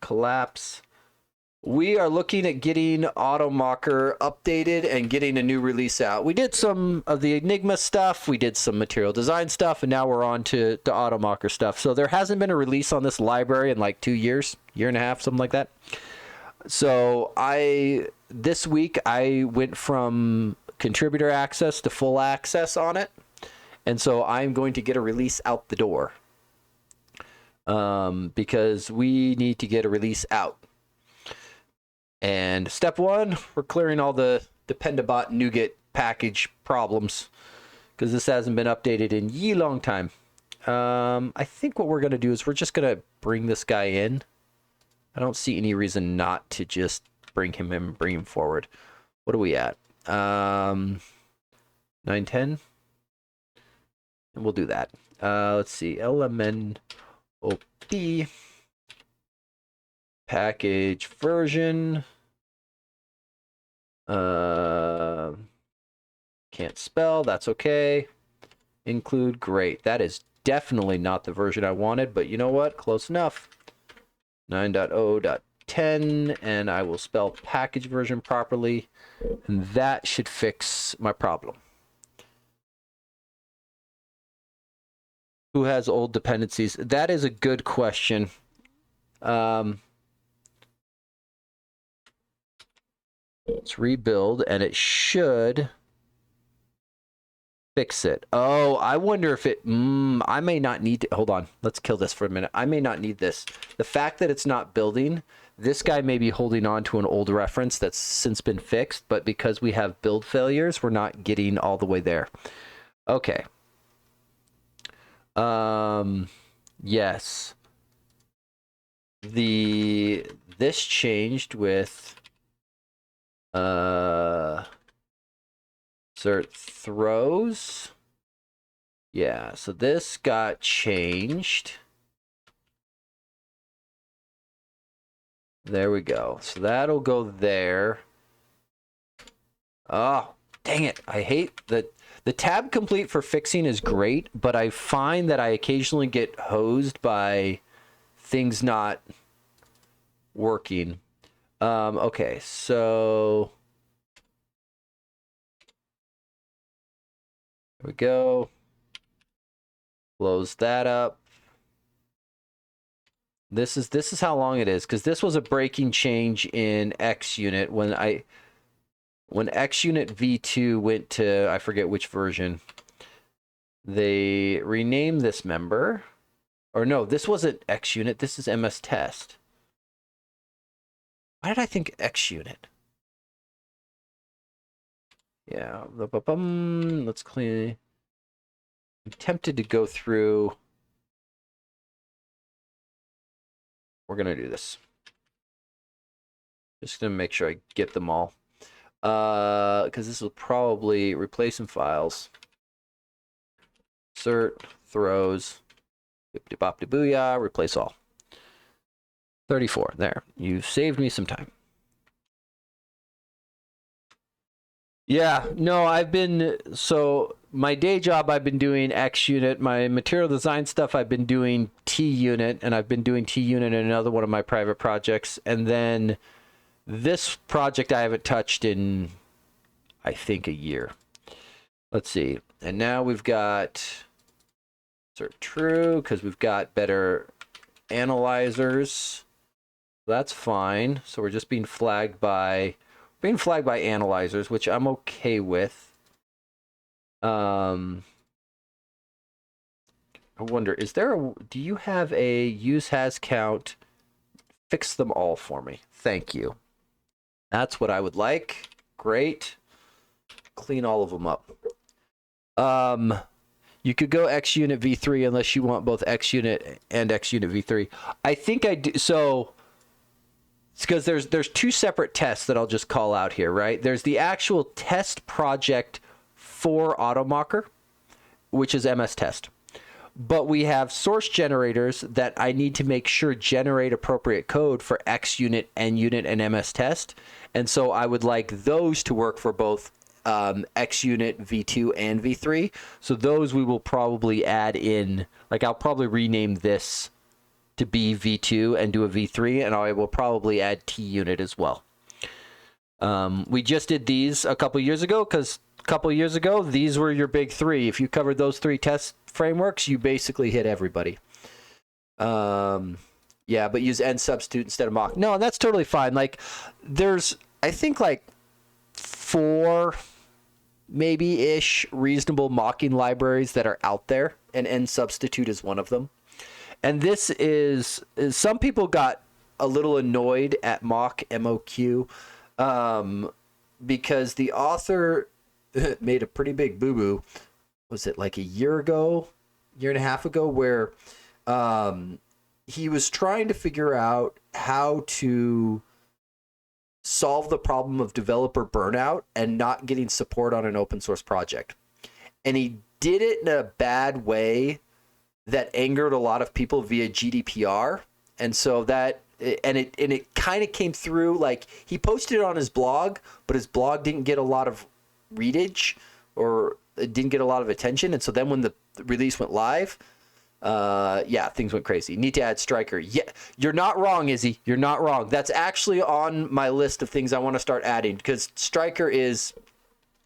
We are looking at getting AutoMocker updated and getting a new release out. We did some of the Enigma stuff. We did some material design stuff, and now we're on to the AutoMocker stuff. So there hasn't been a release on this library in like 2 years, year and a half, something like that. So this week I went from contributor access to full access on it. And so I'm going to get a release out the door. Because we need to get a release out. And step one, we're clearing all the Dependabot NuGet package problems because this hasn't been updated in ye long time. I think what we're going to do is we're just going to bring this guy in. I don't see any reason not to just bring him in, bring him forward. What are we at? 910. And we'll do that. Let's see. LMNOP. Package version. Can't spell. That's okay. Include. Great. That is definitely not the version I wanted, but you know what? Close enough. 9.0.10, and I will spell package version properly, and that should fix my problem. Who has old dependencies? That is a good question. Let's rebuild, and it should fix it. Oh, I wonder if it... I may not need to... Hold on. Let's kill this for a minute. I may not need this. The fact that it's not building, this guy may be holding on to an old reference that's since been fixed, but because we have build failures, we're not getting all the way there. Okay. Yes. This changed with insert throws. Yeah, so this got changed. There we go. So that'll go there. Oh, dang it. I hate that. The tab complete for fixing is great, but I find that I occasionally get hosed by things not working. Okay, so there we go. Close that up. This is how long it is, because this was a breaking change in XUnit when XUnit v2 went to, I forget which version, they renamed this member. Or no, this wasn't XUnit, this is MS Test. Why did I think XUnit? Yeah, let's clean. I'm tempted to go through. We're going to do this. Just going to make sure I get them all. Because this will probably replace some files. Insert, throws, booyah, replace all. 34, there. You've saved me some time. Yeah, no, so my day job, I've been doing XUnit. My material design stuff, I've been doing TUnit, and I've been doing TUnit in another one of my private projects. And then this project I haven't touched in, I think, a year. Let's see. And now we've got insert true, because we've got better analyzers. That's fine. So we're just being flagged by analyzers, which I'm okay with. I wonder, do you have a use has count? Fix them all for me. Thank you. That's what I would like. Great. Clean all of them up. You could go XUnit v3 unless you want both XUnit and XUnit v3. I think I do. So it's because there's two separate tests that I'll just call out here, right? There's the actual test project for AutoMocker, which is MS Test. But we have source generators that I need to make sure generate appropriate code for XUnit, NUnit, and MS Test. And so I would like those to work for both XUnit v2 and v3. So those we will probably add in. Like, I'll probably rename this to be V2 and do a V3, and I will probably add T-unit as well. We just did these a couple years ago because a couple years ago, these were your big three. If you covered those three test frameworks, you basically hit everybody. Yeah, but use N substitute instead of mock. No, that's totally fine. Like, there's, I think, like 4 maybe-ish reasonable mocking libraries that are out there, and N substitute is one of them. And this is some people got a little annoyed at mock MOQ because the author made a pretty big boo-boo. Was it like a year and a half ago, where he was trying to figure out how to solve the problem of developer burnout and not getting support on an open source project. And he did it in a bad way that angered a lot of people via GDPR. And so that, and it kind of came through, like, he posted it on his blog, but his blog didn't get a lot of readage, or it didn't get a lot of attention. And so then when the release went live, yeah, things went crazy. Need to add Striker. Yeah, you're not wrong, Izzy. You're not wrong. That's actually on my list of things I want to start adding, because Striker is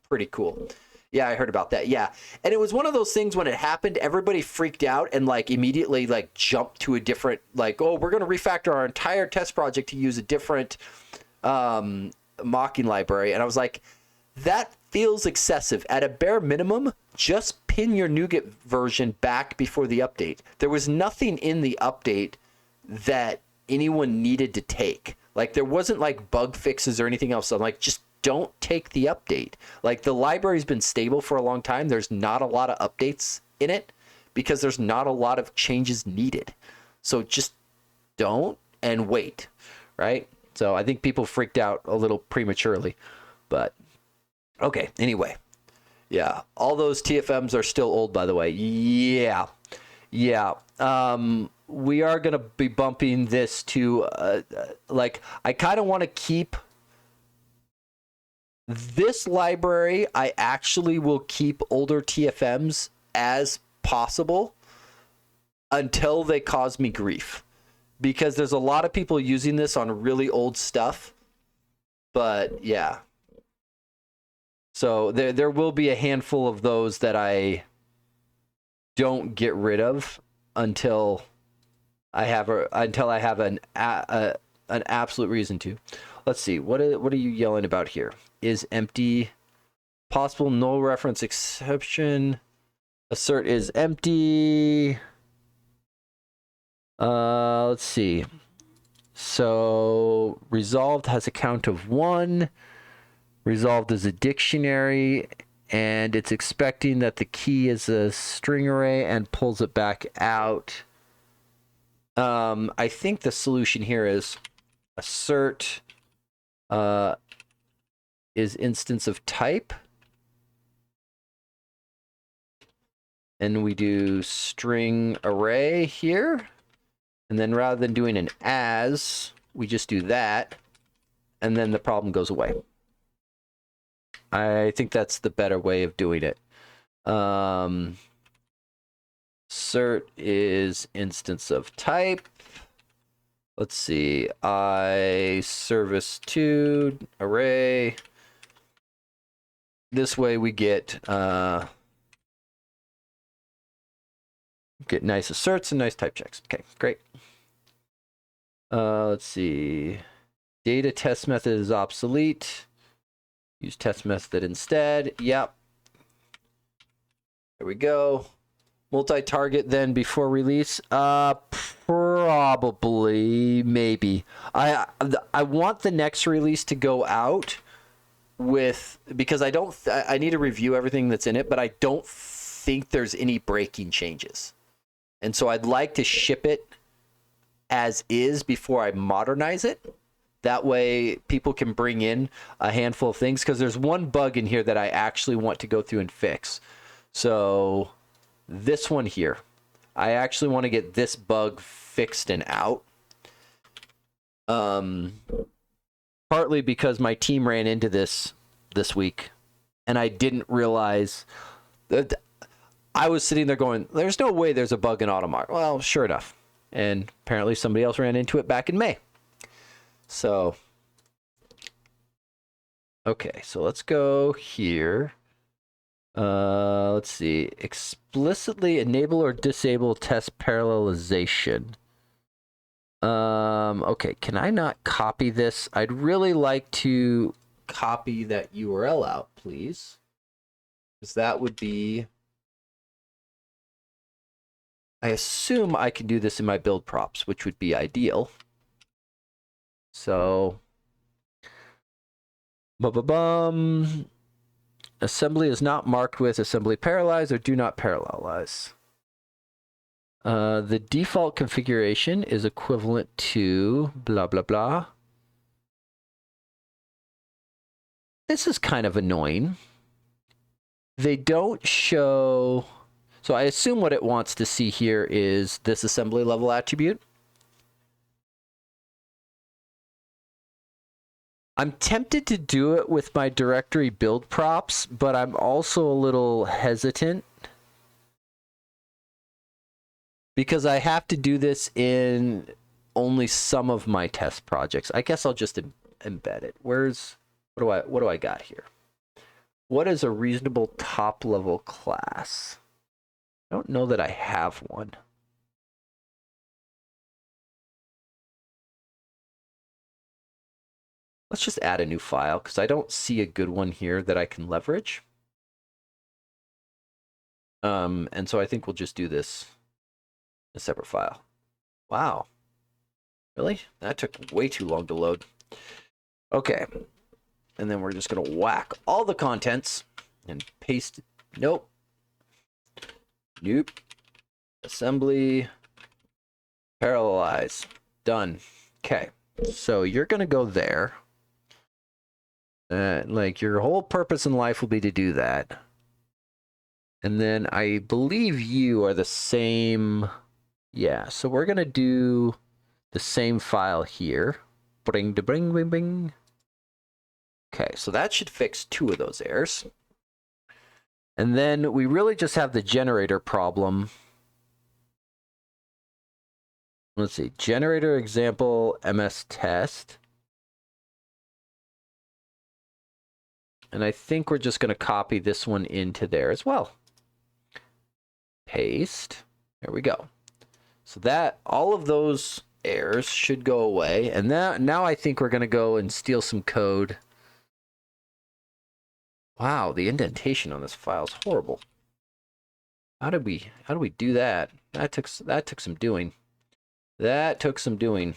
pretty cool. Yeah, I heard about that. Yeah. And it was one of those things when it happened, everybody freaked out and like immediately like jumped to a different, like, oh, we're going to refactor our entire test project to use a different mocking library. And I was like, that feels excessive. At a bare minimum, just pin your NuGet version back before the update. There was nothing in the update that anyone needed to take. Like, there wasn't like bug fixes or anything else. So I'm like, just don't take the update. Like, the library's been stable for a long time. There's not a lot of updates in it because there's not a lot of changes needed. So just don't and wait, right? So I think people freaked out a little prematurely, but okay, anyway. Yeah, all those TFMs are still old, by the way. Yeah. We are going to be bumping this to, like, I kind of want to keep this library. I actually will keep older TFMs as possible until they cause me grief, because there's a lot of people using this on really old stuff. But yeah. So there will be a handful of those that I don't get rid of until I have an absolute reason to. Let's see. What are you yelling about here? Is empty possible null reference exception? Assert is empty. Let's see. So resolved has a count of 1. Resolved is a dictionary, and it's expecting that the key is a string array and pulls it back out. I think the solution here is assert is instance of type. And we do string array here. And then rather than doing an as, we just do that. And then the problem goes away. I think that's the better way of doing it. Cert is instance of type. Let's see. I service to array. This way we get nice asserts and nice type checks. Okay, great. Let's see. Data test method is obsolete. Use test method instead. Yep. There we go. Multi-target then before release. Probably, maybe. I want the next release to go out with, because I need to review everything that's in it, but I don't think there's any breaking changes. And so I'd like to ship it as is before I modernize it. That way people can bring in a handful of things, because there's one bug in here that I actually want to go through and fix. So this one here, I actually want to get this bug fixed and out. Partly because my team ran into this week and I didn't realize that. I was sitting there going, there's no way there's a bug in Automark. Well, sure enough, and apparently somebody else ran into it back in May. So, okay, so let's go here. Let's see. Explicitly enable or disable test parallelization. Okay, can I not copy this? I'd really like to copy that URL out, please. Because that would be... I assume I can do this in my build props, which would be ideal. So... Ba-ba-bum. Assembly is not marked with assembly parallelize or do not parallelize. The default configuration is equivalent to blah, blah, blah. This is kind of annoying. They don't show... So I assume what it wants to see here is this assembly level attribute. I'm tempted to do it with my directory build props, but I'm also a little hesitant because I have to do this in only some of my test projects. I guess I'll just embed it. What do I got here? What is a reasonable top level class? I don't know that I have one. Let's just add a new file because I don't see a good one here that I can leverage. And so I think we'll just do this in a separate file. Wow. Really? That took way too long to load. Okay. And then we're just going to whack all the contents and paste. Nope. Nope. Assembly. Parallelize. Done. Okay. So you're going to go there. Like your whole purpose in life will be to do that. And then I believe you are the same. Yeah, so we're going to do the same file here. Bring, bring, bring, bring. Okay, so that should fix 2 of those errors. And then we really just have the generator problem. Let's see, generator example MS test. And I think we're just going to copy this one into there as well. Paste. There we go. So that, all of those errors should go away. And now I think we're going to go and steal some code. Wow, the indentation on this file is horrible. How do we do that? That took some doing. That took some doing.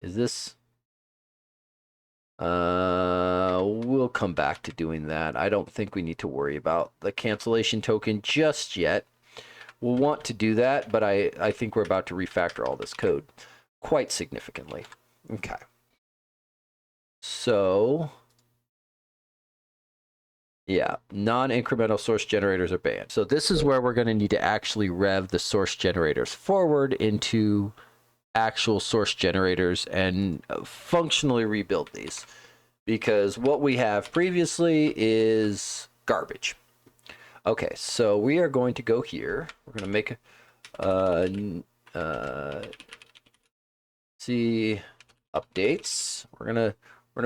Is this... we'll come back to doing that. I don't think we need to worry about the cancellation token just yet. We'll want to do that, but I think we're about to refactor all this code quite significantly. Okay. So, yeah, non-incremental source generators are banned. So this is where we're going to need to actually rev the source generators forward into actual source generators and functionally rebuild these, because what we have previously is garbage. Okay, so we are going to go here. We're going to make see updates. We're gonna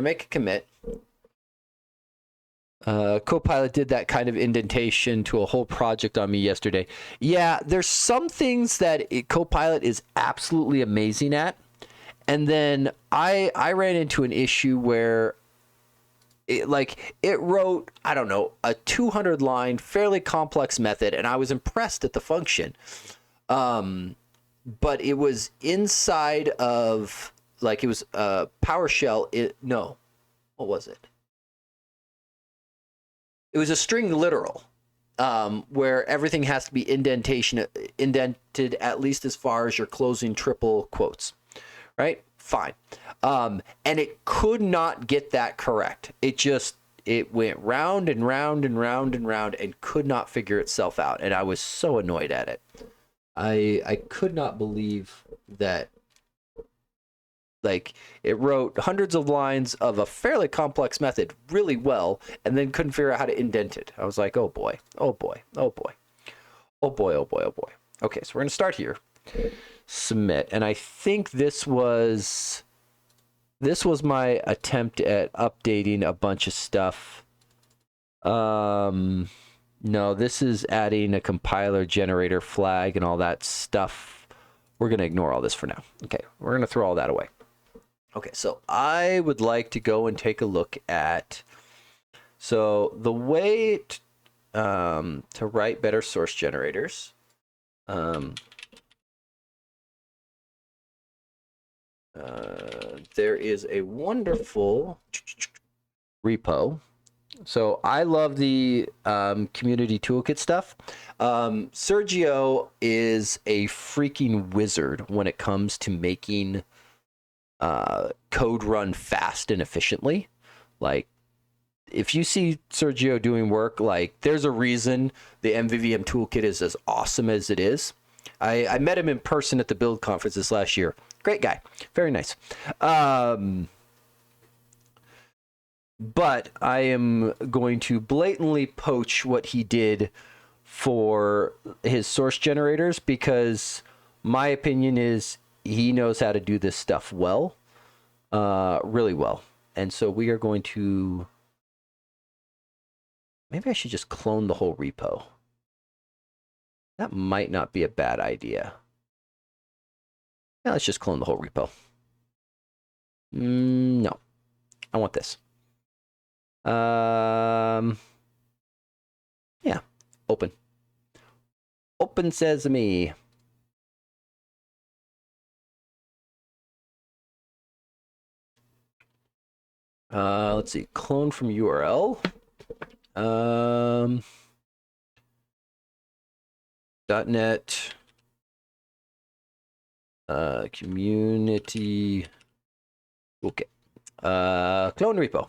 make a commit. Copilot did that kind of indentation to a whole project on me yesterday. Yeah, there's some things that Copilot is absolutely amazing at. And then I ran into an issue where it wrote, I don't know, a 200-line, fairly complex method, and I was impressed at the function. But it was inside of, it was PowerShell. No, what was it? It was a string literal, where everything has to be indented at least as far as your closing triple quotes, right? Fine. And it could not get that correct. It went round and round and round and round and could not figure itself out. And I was so annoyed at it. I could not believe that. It wrote hundreds of lines of a fairly complex method really well, and then couldn't figure out how to indent it. I was like, oh boy, oh boy, oh boy, oh boy, oh boy, oh boy. Okay, so we're going to start here. submit. And I think this was my attempt at updating a bunch of stuff. No, this is adding a compiler generator flag and all that stuff. We're going to ignore all this for now. Okay, we're going to throw all that away. Okay, so I would like to go and take a look at, so the way to write better source generators. There is a wonderful repo. So I love the community toolkit stuff. Sergio is a freaking wizard when it comes to making code run fast and efficiently. Like, if you see Sergio doing work, like, there's a reason the MVVM toolkit is as awesome as it is. I met him in person at the build conference this last year. Great guy. Very nice. But I am going to blatantly poach what he did for his source generators, because my opinion is he knows how to do this stuff well, really well. And so we are going to, maybe I should just clone the whole repo. That might not be a bad idea. Yeah, let's just clone the whole repo. No, I want this. Yeah, open. Open sesame. Let's see, clone from URL. .NET community. Okay. Clone repo.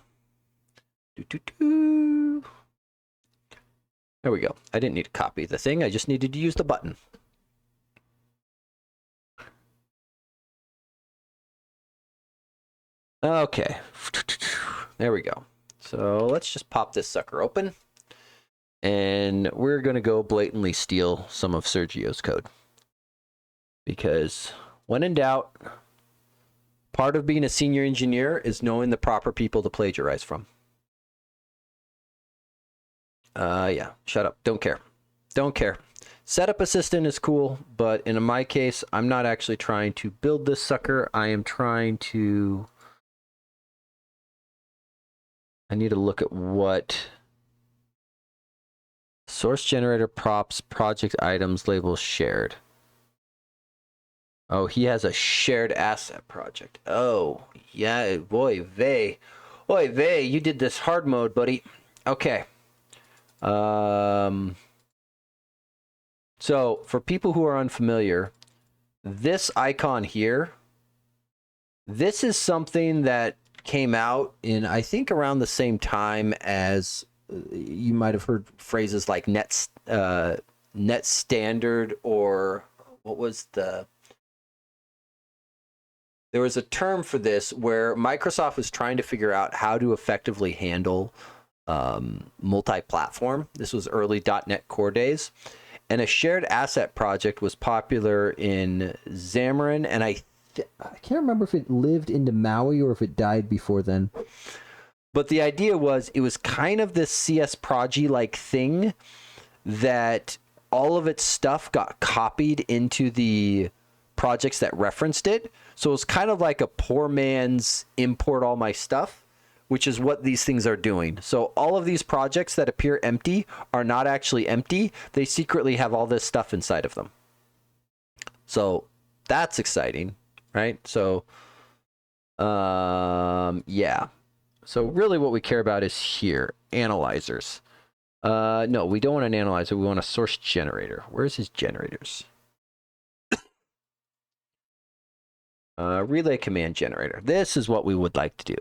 There we go. I didn't need to copy the thing. I just needed to use the button. Okay. There we go. So let's just pop this sucker open. And we're going to go blatantly steal some of Sergio's code. Because when in doubt, part of being a senior engineer is knowing the proper people to plagiarize from. Yeah, shut up. Don't care. Don't care. Setup assistant is cool, but in my case, I'm not actually trying to build this sucker. I am trying to... I need to look at what... Source generator props, project items, labels shared. Oh, he has a shared asset project. Oh, yeah, boy, vey. Boy, vey, you did this hard mode, buddy. Okay. So, for people who are unfamiliar, this icon here, this is something that came out in, I think, around the same time as... you might have heard phrases like net standard, or what was the... There was a term for this where Microsoft was trying to figure out how to effectively handle multi-platform. This was early .NET Core days. And a shared asset project was popular in Xamarin, and I can't remember if it lived into Maui or if it died before then. But the idea was, it was kind of this CS Prodigy-like thing that all of its stuff got copied into the projects that referenced it. So it was kind of like a poor man's import all my stuff, which is what these things are doing. So all of these projects that appear empty are not actually empty. They secretly have all this stuff inside of them. So that's exciting, right? So, yeah. So really what we care about is here, analyzers. No, we don't want an analyzer. We want a source generator. Where's his generators? Relay command generator. This is what we would like to do.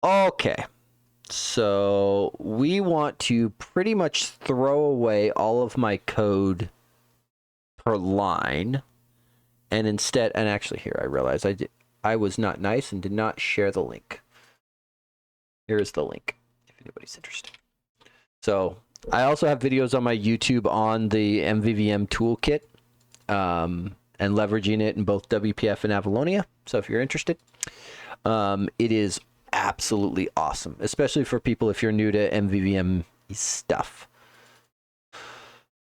Okay. So we want to pretty much throw away all of my code per line. And instead, and actually here, I realized I was not nice and did not share the link. Here's the link, if anybody's interested. So I also have videos on my YouTube on the MVVM toolkit. and leveraging it in both WPF and Avalonia. So if you're interested, it is absolutely awesome, especially for people if you're new to MVVM stuff.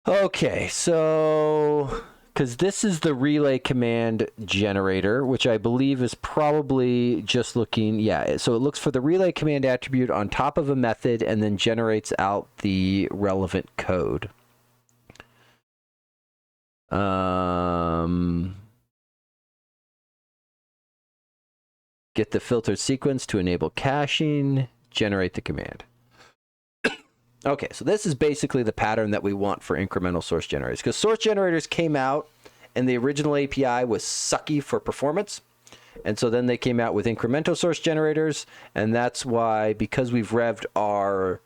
Okay, so because this is the relay command generator, which I believe is probably just looking, yeah, so it looks for the relay command attribute on top of a method and then generates out the relevant code. Get the filtered sequence to enable caching, generate the command. Okay, so this is basically the pattern that we want for incremental source generators, because source generators came out and the original API was sucky for performance. And so then they came out with incremental source generators, and that's why, because we've revved our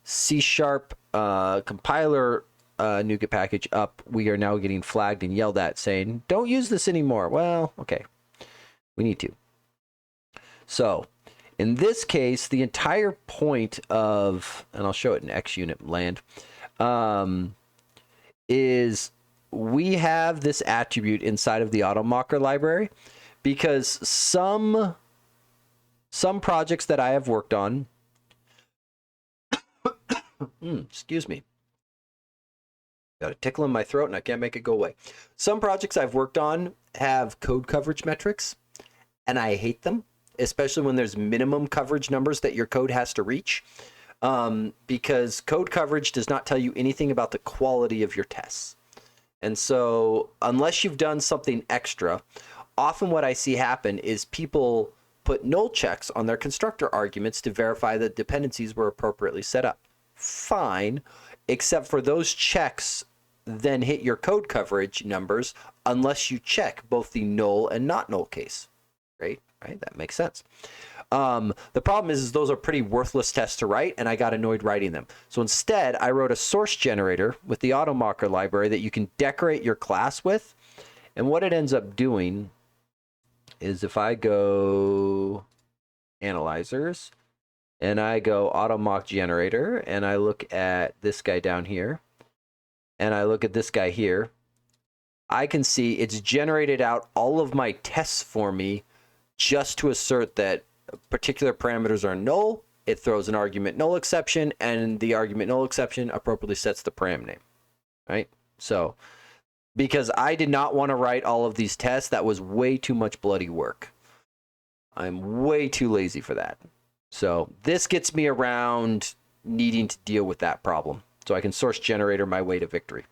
C# compiler NuGet package up, we are now getting flagged and yelled at saying, don't use this anymore. Well, okay, we need to. So in this case, the entire point of, and I'll show it in XUnit land, is we have this attribute inside of the AutoMocker library because some projects that I have worked on, excuse me, got a tickle in my throat and I can't make it go away. Some projects I've worked on have code coverage metrics, and I hate them, especially when there's minimum coverage numbers that your code has to reach, because code coverage does not tell you anything about the quality of your tests. And so unless you've done something extra, often what I see happen is people put null checks on their constructor arguments to verify that dependencies were appropriately set up. Fine, except for those checks then hit your code coverage numbers unless you check both the null and not null case. Right? That makes sense. The problem is those are pretty worthless tests to write, and I got annoyed writing them. So instead, I wrote a source generator with the AutoMocker library that you can decorate your class with. And what it ends up doing is if I go analyzers and I go AutoMock generator and I look at this guy down here and I look at this guy here, I can see it's generated out all of my tests for me just to assert that particular parameters are null. It throws an argument null exception, and the argument null exception appropriately sets the param name, right? So because I did not want to write all of these tests, that was way too much bloody work. I'm way too lazy for that. So this gets me around needing to deal with that problem, so I can source generator my way to victory.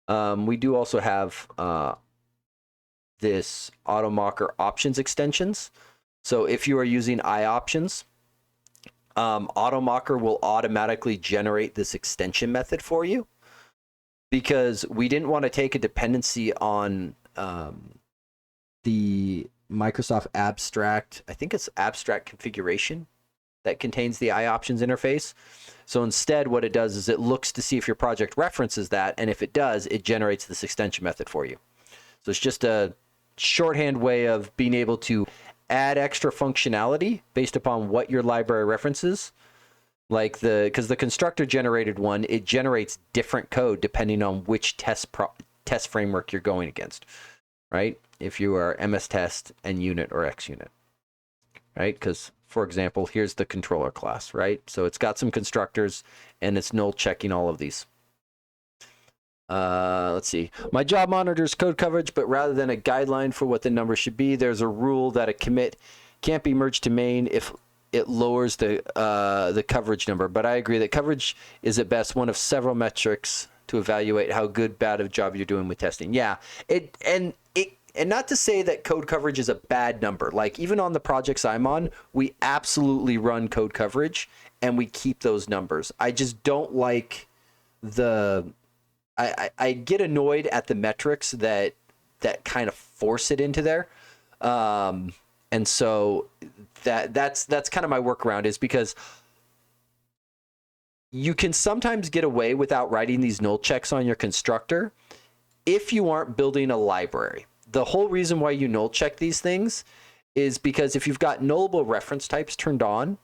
We do also have this AutoMocker options extensions. So if you are using iOptions, AutoMocker will automatically generate this extension method for you, because we didn't want to take a dependency on the Microsoft Abstract, I think it's Abstract configuration that contains the iOptions interface. So instead, what it does is it looks to see if your project references that, and if it does, it generates this extension method for you. So it's just a shorthand way of being able to add extra functionality based upon what your library references. Like because the constructor generated one, it generates different code depending on which test framework you're going against, right? If you are MS Test, NUnit, or XUnit, right? Because, for example, here's the controller class, right? So it's got some constructors and it's null checking all of these. Let's see. My job monitors code coverage, but rather than a guideline for what the number should be, there's a rule that a commit can't be merged to main if it lowers the coverage number. But I agree that coverage is at best one of several metrics to evaluate how good, bad of a job you're doing with testing. Yeah, and not to say that code coverage is a bad number. Like, even on the projects I'm on, we absolutely run code coverage and we keep those numbers. I just don't like I get annoyed at the metrics that kind of force it into there. And so that's kind of my workaround, is because you can sometimes get away without writing these null checks on your constructor if you aren't building a library. The whole reason why you null check these things is because if you've got nullable reference types turned on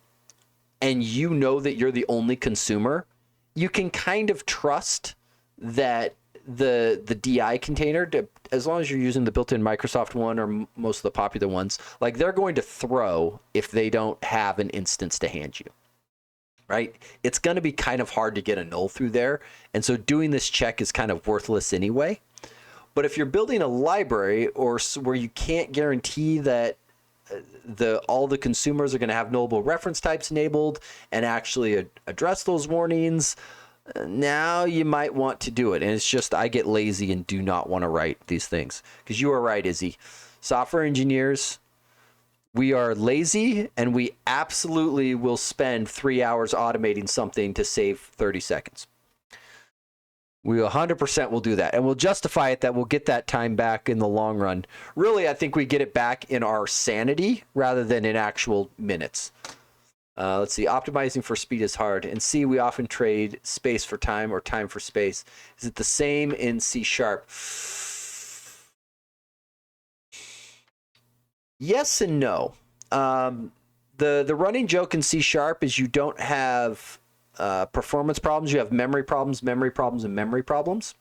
and you know that you're the only consumer, you can kind of trust that the DI container, as long as you're using the built-in Microsoft one or most of the popular ones, like they're going to throw if they don't have an instance to hand you, right? It's going to be kind of hard to get a null through there. And so doing this check is kind of worthless anyway. But if you're building a library or where you can't guarantee that all the consumers are going to have nullable reference types enabled and actually address those warnings, now you might want to do it. And it's just, I get lazy and do not want to write these things. Because you are right, Izzy. Software engineers, we are lazy, and we absolutely will spend 3 hours automating something to save 30 seconds. We 100% will do that, and we'll justify it that we'll get that time back in the long run. Really, I think we get it back in our sanity rather than in actual minutes. Let's see. Optimizing for speed is hard. In C, we often trade space for time or time for space. Is it the same in C#? Yes and no. The running joke in C# is you don't have performance problems. You have memory problems, and memory problems.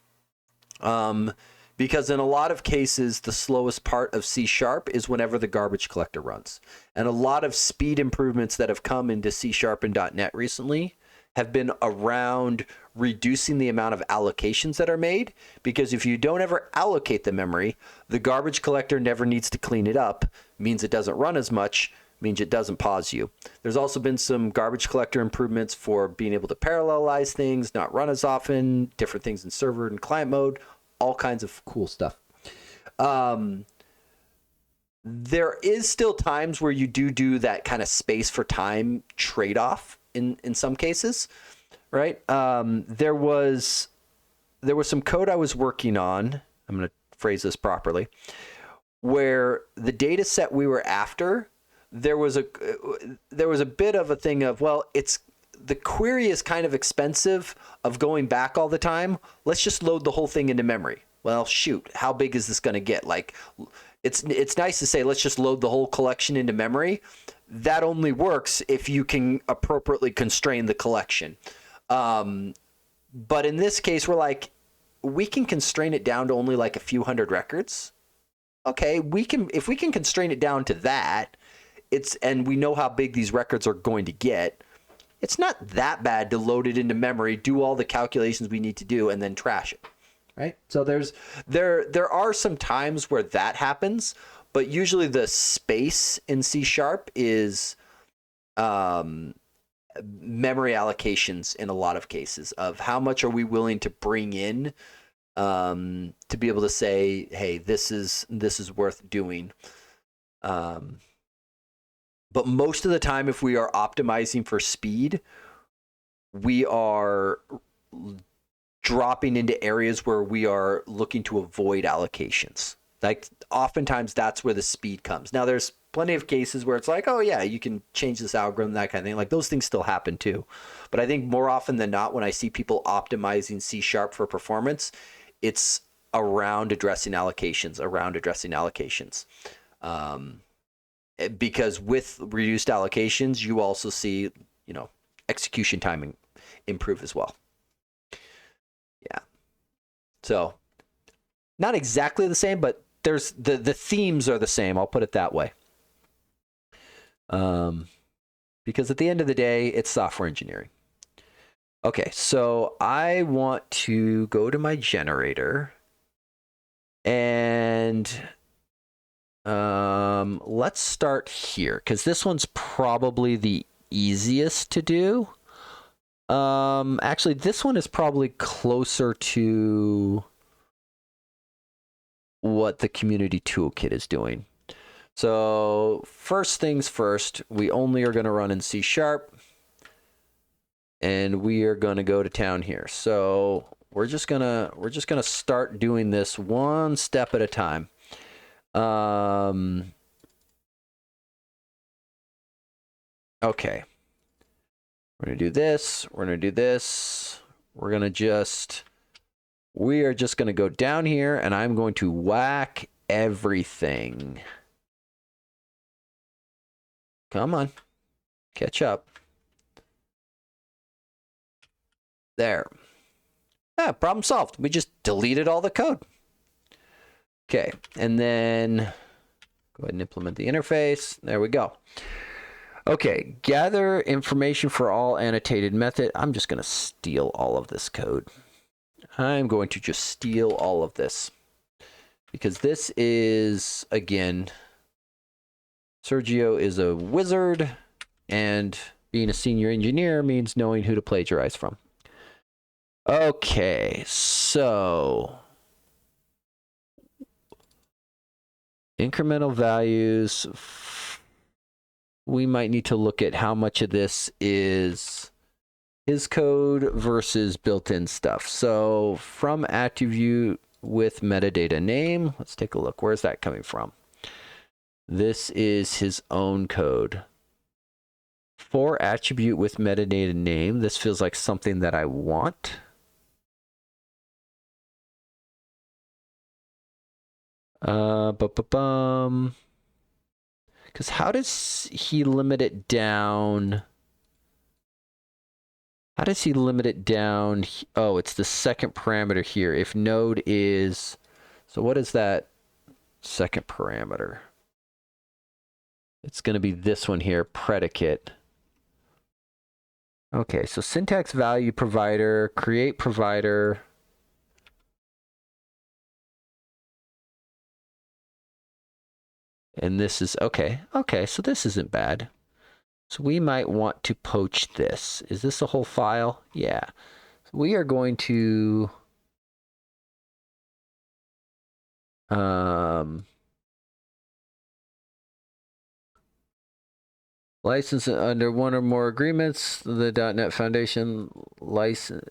Because in a lot of cases, the slowest part of C# is whenever the garbage collector runs. And a lot of speed improvements that have come into C# and .NET recently have been around reducing the amount of allocations that are made. Because if you don't ever allocate the memory, the garbage collector never needs to clean it up, means it doesn't run as much, means it doesn't pause you. There's also been some garbage collector improvements for being able to parallelize things, not run as often, different things in server and client mode, all kinds of cool stuff. There is still times where you do that kind of space for time trade-off in some cases, right? There was some code I was working on, I'm going to phrase this properly, where the data set we were after, there was a bit of a thing of, well, the query is kind of expensive of going back all the time. Let's just load the whole thing into memory. Well, shoot, how big is this going to get? Like, it's nice to say, let's just load the whole collection into memory. That only works if you can appropriately constrain the collection. But in this case, we're like, we can constrain it down to only like a few hundred records. Okay, if we can constrain it down to that, and we know how big these records are going to get, it's not that bad to load it into memory, do all the calculations we need to do, and then trash it, right? So there are some times where that happens, but usually the space in C# is memory allocations in a lot of cases of how much are we willing to bring in to be able to say, hey, this is worth doing. But most of the time, if we are optimizing for speed, we are dropping into areas where we are looking to avoid allocations. Like, oftentimes that's where the speed comes. Now, there's plenty of cases where it's like, oh yeah, you can change this algorithm, that kind of thing. Like, those things still happen too. But I think more often than not, when I see people optimizing C# for performance, it's around addressing allocations. Because with reduced allocations, you also see, execution timing improve as well. Yeah. So not exactly the same, but there's the themes are the same. I'll put it that way. Because at the end of the day, it's software engineering. Okay, so I want to go to my generator and let's start here, because this one's probably the easiest to do. Actually, this one is probably closer to what the community toolkit is doing. So first things first, we only are going to run in C#, and we are going to go to town here. So we're just gonna start doing this one step at a time. Okay. We're going to do this. We're going to do this. We are just going to go down here, and I'm going to whack everything. Come on. Catch up. There. Ah, problem solved. We just deleted all the code. Okay, and then go ahead and implement the interface. There we go. Okay, gather information for all annotated method. I'm just going to steal all of this code. I'm going to just steal all of this because this is, again, Sergio is a wizard, and being a senior engineer means knowing who to plagiarize from. Okay, so incremental values, we might need to look at how much of this is his code versus built-in stuff. So from attribute with metadata name, let's take a look. Where's that coming from? This is his own code. For attribute with metadata name, this feels like something that I want. Because how does he limit it down? How does he limit it down? Oh, it's the second parameter here. If node is, so what is that second parameter? It's going to be this one here, predicate. Okay, so syntax value provider, create provider. And this is, okay, so this isn't bad. So we might want to poach this. Is this a whole file? Yeah. So we are going to license under one or more agreements. The .NET Foundation license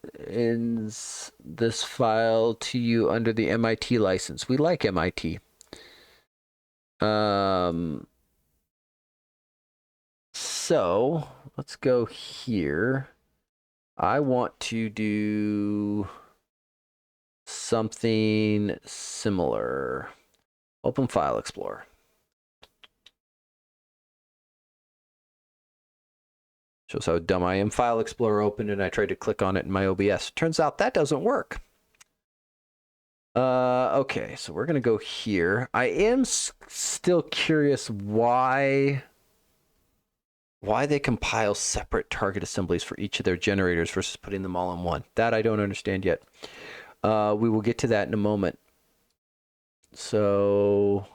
this file to you under the MIT license. We like MIT. So let's go here. I want to do something similar. Open File Explorer. Shows how dumb I am. File Explorer opened and I tried to click on it in my OBS. Turns out that doesn't work. Okay, so we're going to go here. I am still curious why they compile separate target assemblies for each of their generators versus putting them all in one. That I don't understand yet. We will get to that in a moment. So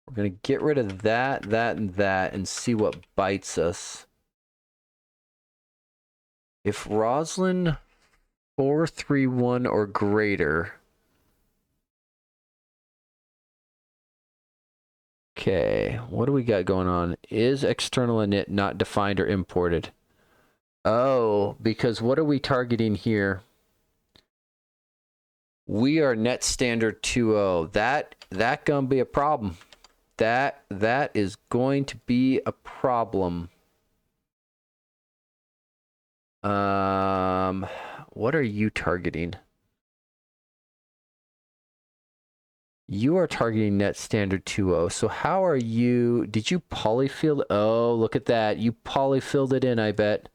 we're going to get rid of that, and that, and see what bites us. If Roslyn 431 or greater. Okay, what do we got going on? Is external init not defined or imported? Oh, because what are we targeting here? We are net standard 2.0. That gonna be a problem. That is going to be a problem. What are you targeting? You are targeting net standard 2.0. So how are you? Did you polyfill? Oh, look at that. You polyfilled it in, I bet.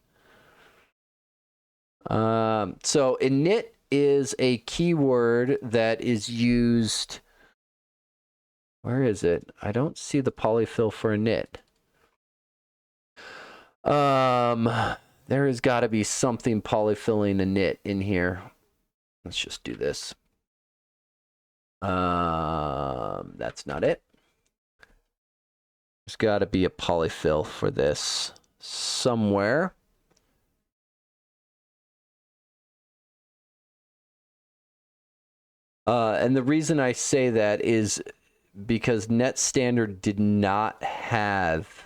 So init is a keyword that is used. Where is it? I don't see the polyfill for init. There has got to be something polyfilling init in here. Let's just do this. That's not it. There's got to be a polyfill for this somewhere. And the reason I say that is because net standard did not have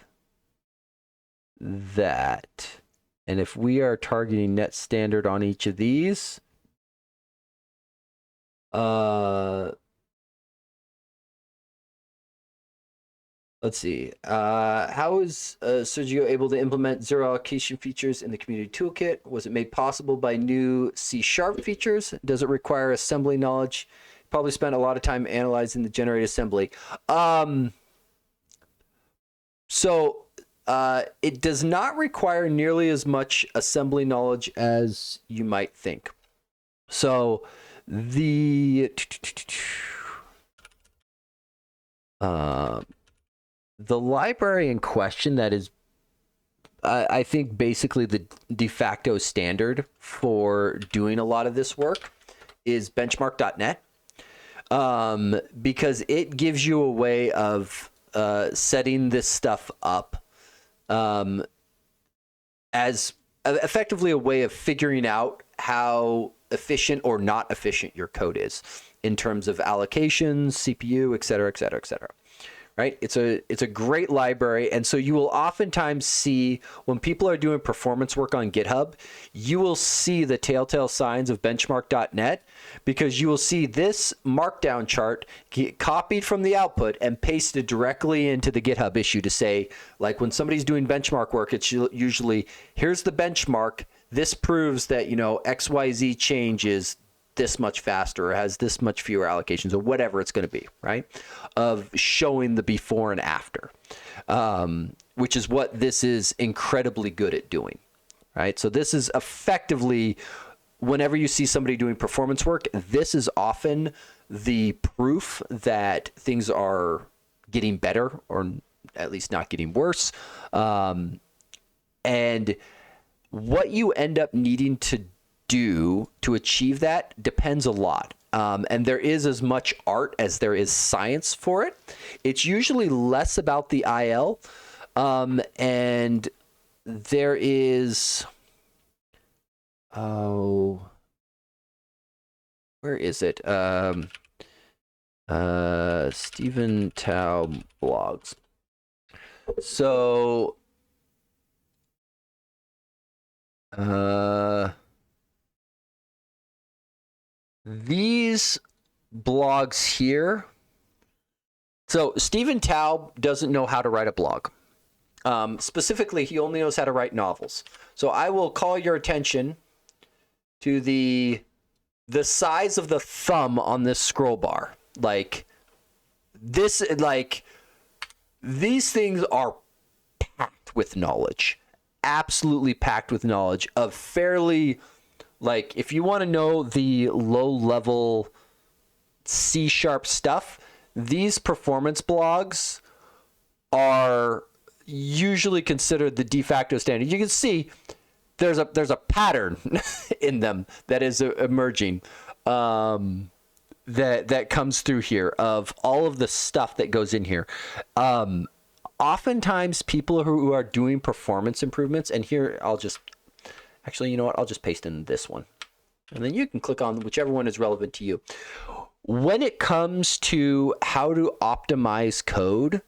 that. And if we are targeting net standard on each of these, let's see. How is Sergio able to implement zero allocation features in the community toolkit? Was it made possible by new C# features? Does it require assembly knowledge? Probably spent a lot of time analyzing the generated assembly. So it does not require nearly as much assembly knowledge as you might think. So the library in question that is, I think, basically the de facto standard for doing a lot of this work is benchmark.net, because it gives you a way of setting this stuff up as effectively a way of figuring out how efficient or not efficient your code is in terms of allocations, CPU, et cetera, et cetera, et cetera. Right? It's a great library. And so you will oftentimes see when people are doing performance work on GitHub, you will see the telltale signs of benchmark.net, because you will see this markdown chart get copied from the output and pasted directly into the GitHub issue to say, like, when somebody's doing benchmark work, it's usually, here's the benchmark. This proves that, XYZ change is this much faster or has this much fewer allocations or whatever it's going to be, right? Of showing the before and after, which is what this is incredibly good at doing, right? So this is effectively, whenever you see somebody doing performance work, this is often the proof that things are getting better or at least not getting worse. And what you end up needing to do to achieve that depends a lot. And there is as much art as there is science for it. It's usually less about the IL. And there is, where is it? Stephen Tao blogs. So, these blogs here. So Stephen Tao doesn't know how to write a blog. Specifically, he only knows how to write novels. So I will call your attention to the size of the thumb on this scroll bar. Like this, like these things are packed with knowledge, absolutely packed with knowledge of fairly, like, if you want to know the low level C# stuff, these performance blogs are usually considered the de facto standard. You can see there's a pattern in them that is emerging, that comes through here of all of the stuff that goes in here. Oftentimes people who are doing performance improvements, and here I'll just, actually, you know what? I'll just paste in this one, and then you can click on whichever one is relevant to you. When it comes to how to optimize code,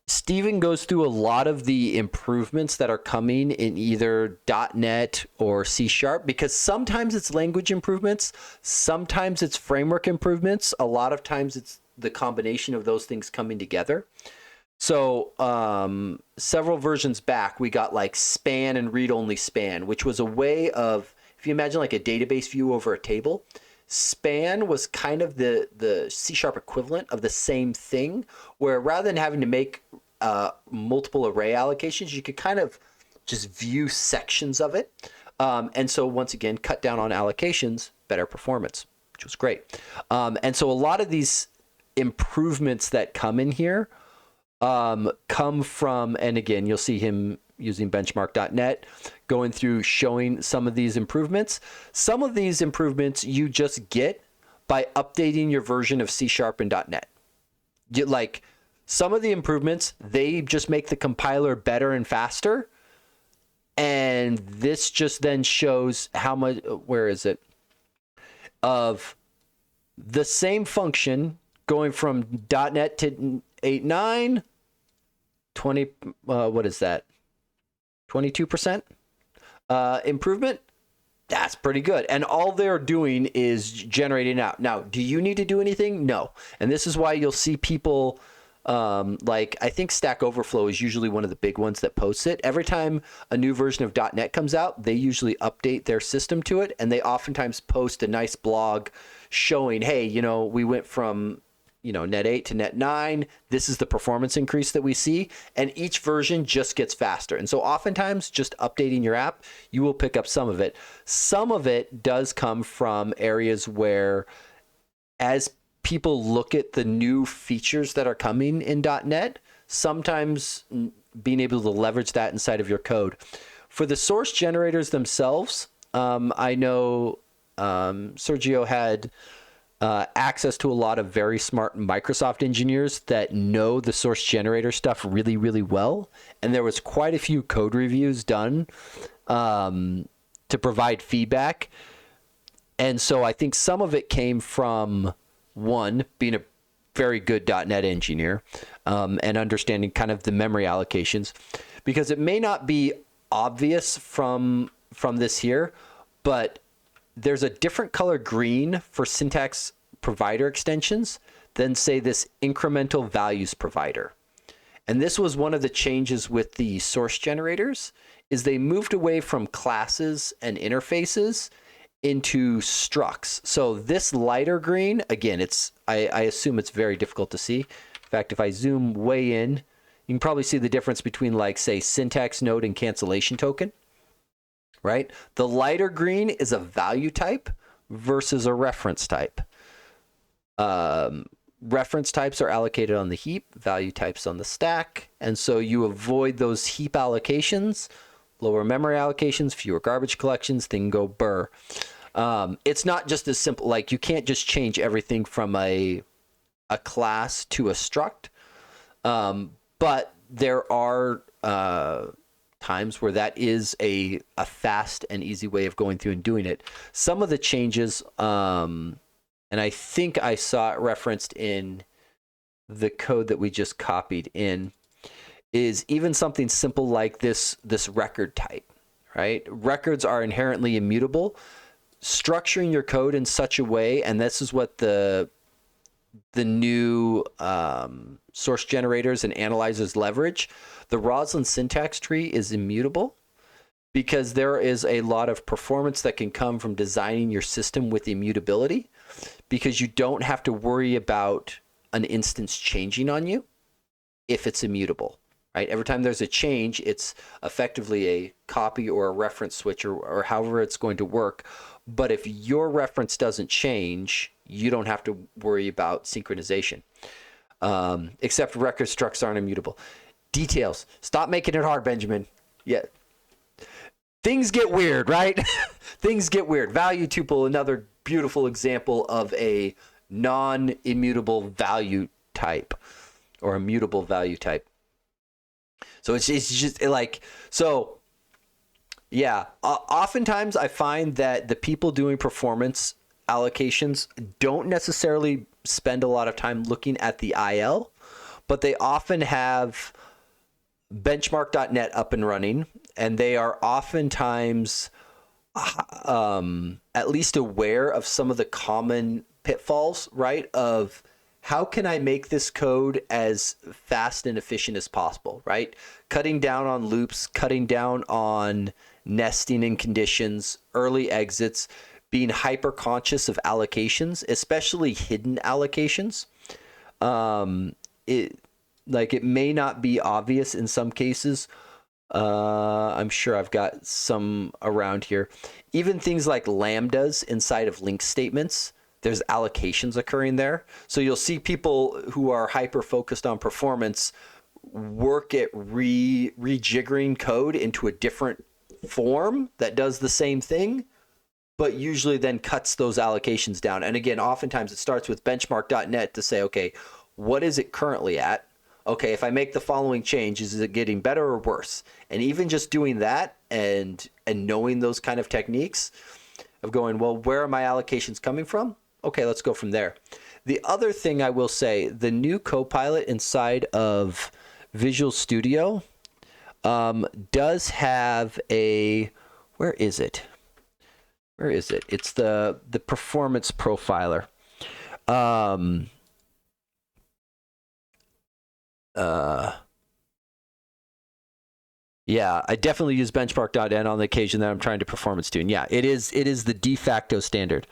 Stephen goes through a lot of the improvements that are coming in either .NET or C#, because sometimes it's language improvements, sometimes it's framework improvements, a lot of times it's the combination of those things coming together. So several versions back, we got like span and read-only span, which was a way of, if you imagine like a database view over a table, span was kind of the C# equivalent of the same thing, where rather than having to make multiple array allocations, you could kind of just view sections of it. And so once again, cut down on allocations, better performance, which was great. And so a lot of these improvements that come in here come from, and again, you'll see him using benchmark.net, going through showing some of these improvements. Some of these improvements you just get by updating your version of C# and .NET. Like some of the improvements, they just make the compiler better and faster. And this just then shows how much, where is it? Of the same function going from .NET to 8.9, 20, what is that? 22% improvement. That's pretty good. And all they're doing is generating out. Now, do you need to do anything? No. And this is why you'll see people like, I think Stack Overflow is usually one of the big ones that posts it. Every time a new version of .NET comes out, they usually update their system to it. And they oftentimes post a nice blog showing, hey, we went from net 8 to net 9, this is the performance increase that we see, and each version just gets faster. And so oftentimes just updating your app, you will pick up some of it. Some of it does come from areas where, as people look at the new features that are coming in .NET, sometimes being able to leverage that inside of your code. For the source generators themselves, I know Sergio had access to a lot of very smart Microsoft engineers that know the source generator stuff really, really well. And there was quite a few code reviews done to provide feedback. And so I think some of it came from, one, being a very good .NET engineer and understanding kind of the memory allocations, because it may not be obvious from this here, but there's a different color green for syntax provider extensions than, say, this incremental values provider. And this was one of the changes with the source generators, is they moved away from classes and interfaces into structs. So this lighter green, again, I assume it's very difficult to see. In fact, if I zoom way in, you can probably see the difference between, like, say, syntax node and cancellation token, right? The lighter green is a value type versus a reference type. Reference types are allocated on the heap, value types on the stack, and so you avoid those heap allocations, lower memory allocations, fewer garbage collections, thing go burr. It's not just as simple, like, you can't just change everything from a class to a struct, but there are times where that is a fast and easy way of going through and doing it. Some of the changes, and I think I saw it referenced in the code that we just copied in, is even something simple like this record type, right? Records are inherently immutable. Structuring your code in such a way, and this is what the new source generators and analyzers leverage, the Roslyn syntax tree is immutable because there is a lot of performance that can come from designing your system with immutability, because you don't have to worry about an instance changing on you if it's immutable, right? Every time there's a change, it's effectively a copy or a reference switch or however it's going to work. But if your reference doesn't change, you don't have to worry about synchronization, except record structs aren't immutable. Details. Stop making it hard, Benjamin. Yeah. Things get weird, right? Things get weird. Value tuple, another beautiful example of a non-immutable value type or immutable value type. So it's just like, so yeah, oftentimes I find that the people doing performance allocations don't necessarily spend a lot of time looking at the IL, but they often have benchmark.net up and running, and they are oftentimes at least aware of some of the common pitfalls, right? Of how can I make this code as fast and efficient as possible, right? Cutting down on loops, cutting down on nesting in conditions, early exits, being hyper conscious of allocations, especially hidden allocations. It may not be obvious in some cases. I'm sure I've got some around here. Even things like lambdas inside of link statements, there's allocations occurring there. So you'll see people who are hyper focused on performance work at rejiggering code into a different form that does the same thing, but usually then cuts those allocations down. And again, oftentimes it starts with benchmark.net to say, okay, what is it currently at? Okay, if I make the following change, is it getting better or worse? And even just doing that and knowing those kind of techniques of going, well, where are my allocations coming from? Okay, let's go from there. The other thing I will say, the new Copilot inside of Visual Studio does have a, where is it? It's the performance profiler. Yeah, I definitely use benchmark.n on the occasion that I'm trying to performance tune. Yeah, it is the de facto standard.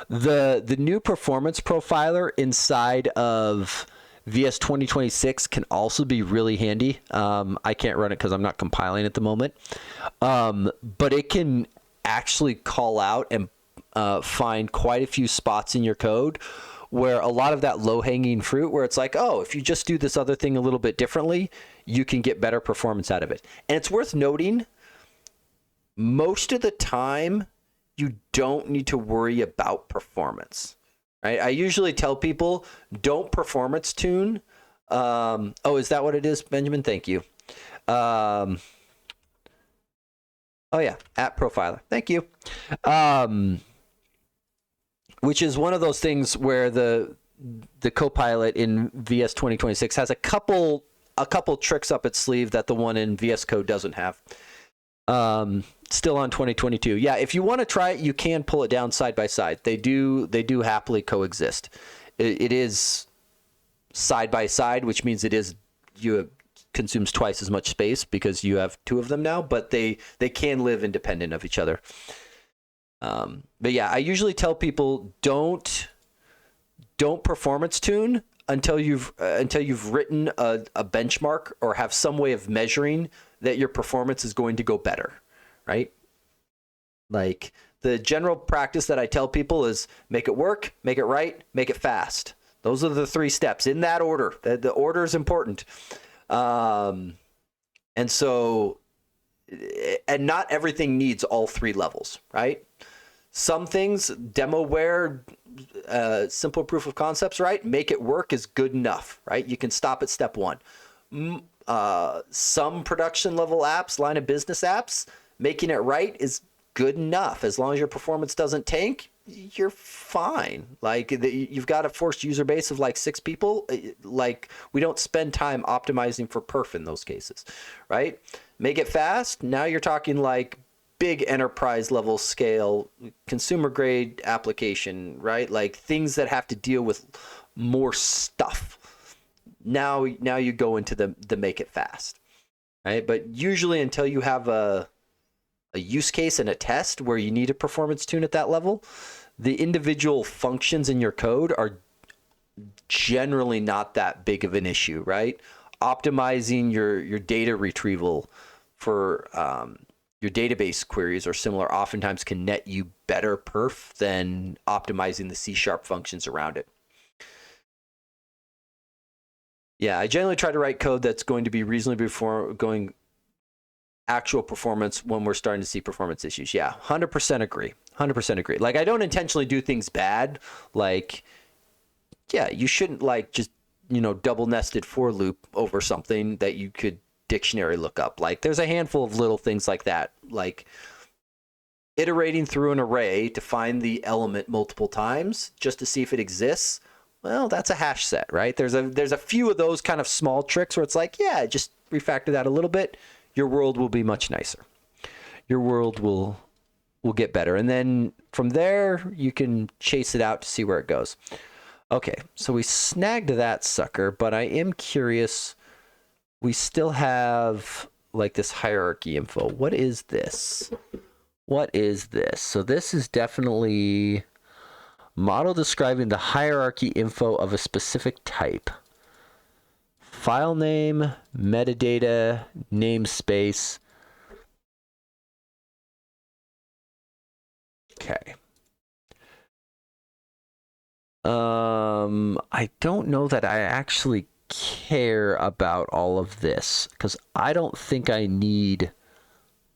The new performance profiler inside of VS 2026 can also be really handy. I can't run it because I'm not compiling at the moment, but it can actually call out and find quite a few spots in your code where a lot of that low-hanging fruit, where it's like, oh, if you just do this other thing a little bit differently, you can get better performance out of it. And it's worth noting, most of the time, you don't need to worry about performance, right? I usually tell people, don't performance tune. Oh, is that what it is, Benjamin? Thank you. Oh yeah, at profiler. Thank you. Which is one of those things where the Copilot in VS 2026 has a couple tricks up its sleeve that the one in VS Code doesn't have. Still on 2022. Yeah, if you want to try it, you can pull it down side by side. They do happily coexist. It is side by side, which means consumes twice as much space because you have two of them now, but they can live independent of each other. But yeah, I usually tell people don't performance tune until you've written a benchmark or have some way of measuring that your performance is going to go better, right? Like the general practice that I tell people is make it work, make it right, make it fast. Those are the 3 steps in that order. The order is important. And not everything needs all 3 levels, right? Some things, demoware, simple proof of concepts, right? Make it work is good enough, right? You can stop at step 1. Some production level apps, line of business apps, making it right is good enough. As long as your performance doesn't tank, you're fine. Like you've got a forced user base of like 6 people. Like we don't spend time optimizing for perf in those cases, right? Make it fast. Now you're talking like big enterprise level scale, consumer grade application, right? Like things that have to deal with more stuff. Now you go into the make it fast, right? But usually until you have a use case and a test where you need a performance tune at that level, the individual functions in your code are generally not that big of an issue, right? Optimizing your data retrieval for your database queries or similar oftentimes can net you better perf than optimizing the C# functions around it. Yeah, I generally try to write code that's going to be reasonably going actual performance when we're starting to see performance issues. Yeah, 100% agree. 100% agree. Like I don't intentionally do things bad. Like, yeah, you shouldn't like just, double nested for loop over something that you could dictionary lookup. Like there's a handful of little things like that, like iterating through an array to find the element multiple times just to see if it exists. Well, that's a hash set, right? There's a few of those kind of small tricks where it's like, yeah, just refactor that a little bit. Your world will be much nicer. Your world will get better. And then from there, you can chase it out to see where it goes. Okay, so we snagged that sucker, but I am curious. We still have like this hierarchy info. What is this? What is this? So this is definitely model describing the hierarchy info of a specific type. File name, metadata, namespace. Okay. I don't know that I actually care about all of this because I don't think I need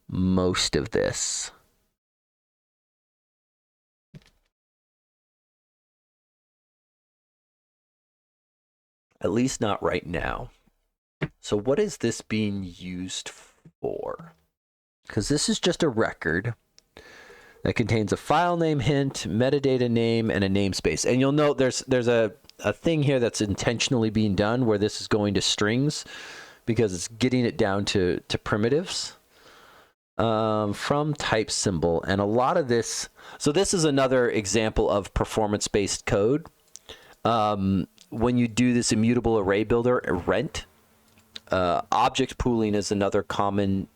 most of this. At least not right now. So what is this being used for? Because this is just a record that contains a file name hint, metadata name, and a namespace. And you'll note there's a thing here that's intentionally being done where this is going to strings because it's getting it down to primitives from type symbol. And a lot of this, so this is another example of performance-based code. When you do this immutable array builder, rent, object pooling is another common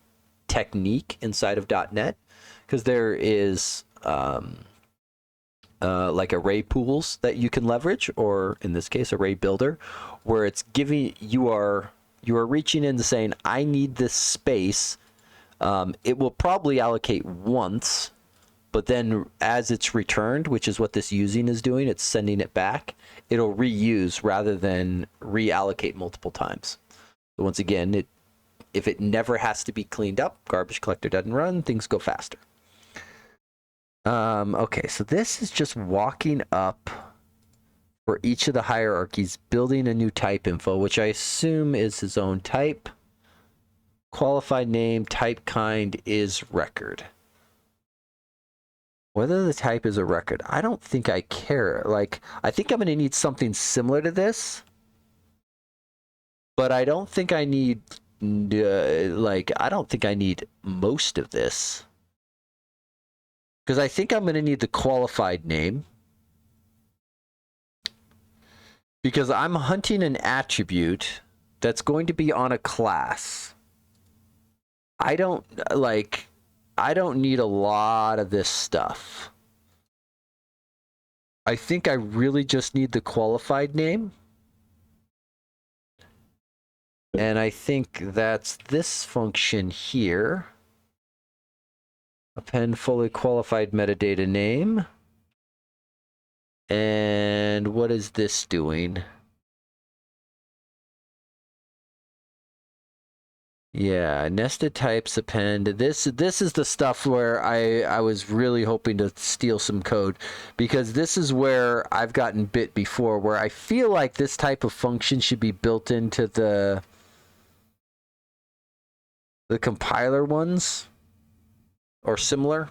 technique inside of .NET, because there is like array pools that you can leverage, or in this case, array builder, where it's giving you are reaching into saying, I need this space. It will probably allocate once, but then as it's returned, which is what this using is doing, it's sending it back, it'll reuse rather than reallocate multiple times. So once again, if it never has to be cleaned up, garbage collector doesn't run, things go faster. Okay, so this is just walking up for each of the hierarchies, building a new type info, which I assume is his own type. Qualified name, type kind is record. Whether the type is a record, I don't think I care. Like, I think I'm going to need something similar to this, but I don't think I need, I don't think I need most of this. Because I think I'm going to need the qualified name. Because I'm hunting an attribute that's going to be on a class. I don't need a lot of this stuff. I think I really just need the qualified name. And I think that's this function here. Append fully qualified metadata name. And what is this doing? Yeah, nested types append. This is the stuff where I was really hoping to steal some code, because this is where I've gotten bit before, where I feel like this type of function should be built into the compiler ones or similar,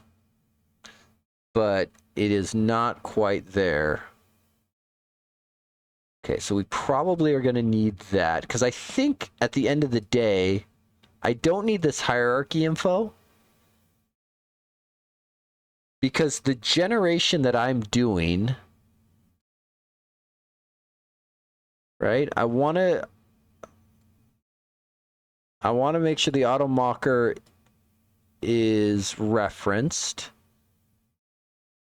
but it is not quite there. Okay, so we probably are going to need that, because I think at the end of the day, I don't need this hierarchy info, because the generation that I'm doing, right? I want to make sure the auto mocker is referenced.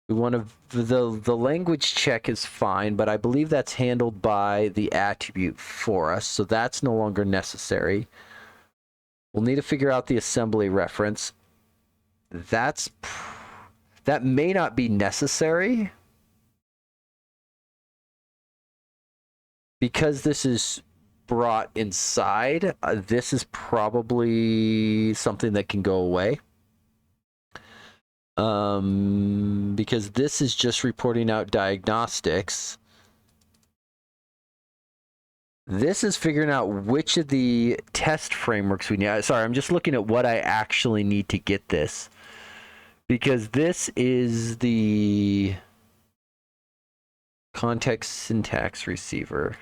We want to, the language check is fine, but I believe that's handled by the attribute for us, so that's no longer necessary. We'll need to figure out the assembly reference. That may not be necessary, because this is brought inside. This is probably something that can go away. Because this is just reporting out diagnostics. This is figuring out which of the test frameworks we need. Sorry, I'm just looking at what I actually need to get this. Because this is the context syntax receiver.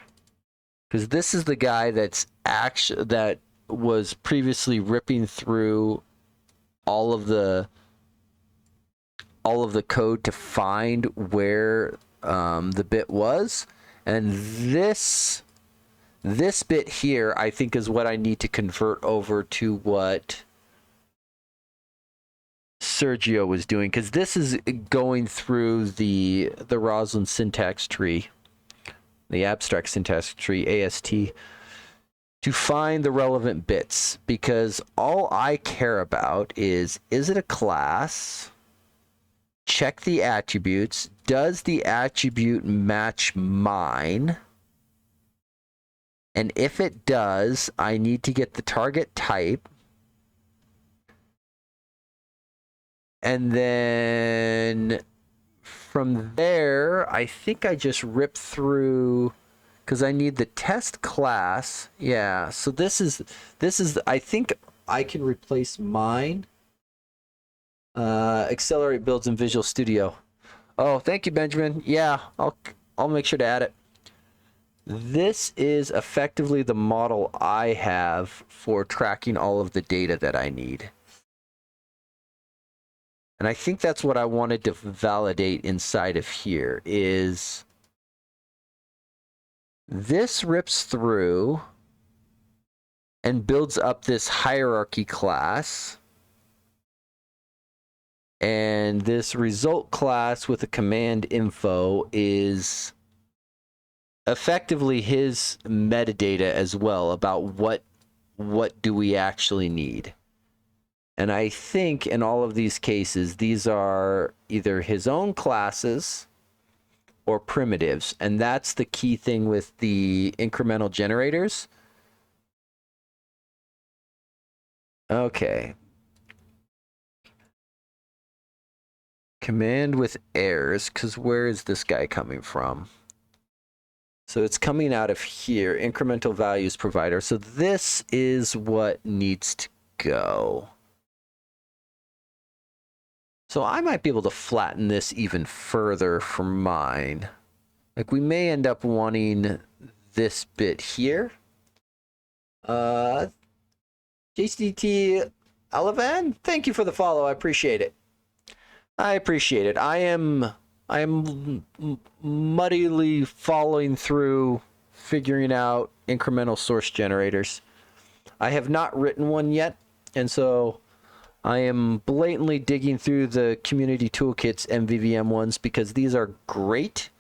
Because this is the guy that was previously ripping through all of the code to find where the bit was, and this bit here I think is what I need to convert over to what Sergio was doing, because this is going through the Roslyn syntax tree, the abstract syntax tree, AST, to find the relevant bits, because all I care about is it a class? Check the attributes. Does the attribute match mine? And if it does, I need to get the target type. And then from there, I think I just rip through, because I need the test class. Yeah, so this is, I think I can replace mine. Accelerate builds in Visual Studio. Oh, thank you, Benjamin. Yeah, I'll make sure to add it. This is effectively the model I have for tracking all of the data that I need. And I think that's what I wanted to validate inside of here, is this rips through and builds up this hierarchy class. And this result class with a command info is effectively his metadata as well about what do we actually need. And I think in all of these cases, these are either his own classes or primitives. And that's the key thing with the incremental generators. Okay. Command with errors, because where is this guy coming from? So it's coming out of here, incremental values provider. So this is what needs to go. So I might be able to flatten this even further for mine. Like we may end up wanting this bit here. JCT Elevan, thank you for the follow. I appreciate it. I appreciate it. I am muddily following through figuring out incremental source generators. I have not written one yet, and so I am blatantly digging through the community toolkits MVVM ones because these are great,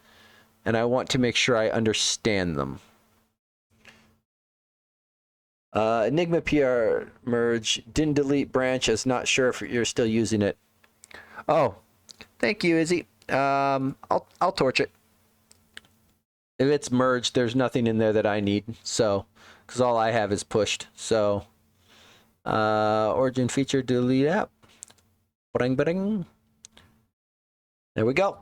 and I want to make sure I understand them. Enigma PR merge, didn't delete branch, as not sure if you're still using it. Oh, thank you, Izzy. I'll torch it. If it's merged, there's nothing in there that I need. So, because all I have is pushed. So, origin feature delete app. Bring, bring. There we go.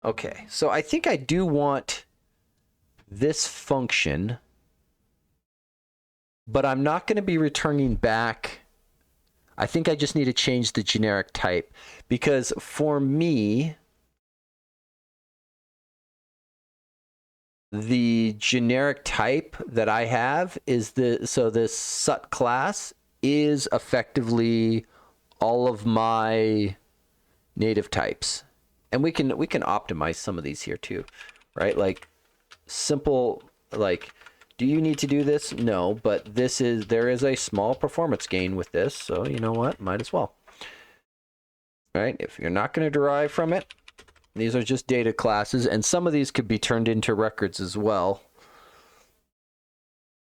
Okay, so I think I do want this function, but I'm not going to be returning back. I think I just need to change the generic type because for me, the generic type that I have is so this SUT class is effectively all of my native types. And we can optimize some of these here too, right? Like simple, like, do you need to do this? No, but there is a small performance gain with this, so you know what? Might as well. Right? If you're not going to derive from it, these are just data classes, and some of these could be turned into records as well,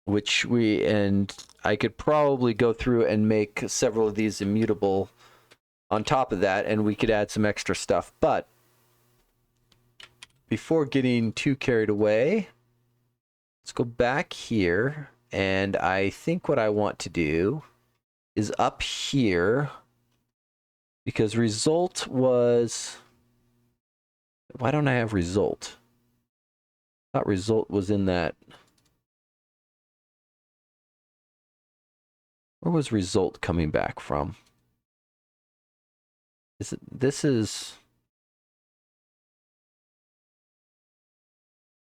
and I could probably go through and make several of these immutable on top of that, and we could add some extra stuff. But before getting too carried away, let's go back here, and I think what I want to do is up here, because result was... Why don't I have result? I thought result was in that. Where was result coming back from? This is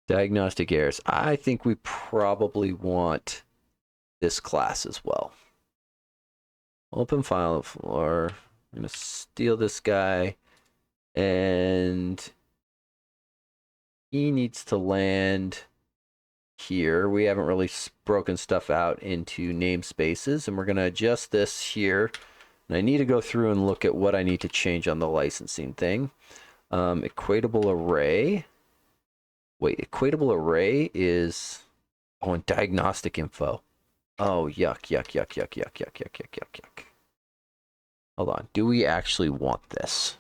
diagnostic errors. I think we probably want this class as well. Open file floor. I'm going to steal this guy, and he needs to land here. We haven't really broken stuff out into namespaces, and we're going to adjust this here. And I need to go through and look at what I need to change on the licensing thing. Equatable array. Wait, equatable array is... Oh, and diagnostic info. Oh, yuck, yuck, yuck, yuck, yuck, yuck, yuck, yuck, yuck, yuck. Hold on. Do we actually want this?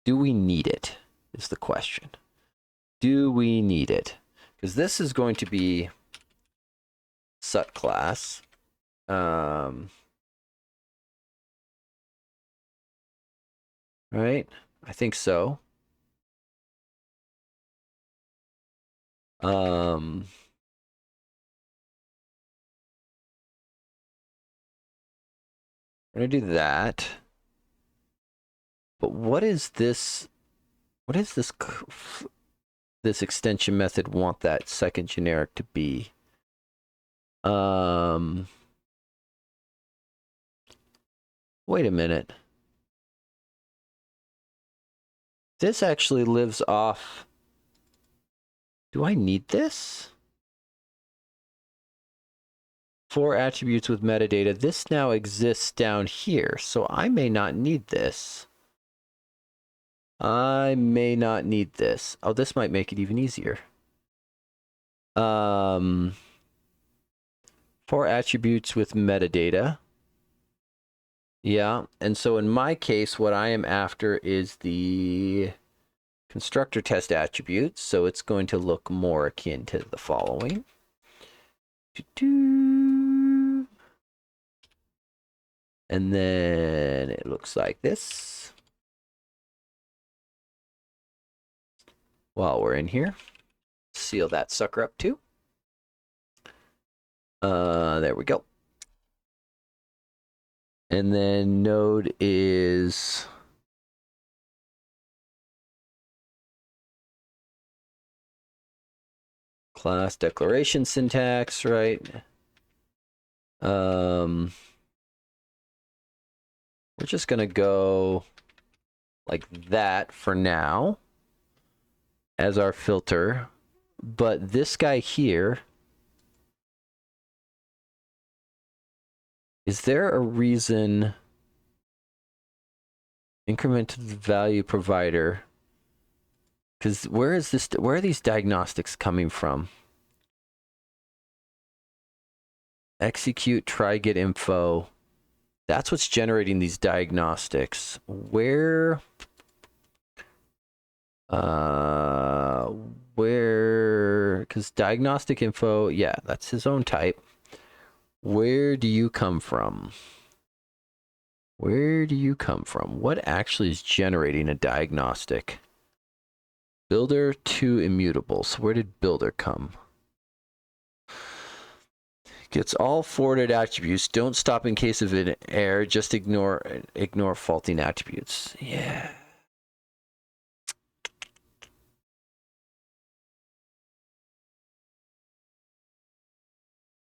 Do we need it? Is the question. Do we need it? Because this is going to be SUT class. Right? I think so. I'm going to do that. But what is this? What is this extension method want that second generic to be? Wait a minute. This actually lives off. Do I need this? For attributes with metadata, this now exists down here, so I may not need this. I may not need this. Oh, this might make it even easier. For attributes with metadata. Yeah, and so in my case, what I am after is the constructor test attributes, so it's going to look more akin to the following. And then it looks like this. While we're in here, seal that sucker up too. There we go. And then node is class declaration syntax, right? We're just gonna go like that for now as our filter, but this guy here, is there a reason increment to the value provider? Because where are these diagnostics coming from? Execute, try get info. That's what's generating these diagnostics. Where, because diagnostic info, yeah, that's his own type. Where do you come from? Where do you come from? What actually is generating a diagnostic? Builder to immutable. So where did builder come? Gets all forwarded attributes. Don't stop in case of an error. Just ignore faulting attributes. Yeah.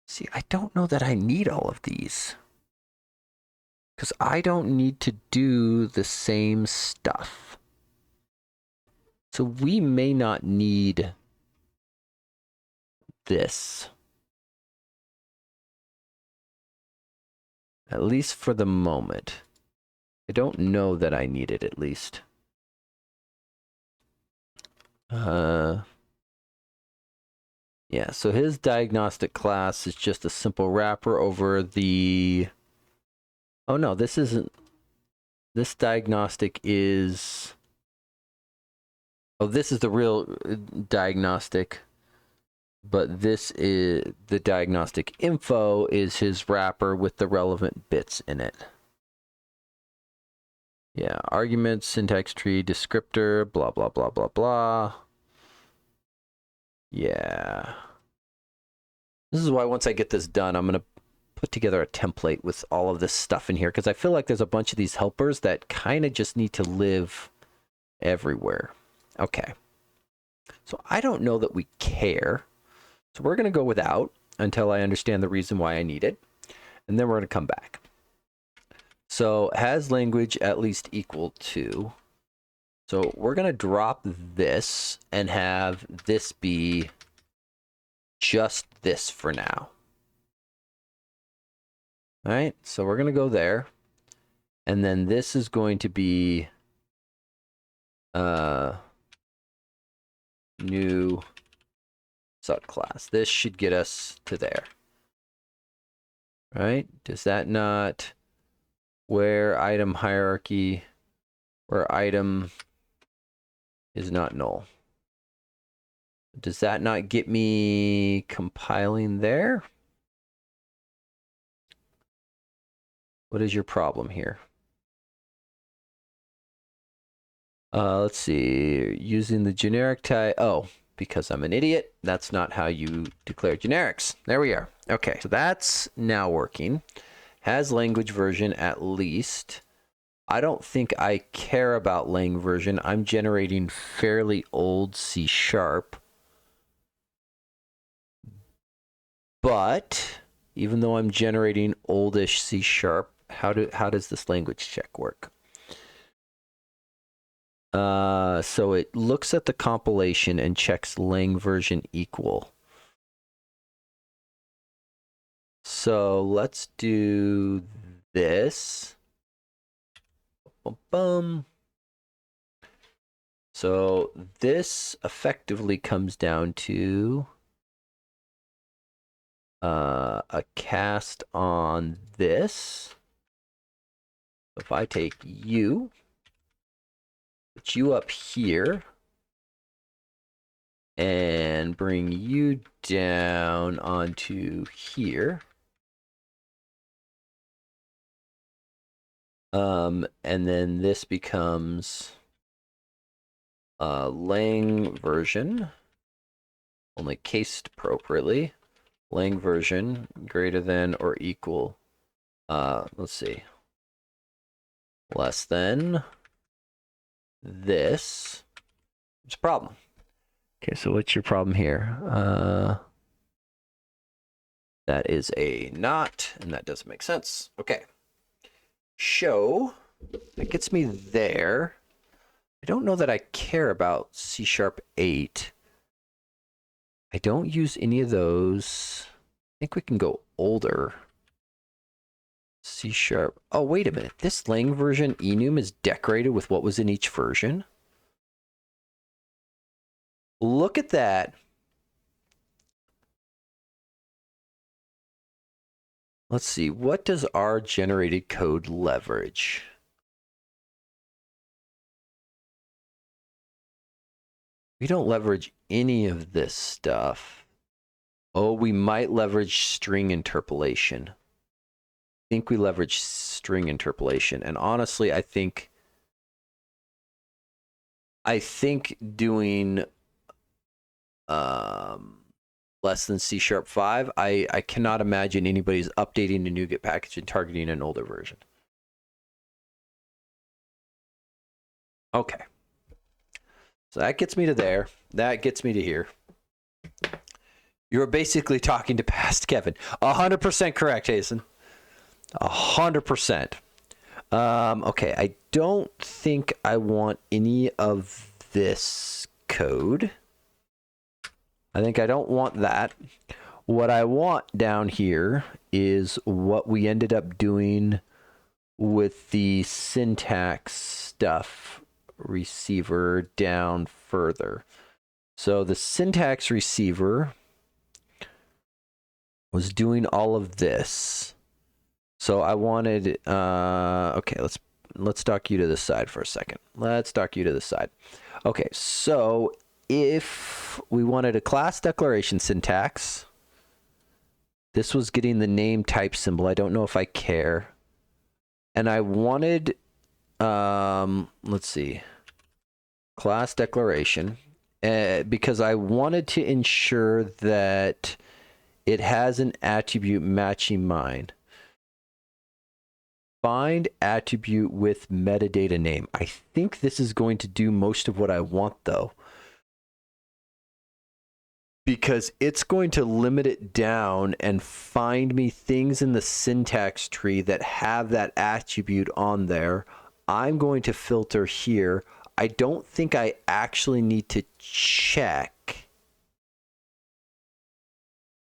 See, I don't know that I need all of these. Because I don't need to do the same stuff. So we may not need this. At least for the moment. I don't know that I need it, at least. Yeah, so his diagnostic class is just a simple wrapper over the... Oh no, this isn't... This diagnostic is... Oh, this is the real diagnostic. But this is... The diagnostic info is his wrapper with the relevant bits in it. Yeah, argument, syntax tree, descriptor, blah, blah, blah, blah, blah. Yeah. This is why once I get this done, I'm going to put together a template with all of this stuff in here, because I feel like there's a bunch of these helpers that kind of just need to live everywhere. Okay. So I don't know that we care. So we're going to go without until I understand the reason why I need it. And then we're going to come back. So has language at least equal to. So we're going to drop this and have this be just this for now. All right, so we're going to go there. And then this is going to be new subclass. This should get us to there. Right? Does that not... Where item hierarchy, where item is not null. Does that not get me compiling there? What is your problem here? Let's see, using the generic type. Oh, because I'm an idiot. That's not how you declare generics. There we are. Okay, so that's now working. Has language version at least. I don't think I care about lang version. I'm generating fairly old C#. But even though I'm generating oldish C#, how does this language check work? So it looks at the compilation and checks lang version equal. So let's do this. Bum, bum. So this effectively comes down to a cast on this. If I take you, put you up here, and bring you down onto here. And then this becomes lang version, only cased appropriately. Lang version greater than or equal. Let's see. Less than this. It's a problem. Okay, so what's your problem here? That is a not, and that doesn't make sense. Okay. Show. That gets me there. I don't know that I care about C#8. I don't use any of those. I think we can go older. C#. Oh, wait a minute. This lang version enum is decorated with what was in each version. Look at that. Let's see. What does our generated code leverage? We don't leverage any of this stuff. Oh, we might leverage string interpolation. I think we leverage string interpolation. And honestly, I think doing less than C#5, I cannot imagine anybody's updating a NuGet package and targeting an older version. Okay. So that gets me to there. That gets me to here. You're basically talking to past Kevin. 100% correct, Hazen. 100%. Okay, I don't think I want any of this code. I think I don't want that. What I want down here is what we ended up doing with the syntax stuff receiver down further. So the syntax receiver was doing all of this. So I wanted, okay, let's dock you to the side for a second. Let's dock you to the side. Okay, so if we wanted a class declaration syntax, this was getting the name type symbol. I don't know if I care. And I wanted, let's see, class declaration, because I wanted to ensure that it has an attribute matching mine. Find attribute with metadata name. I think this is going to do most of what I want, though, because it's going to limit it down and find me things in the syntax tree that have that attribute on there. I'm going to filter here. I don't think I actually need to check.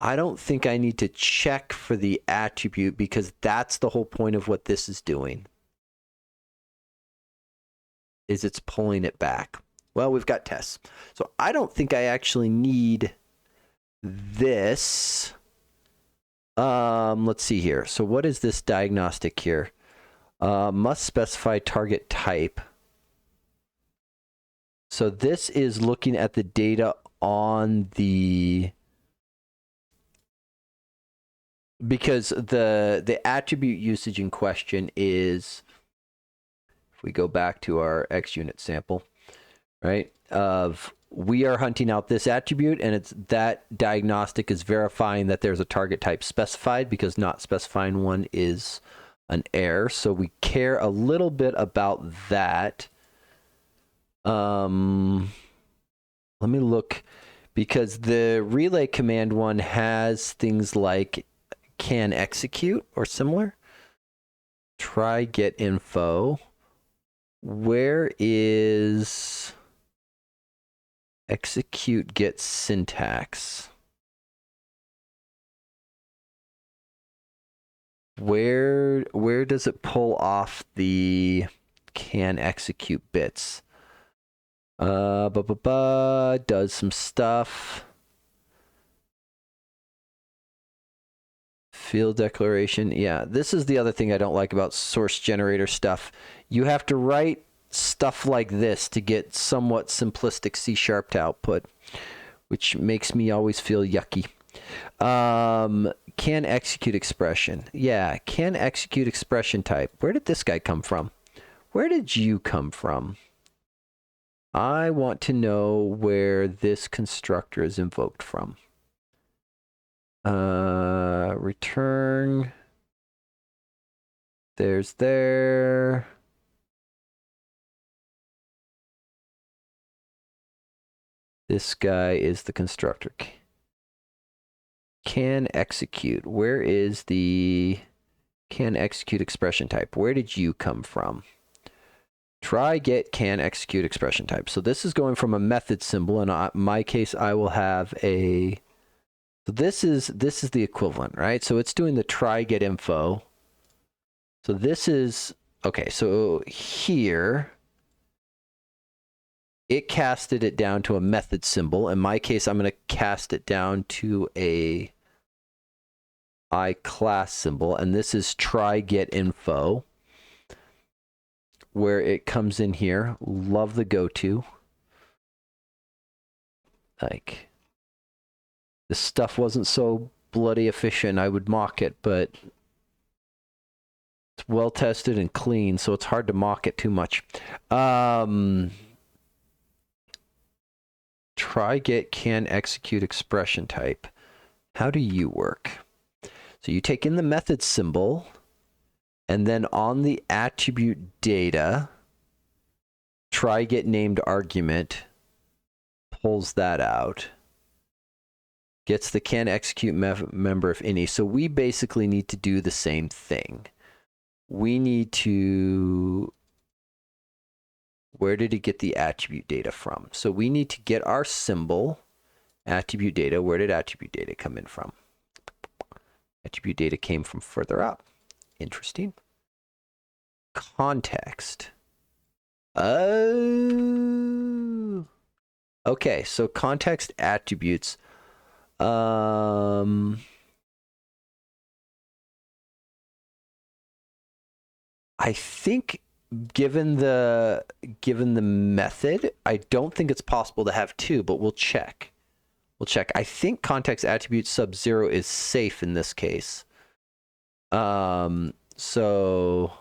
I don't think I need to check for the attribute, because that's the whole point of what this is doing. Is it's pulling it back. Well, we've got tests. So I don't think I actually need this. Let's see here. So what is this diagnostic here? Must specify target type. So this is looking at the data on the, because the attribute usage in question is, if we go back to our XUnit sample, right, of we are hunting out this attribute, and it's that diagnostic is verifying that there's a target type specified, because not specifying one is an error. So we care a little bit about that. Let me look, because the relay command one has things like can execute or similar. Try get info. Where is execute get syntax? Where does it pull off the can execute bits? Does some stuff. Field declaration. Yeah, this is the other thing I don't like about source generator stuff. You have to write stuff like this to get somewhat simplistic C# to output, which makes me always feel yucky. Can execute expression. Yeah, can execute expression type. Where did this guy come from? Where did you come from? I want to know where this constructor is invoked from. Return. There's there. This guy is the constructor. Can execute. Where is the can execute expression type? Where did you come from? Try get can execute expression type. So this is going from a method symbol. In my case, I will have a. So this is the equivalent, right? So it's doing the try get info. So this is okay. So here, it casted it down to a method symbol. In my case, I'm going to cast it down to a iClass symbol, and this is try get info, where it comes in here. Love the goto. Like, this stuff wasn't so bloody efficient, I would mock it, but it's well tested and clean, so it's hard to mock it too much. Try get can execute expression type. How do you work? So you take in the method symbol, and then on the attribute data, try get named argument, pulls that out, gets the can execute member if any. So we basically need to do the same thing. We need to, where did it get the attribute data from? So we need to get our symbol, attribute data. Where did attribute data come in from? Attribute data came from further up. Interesting. Context. Oh. Okay, so context attributes. I think given the method, I don't think it's possible to have two, but we'll check. We'll check. I think context attribute sub 0 is safe in this case. So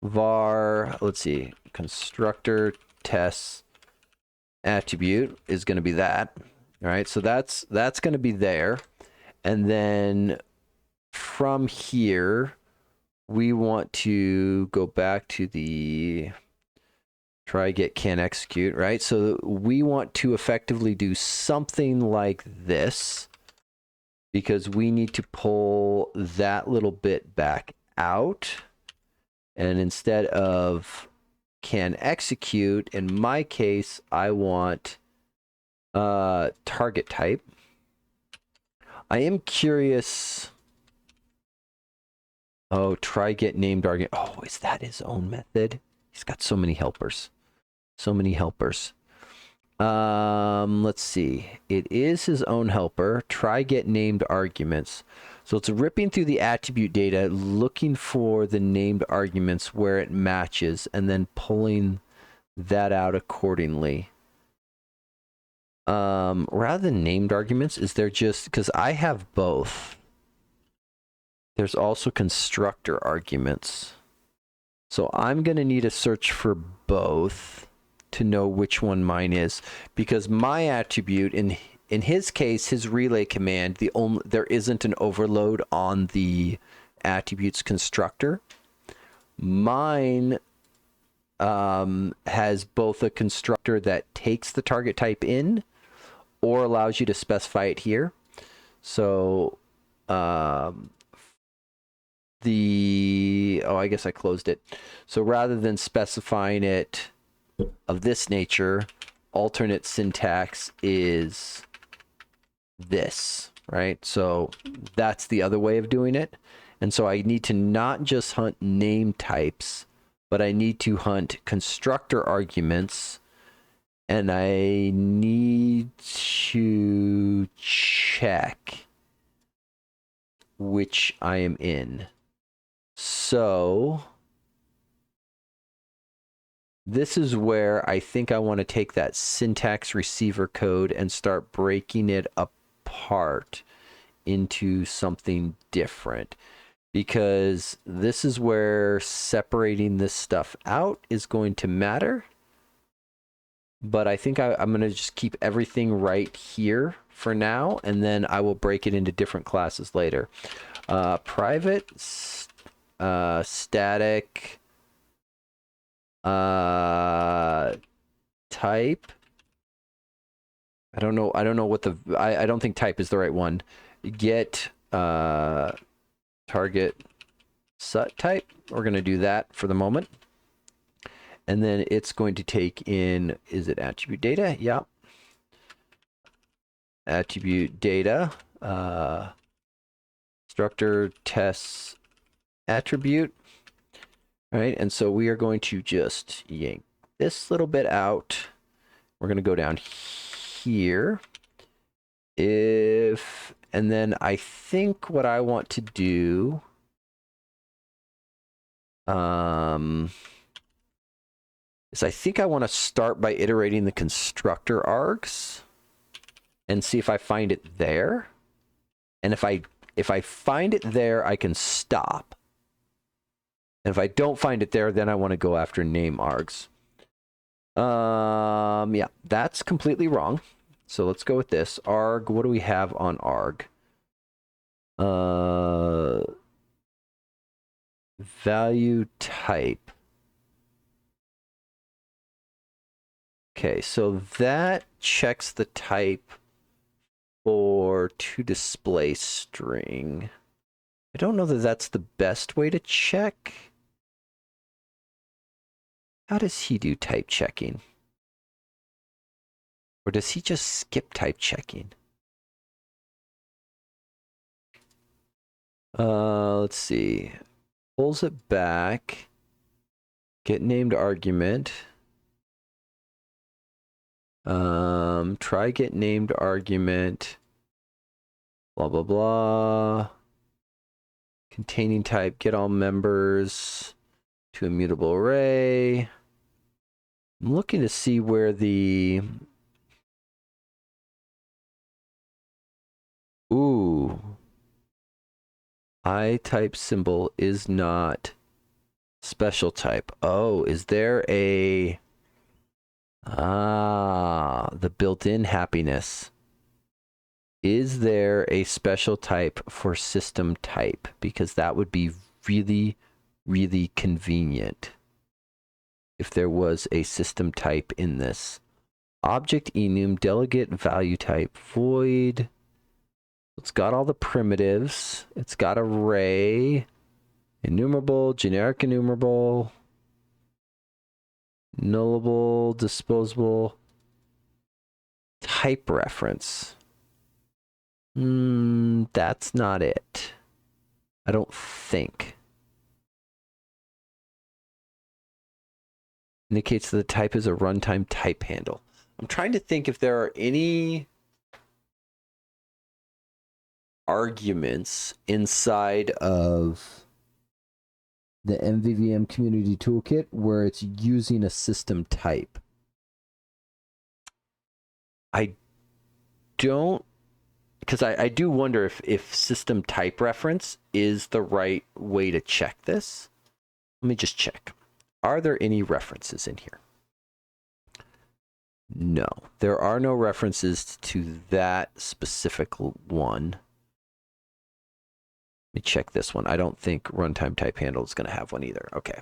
var, let's see, constructor tests attribute is going to be that. All right, so that's going to be there. And then from here, we want to go back to the try get can execute, right? So we want to effectively do something like this, because we need to pull that little bit back out. And instead of can execute, in my case, I want target type. I am curious. Oh, try get named argument. Oh, is that his own method? He's got so many helpers. So many helpers. Let's see. It is his own helper. Try get named arguments. So it's ripping through the attribute data, looking for the named arguments where it matches, and then pulling that out accordingly. Rather than named arguments, is there just, because I have both. There's also constructor arguments. So I'm going to need a search for both to know which one mine is, because my attribute, in his case, his relay command, there isn't an overload on the attributes constructor. Mine has both a constructor that takes the target type in or allows you to specify it here. So I guess I closed it. So rather than specifying it of this nature, alternate syntax is this, right? So that's the other way of doing it. And so I need to not just hunt name types, but I need to hunt constructor arguments, and I need to check which I am in. So this is where I think I want to take that syntax receiver code and start breaking it apart into something different, because this is where separating this stuff out is going to matter. But I think I'm going to just keep everything right here for now, and then I will break it into different classes later. Private, static, type. I don't know what I don't think type is the right one. Get target set type. We're going to do that for the moment. And then it's going to take in, is it attribute data? Yeah. Attribute data, structure tests attribute. All right. And so we are going to just yank this little bit out. We're going to go down here. And then I think what I want to do, is I think I want to start by iterating the constructor args and see if I find it there. And if I find it there, I can stop. And if I don't find it there, then I want to go after name args. Yeah, that's completely wrong. So let's go with this. Arg, what do we have on arg? Value type. Okay, so that checks the type for to display string. I don't know that that's the best way to check. How does he do type checking? Or does he just skip type checking? Let's see. Pulls it back. Get named argument. Try get named argument. Blah, blah, blah. Containing type, get all members to immutable array. I'm looking to see where the... Ooh. I type symbol is not special type. Oh, is there a... the built-in happiness. Is there a special type for system type? Because that would be really, really convenient if there was a system type in this. Object enum, delegate value type, void. It's got all the primitives. It's got array, enumerable, generic enumerable, nullable, disposable, type reference. That's not it. I don't think. Indicates that the type is a runtime type handle. I'm trying to think if there are any arguments inside of the MVVM community toolkit where it's using a system type. I don't, because I do wonder if system type reference is the right way to check this. Let me just check. Are there any references in here? No, there are no references to that specific one. Let me check this one. I don't think runtime type handle is going to have one either. Okay.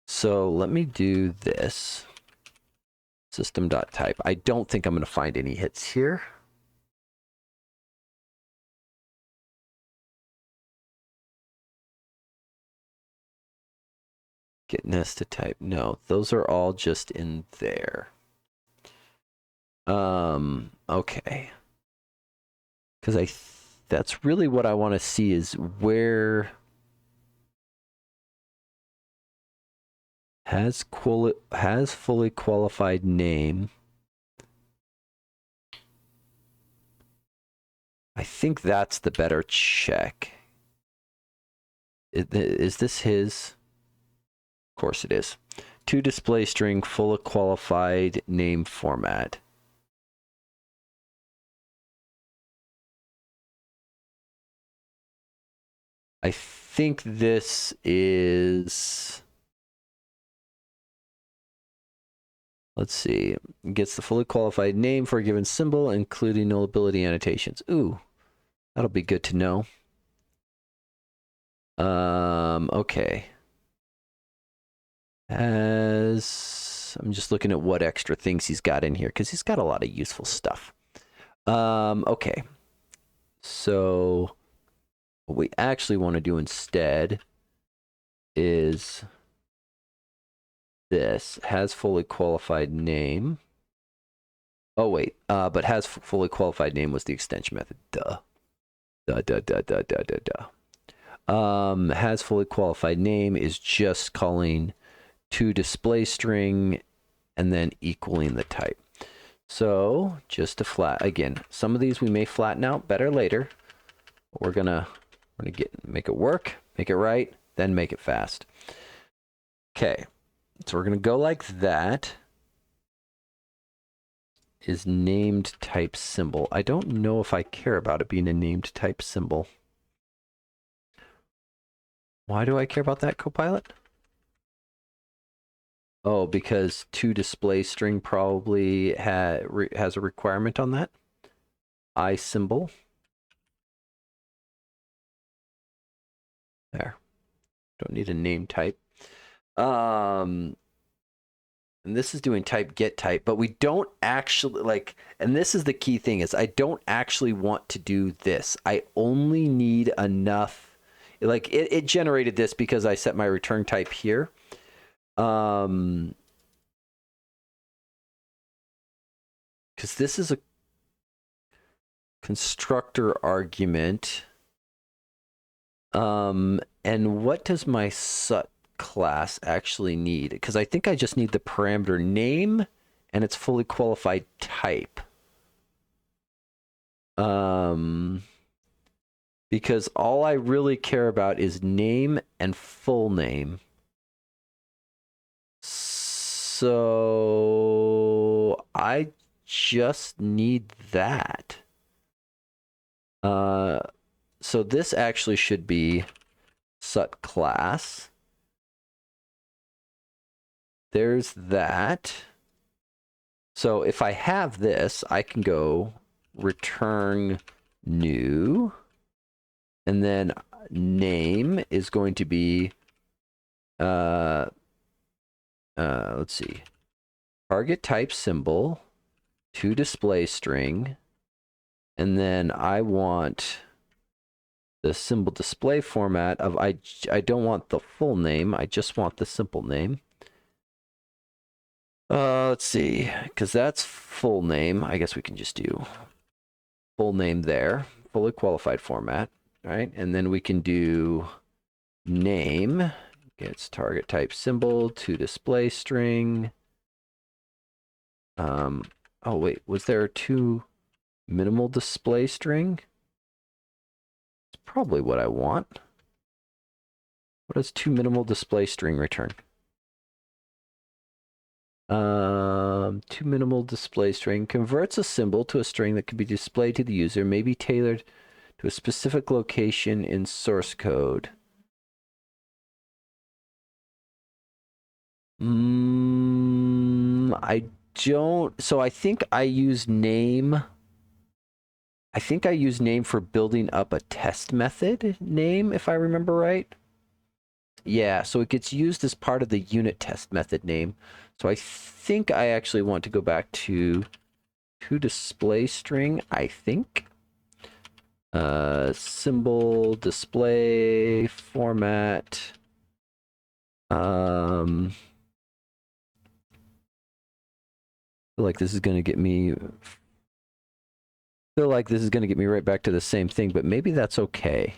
So let me do this. System.type. I don't think I'm going to find any hits here. Get nested type. No, those are all just in there. Okay. Because that's really what I want to see, is where has fully qualified name. I think that's the better check. Is this his? Of course it is. To display string fully qualified name format. I think this is... Let's see. Gets the fully qualified name for a given symbol, including nullability annotations. Ooh, that'll be good to know. Okay. I'm just looking at what extra things he's got in here, because he's got a lot of useful stuff. Okay. So what we actually want to do instead is this. Has fully qualified name. Oh, wait. But has fully qualified name was the extension method. Duh. Has fully qualified name is just calling to display string and then equaling the type. So just to again, some of these we may flatten out better later. We're gonna make it work, make it right, then make it fast. Okay, so we're gonna go like that. Is named type symbol. I don't know if I care about it being a named type symbol. Why do I care about that, Copilot? Oh, because to display string probably has a requirement on that. I symbol. There. Don't need a name type. And this is doing type get type, but we don't actually and this is the key thing, is I don't actually want to do this. I only need enough, it generated this because I set my return type here. Because this is a constructor argument. And what does my sut class actually need? Because I think I just need the parameter name and its fully qualified type. Because all I really care about is name and full name. So I just need that. So this actually should be sut class. There's that. So if I have this, I can go return new, and then name is going to be let's see, target type symbol to display string, and then I want the symbol display format of I don't want the full name, I just want the simple name. Let's see, because that's full name. I guess we can just do full name there, fully qualified format, right? And then we can do name gets target type symbol to display string. Oh wait, was there a to minimal display string? It's probably what I want. What does to minimal display string return? To minimal display string converts a symbol to a string that can be displayed to the user, may be tailored to a specific location in source code. I don't. So I think I use name. I think I use name for building up a test method name, if I remember right. Yeah, so it gets used as part of the unit test method name. So I think I actually want to go back to display string, I think. Symbol display format. I feel like this is going to get me Feel like this is going to get me right back to the same thing, but maybe that's okay.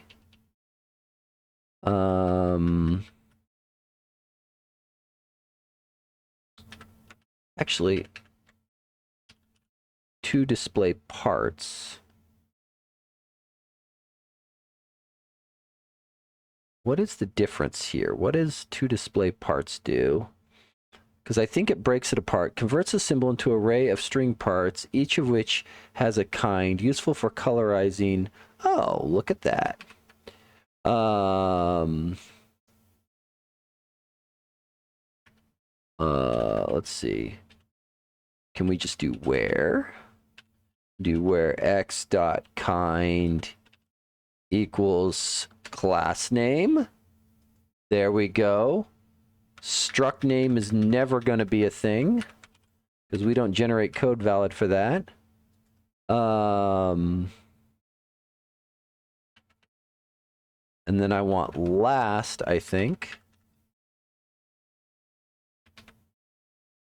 Actually, to display parts. What is the difference here? What does to display parts do? Because I think it breaks it apart. Converts a symbol into an array of string parts, each of which has a kind, useful for colorizing. Oh, look at that. Let's see. Can we just do where? Do where x dot kind equals class name. There we go. Struct name is never going to be a thing because we don't generate code valid for that. And then I want last, I think.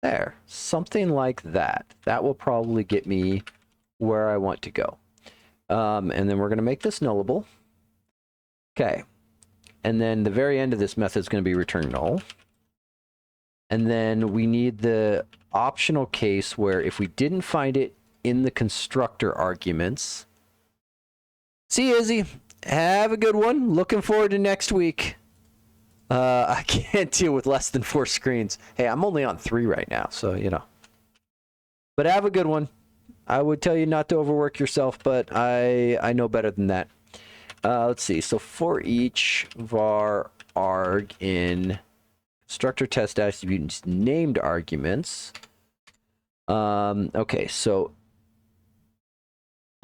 There, something like that. That will probably get me where I want to go. And then we're going to make this nullable. Okay. And then the very end of this method is going to be return null. And then we need the optional case where if we didn't find it in the constructor arguments. See you, Izzy. Have a good one. Looking forward to next week. I can't deal with less than 4 screens. Hey, I'm only on 3 right now, so, you know. But have a good one. I would tell you not to overwork yourself, but I know better than that. Let's see. So for each var arg in constructor test attributes named arguments. Okay, so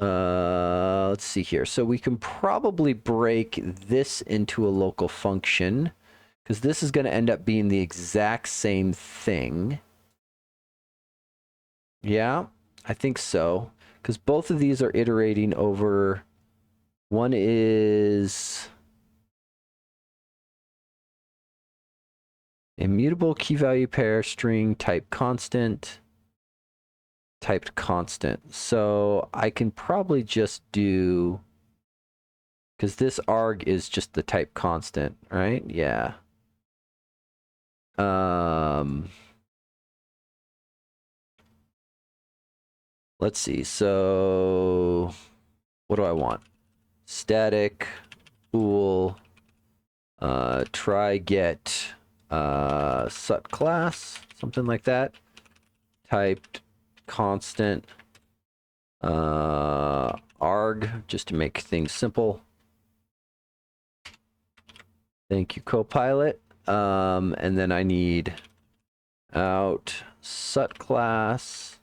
let's see here. So we can probably break this into a local function because this is going to end up being the exact same thing. Yeah, I think so. Because both of these are iterating over. One is immutable key value pair string type constant. Typed constant. So I can probably just do, because this arg is just the type constant, right? Yeah. Let's see. So what do I want? Static bool try get sut class, something like that. Typed constant arg, just to make things simple. Thank you, Copilot. And then I need out sut class.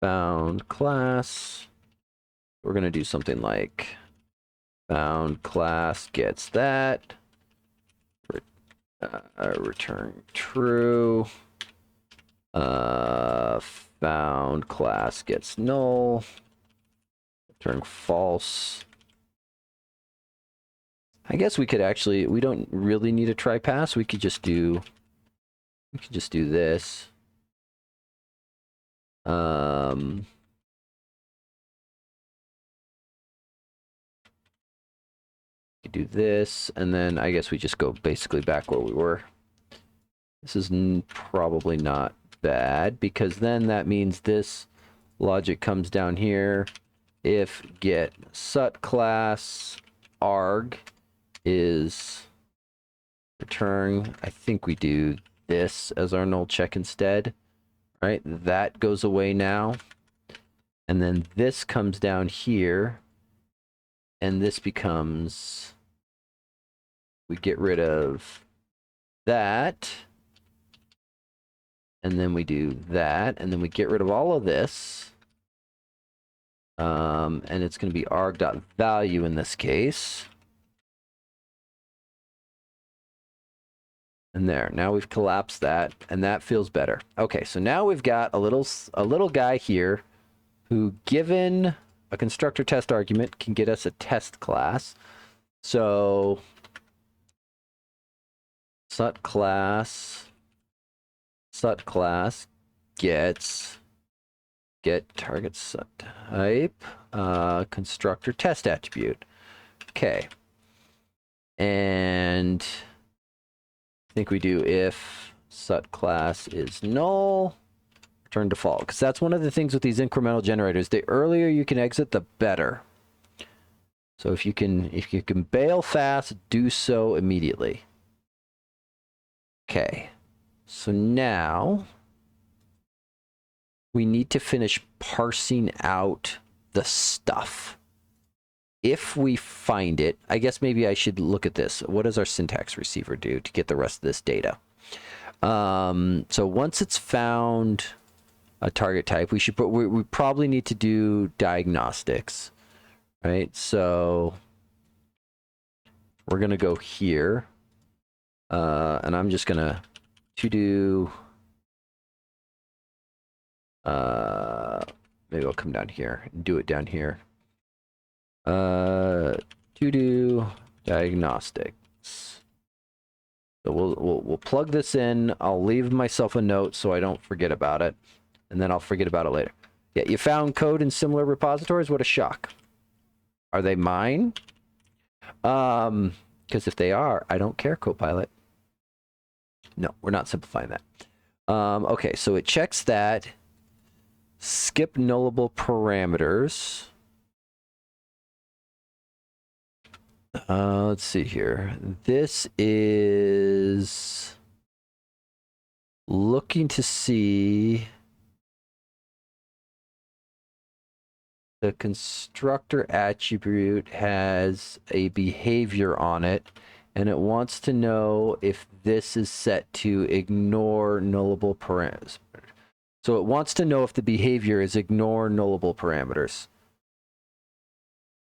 Found class. We're gonna do something like found class gets that. Return true. Found class gets null. Return false. I guess we could actually, we don't really need a try pass. We could just do this. Do this, and then I guess we just go basically back where we were. This is probably not bad, because then that means this logic comes down here. If get sut class arg is return, I think we do this as our null check instead, right? That goes away now. And then this comes down here, and this becomes, we get rid of that, and then we do that, and then we get rid of all of this. And it's going to be arg.value in this case. And there, now we've collapsed that, and that feels better. Okay, so now we've got a little guy here who, given a constructor test argument, can get us a test class. So sut class Sut class gets get target sut type constructor test attribute. Okay. And I think we do if sut class is null, return default, because that's one of the things with these incremental generators. The earlier you can exit, the better. So if you can bail fast, do so immediately. Okay. So now we need to finish parsing out the stuff. If we find it, I guess maybe I should look at this. What does our syntax receiver do to get the rest of this data? So once it's found a target type, we probably need to do diagnostics, right? So we're gonna go here, and I'm just gonna to do. Maybe I'll come down here and do it down here. To do diagnostics. So we'll plug this in. I'll leave myself a note so I don't forget about it, and then I'll forget about it later. Yeah, you found code in similar repositories. What a shock! Are they mine? Because if they are, I don't care, Copilot. No, we're not simplifying that. Okay, so it checks that. Skip nullable parameters. Let's see here. This is looking to see the constructor attribute has a behavior on it, and it wants to know if this is set to ignore nullable parameters. So it wants to know if the behavior is ignore nullable parameters.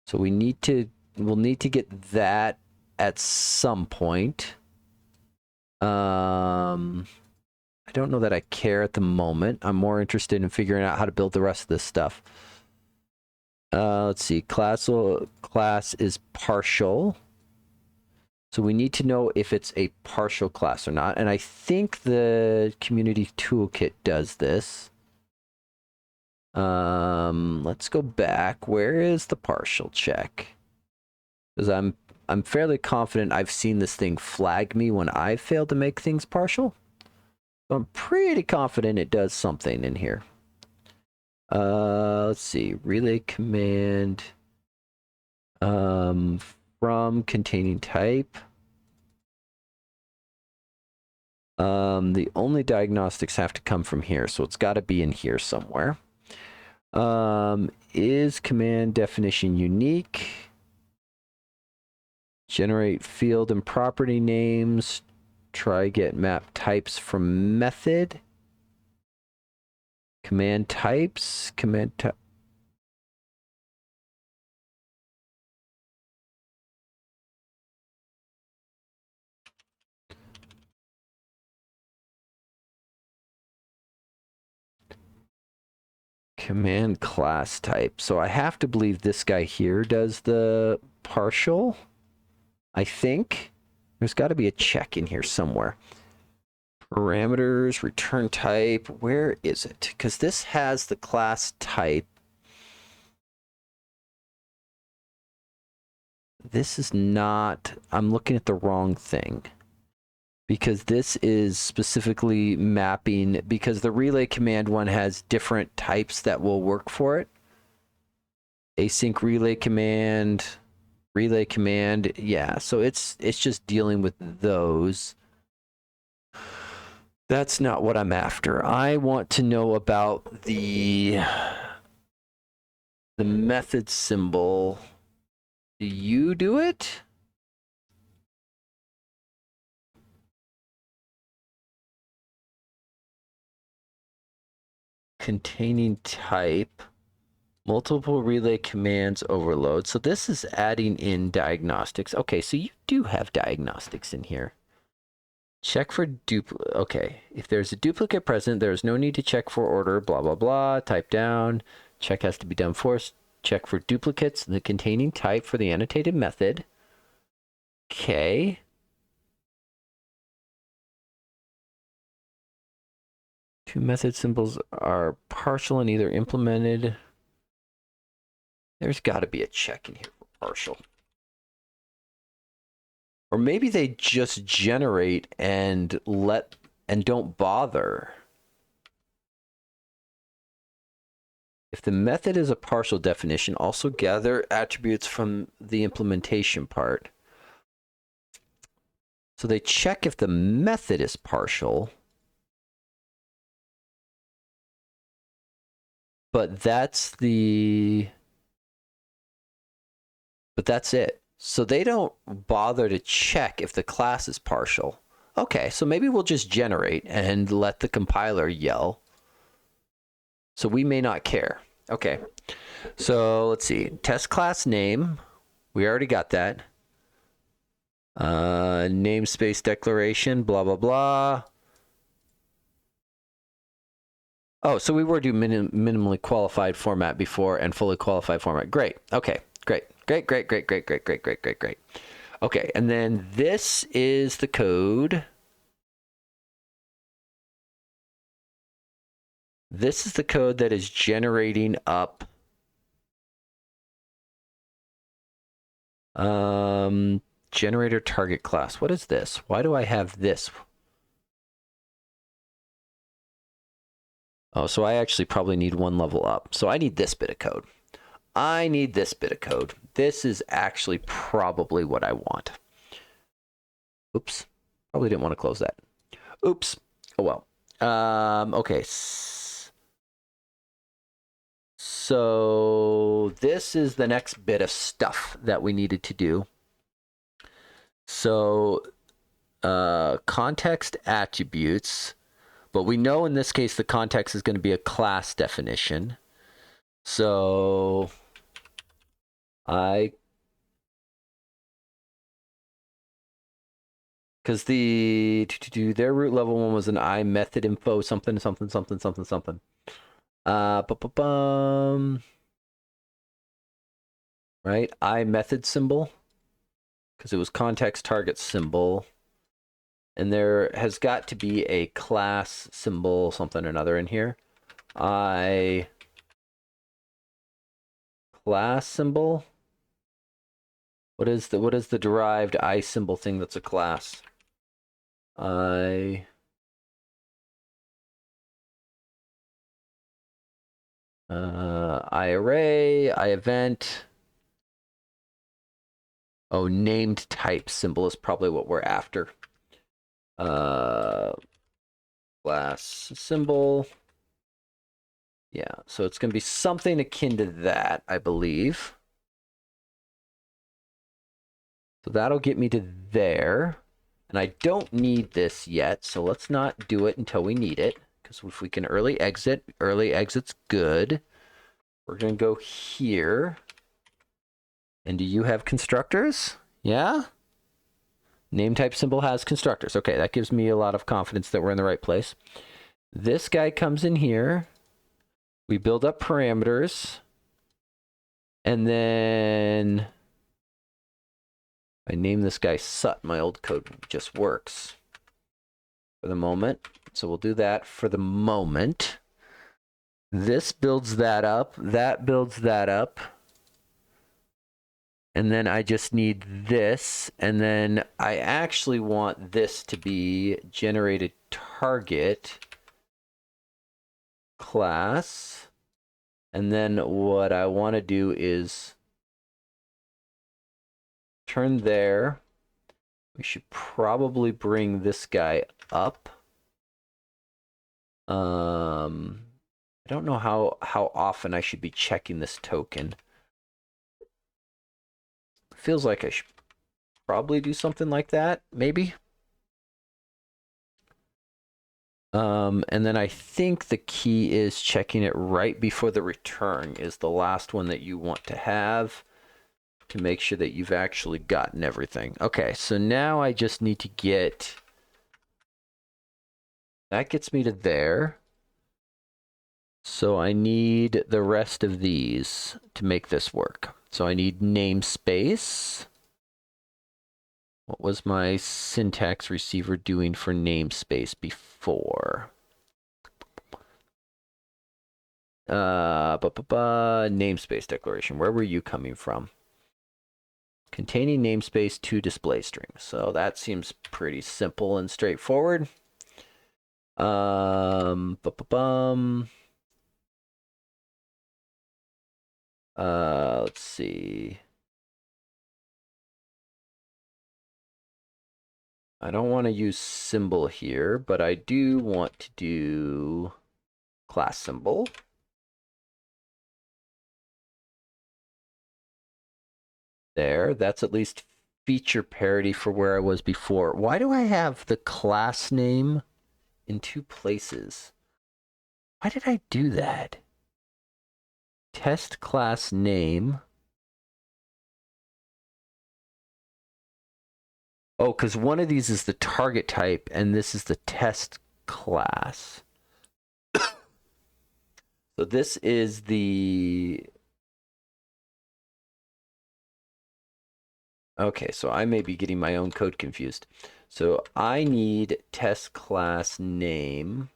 So we'll need to get that at some point. I don't know that I care at the moment. I'm more interested in figuring out how to build the rest of this stuff. Let's see. Class is partial. So we need to know if it's a partial class or not. And I think the community toolkit does this. Let's go back. Where is the partial check? Because I'm fairly confident I've seen this thing flag me when I failed to make things partial. So I'm pretty confident it does something in here. Let's see. Relay command from containing type. The only diagnostics have to come from here, so it's got to be in here somewhere. Is command definition unique? Generate field and property names. Try get map types from method. Command types. Command type. Command class type. So I have to believe this guy here does the partial. I think there's got to be a check in here somewhere. Parameters, return type. Where is it? Because this has the class type. This is not. I'm looking at the wrong thing. Because this is specifically mapping, because the relay command one has different types that will work for it. Async relay command, yeah, so it's just dealing with those. That's not what I'm after. I want to know about the method symbol. Do you do it? Containing type, multiple relay commands overload. So this is adding in diagnostics. Okay, so you do have diagnostics in here. Check for duplicate. Okay, if there's a duplicate present, there's no need to check for order, blah, blah, blah. Type down. Check has to be done first. Check for duplicates, the containing type for the annotated method. Okay. Two method symbols are partial and either implemented. There's got to be a check in here for partial. Or maybe they just generate and don't bother. If the method is a partial definition, also gather attributes from the implementation part. So they check if the method is partial. But that's it. So they don't bother to check if the class is partial. Okay, so maybe we'll just generate and let the compiler yell. So we may not care. Okay, so let's see. Test class name. We already got that. Namespace declaration, blah, blah, blah. Oh, so we were doing minimally qualified format before and fully qualified format. Great. Okay, great. Great. Okay, and then this is the code. This is the code that is generating up generator target class. What is this? Why do I have this? Oh, so I actually probably need one level up. So I need this bit of code. This is actually probably what I want. Oops. Probably didn't want to close that. Oops. Oh, well. Okay. So this is the next bit of stuff that we needed to do. So context attributes, but we know in this case the context is going to be a class definition. So because their root level one was an I method info something. Right, I method symbol, because it was context target symbol, and there has got to be a class symbol something or another in here. I class symbol. What is the derived I symbol thing that's a class? I array, I event. Oh, named type symbol is probably what we're after. Class symbol. Yeah, so it's going to be something akin to that, I believe. So that'll get me to there. And I don't need this yet, so let's not do it until we need it. Because if we can early exit's good. We're going to go here. And do you have constructors? Yeah? Name type symbol has constructors. Okay, that gives me a lot of confidence that we're in the right place. This guy comes in here. We build up parameters. And then I name this guy Sut. My old code just works for the moment. So we'll do that for the moment. This builds that up. That builds that up. And then I just need this. And then I actually want this to be generated target class. And then what I want to do is turn there. We should probably bring this guy up. I don't know how often I should be checking this token. Feels like I should probably do something like that, maybe. And then I think the key is checking it right before the return is the last one that you want to have to make sure that you've actually gotten everything. Okay, so now I just need to get... That gets me to there. So I need the rest of these to make this work. So I need namespace. What was my syntax receiver doing for namespace before? Namespace declaration. Where were you coming from? Containing namespace to display string. So that seems pretty simple and straightforward. Let's see. I don't want to use symbol here, but I do want to do class symbol. There, that's at least feature parity for where I was before. Why do I have the class name in two places? Why did I do that? Test class name. Oh, because one of these is the target type, and this is the test class. So this is the... Okay, so I may be getting my own code confused. So I need test class name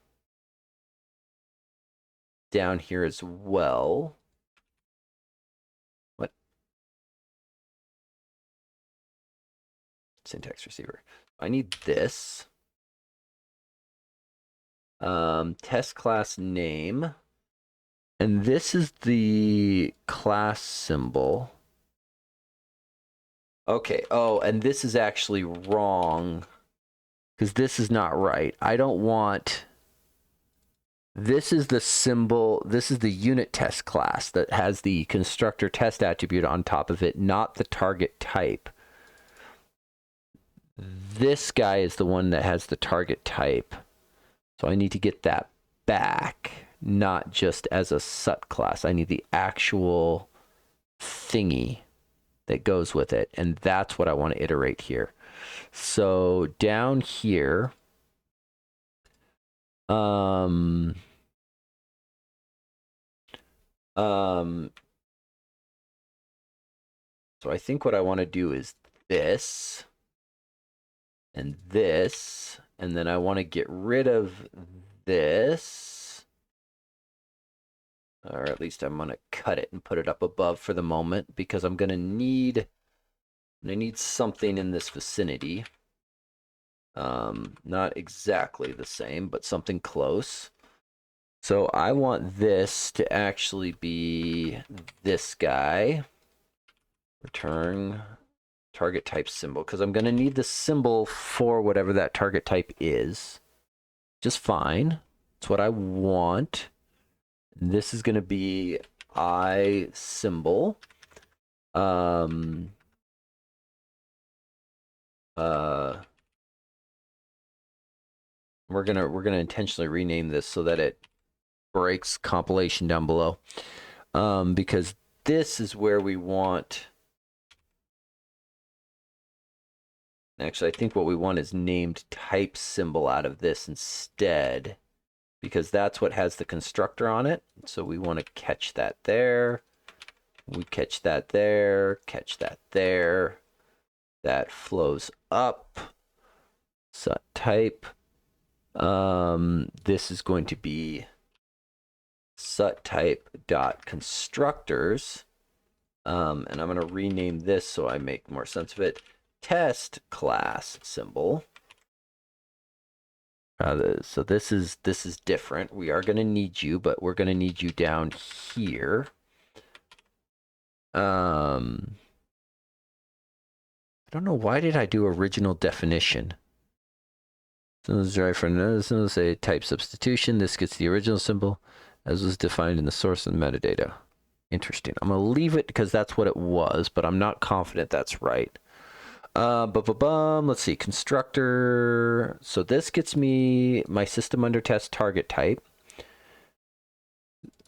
down here as well. What? Syntax receiver. I need this. Test class name. And this is the class symbol. Okay, oh, and this is actually wrong. Because this is not right. I don't want... This is the symbol, this is the unit test class that has the constructor test attribute on top of it, not the target type. This guy is the one that has the target type. So I need to get that back, not just as a sut class. I need the actual thingy that goes with it, and that's what I want to iterate here. So down here, so I think what I want to do is this, and this, and then I want to get rid of this, or at least I'm going to cut it and put it up above for the moment, because I'm going to need something in this vicinity. Not exactly the same, but something close. So I want this to actually be this guy. Return target type symbol, because I'm going to need the symbol for whatever that target type is. Just fine. That's what I want. This is going to be I symbol. We're gonna intentionally rename this so that it breaks compilation down below, because this is where we want. Actually, I think what we want is named type symbol out of this instead, because that's what has the constructor on it. So we want to catch that there. We catch that there. Catch that there. That flows up. Sut type. This is going to be sut type dot constructors, and I'm going to rename this so I make more sense of it. Test class symbol. So this is different. We are going to need you, but we're going to need you down here. I don't know, why did I do original definition? So this is right for another symbol, say type substitution. This gets the original symbol as was defined in the source and metadata. Interesting. I'm going to leave it because that's what it was, but I'm not confident that's right. Let's see, constructor. So this gets me my system under test target type.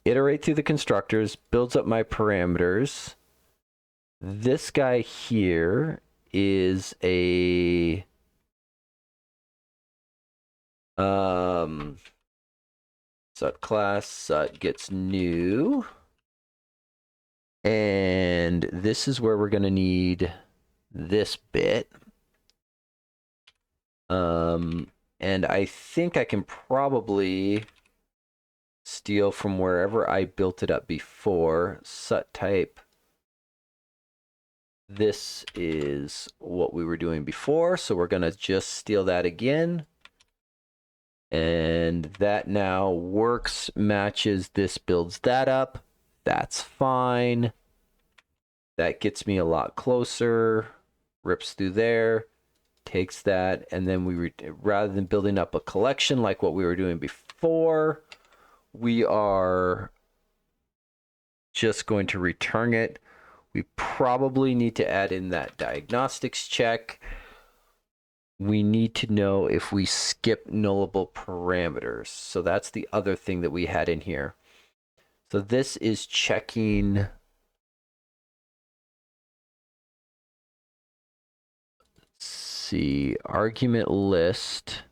Iterate through the constructors, builds up my parameters. This guy here is a sut class, sut gets new. And this is where we're going to need this bit. And I think I can probably steal from wherever I built it up before. Sut type. This is what we were doing before, so we're going to just steal that again. And that now works, matches, this builds that up. That's fine. That gets me a lot closer. Rips through there, takes that, and then we, rather than building up a collection like what we were doing before, we are just going to return it. We probably need to add in that diagnostics check. We need to know if we skip nullable parameters. So that's the other thing that we had in here. So this is checking. Let's see, argument list.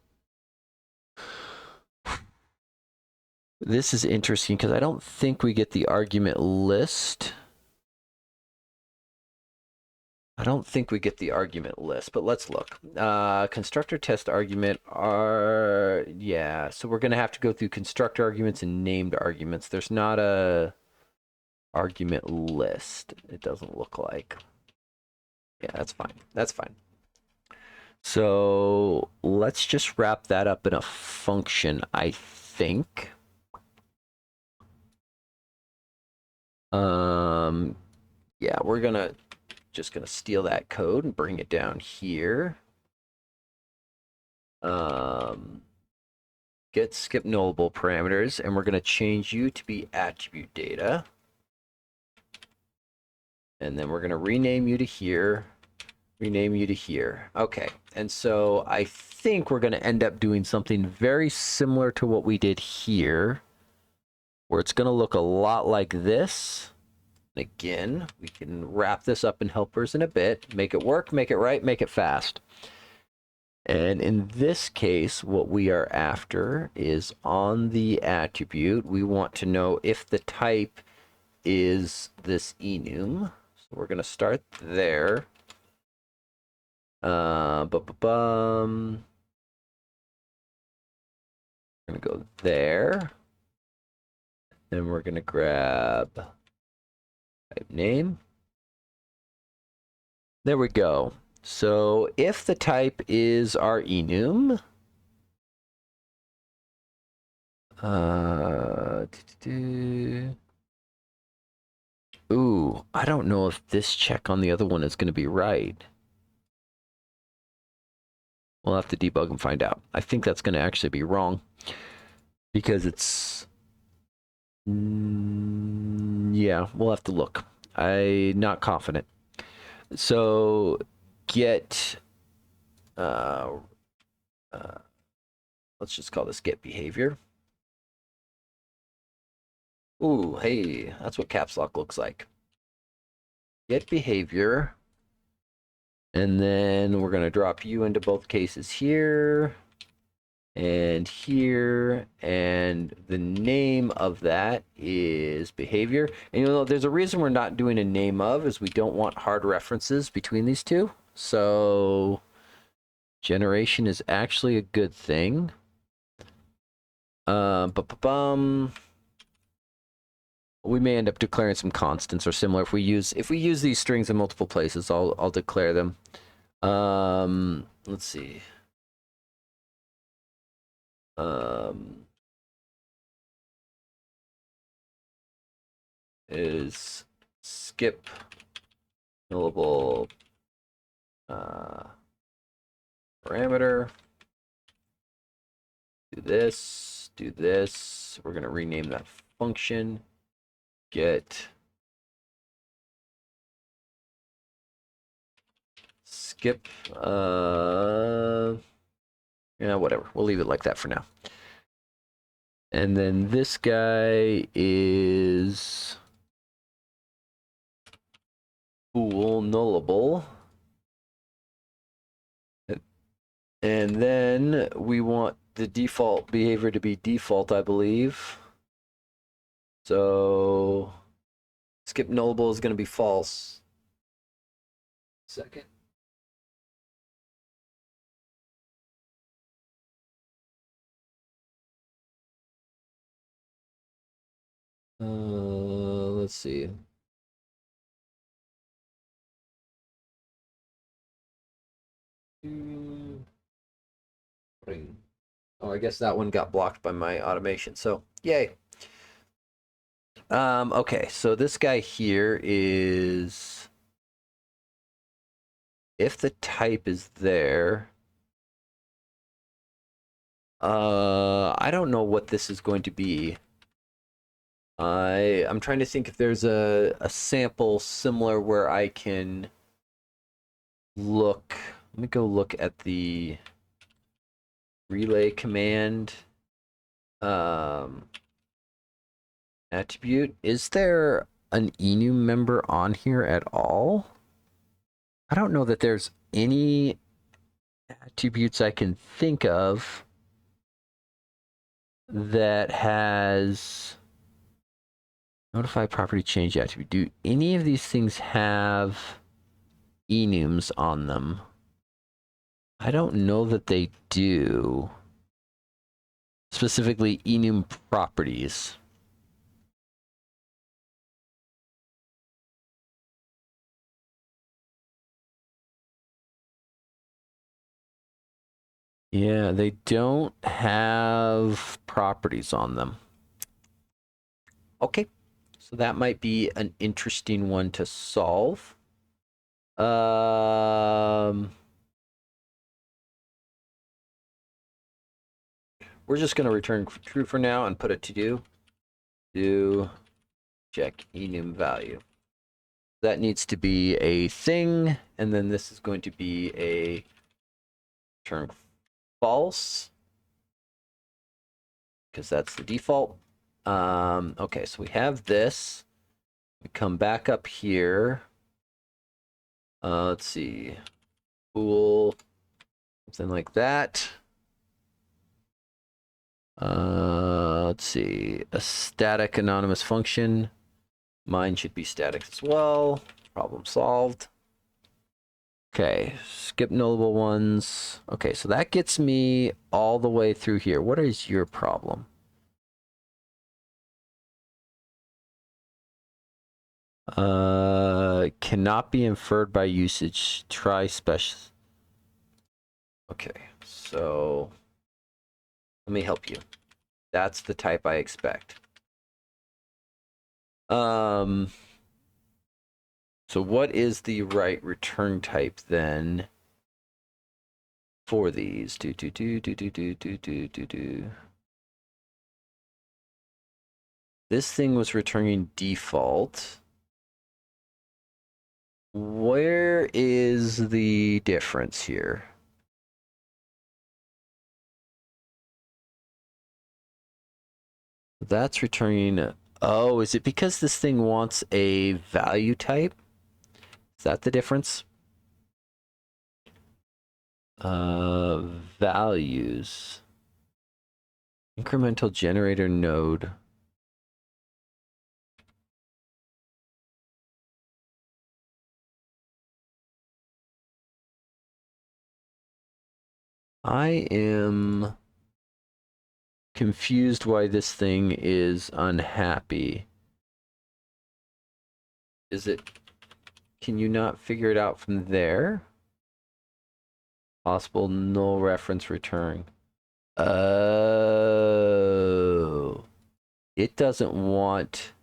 This is interesting because I don't think we get the argument list. I don't think we get the argument list, but let's look. Constructor test argument are, yeah, so we're going to have to go through constructor arguments and named arguments. There's not a argument list, it doesn't look like. Yeah, that's fine. That's fine. So let's just wrap that up in a function, I think. Yeah, we're gonna just gonna steal that code and bring it down here. Get skip nullable parameters, and we're gonna change you to be attribute data. And then we're gonna rename you to here, rename you to here. Okay, and so I think we're gonna end up doing something very similar to what we did here, where it's gonna look a lot like this. Again, we can wrap this up in helpers in a bit, make it work, make it right, make it fast. And in this case, what we are after is on the attribute, we want to know if the type is this enum. So we're going to start there. We're going to go there. Then we're going to grab type name. There we go. So if the type is our enum, ooh, I don't know if this check on the other one is going to be right. We'll have to debug and find out. I think that's going to actually be wrong because it's, yeah, we'll have to look. I'm not confident. So get, let's just call this get behavior. Ooh, hey, that's what caps lock looks like. Get behavior. And then we're going to drop you into both cases here and here. And the name of that is behavior. And you know, there's a reason we're not doing a name of is we don't want hard references between these two. So generation is actually a good thing. We may end up declaring some constants or similar if we use these strings in multiple places. I'll declare them. Let's see. Is skip nullable parameter. Do this. Do this. We're gonna rename that function. Get skip, yeah, whatever. We'll leave it like that for now. And then this guy is bool nullable. And then we want the default behavior to be default, I believe. So skip nullable is going to be false. Second. Let's see. Oh, I guess that one got blocked by my automation. So, yay. Okay, so this guy here is, if the type is there, I don't know what this is going to be. I'm trying to think if there's a sample similar where I can look. Let me go look at the relay command attribute. Is there an enum member on here at all? I don't know that there's any attributes I can think of that has notify property change attribute. Do any of these things have enums on them? I don't know that they do. Specifically enum properties. Yeah, they don't have properties on them. Okay, so that might be an interesting one to solve. We're just going to return true for now and put a to do check enum value. That needs to be a thing, and then this is going to be a return false, because that's the default. Okay, so we have this. We come back up here. Let's see. Bool, something like that. Let's see. A static anonymous function. Mine should be static as well. Problem solved. Okay, skip nullable ones. Okay, so that gets me all the way through here. What is your problem? Cannot be inferred by usage. Try special. Okay, so let me help you. That's the type I expect. So what is the right return type then for these? This thing was returning default. Where is the difference here? That's returning. Oh, is it because this thing wants a value type? Is that the difference? Values. Incremental generator node. I am confused why this thing is unhappy. Is it... Can you not figure it out from there? Possible null reference return. Oh. It doesn't want...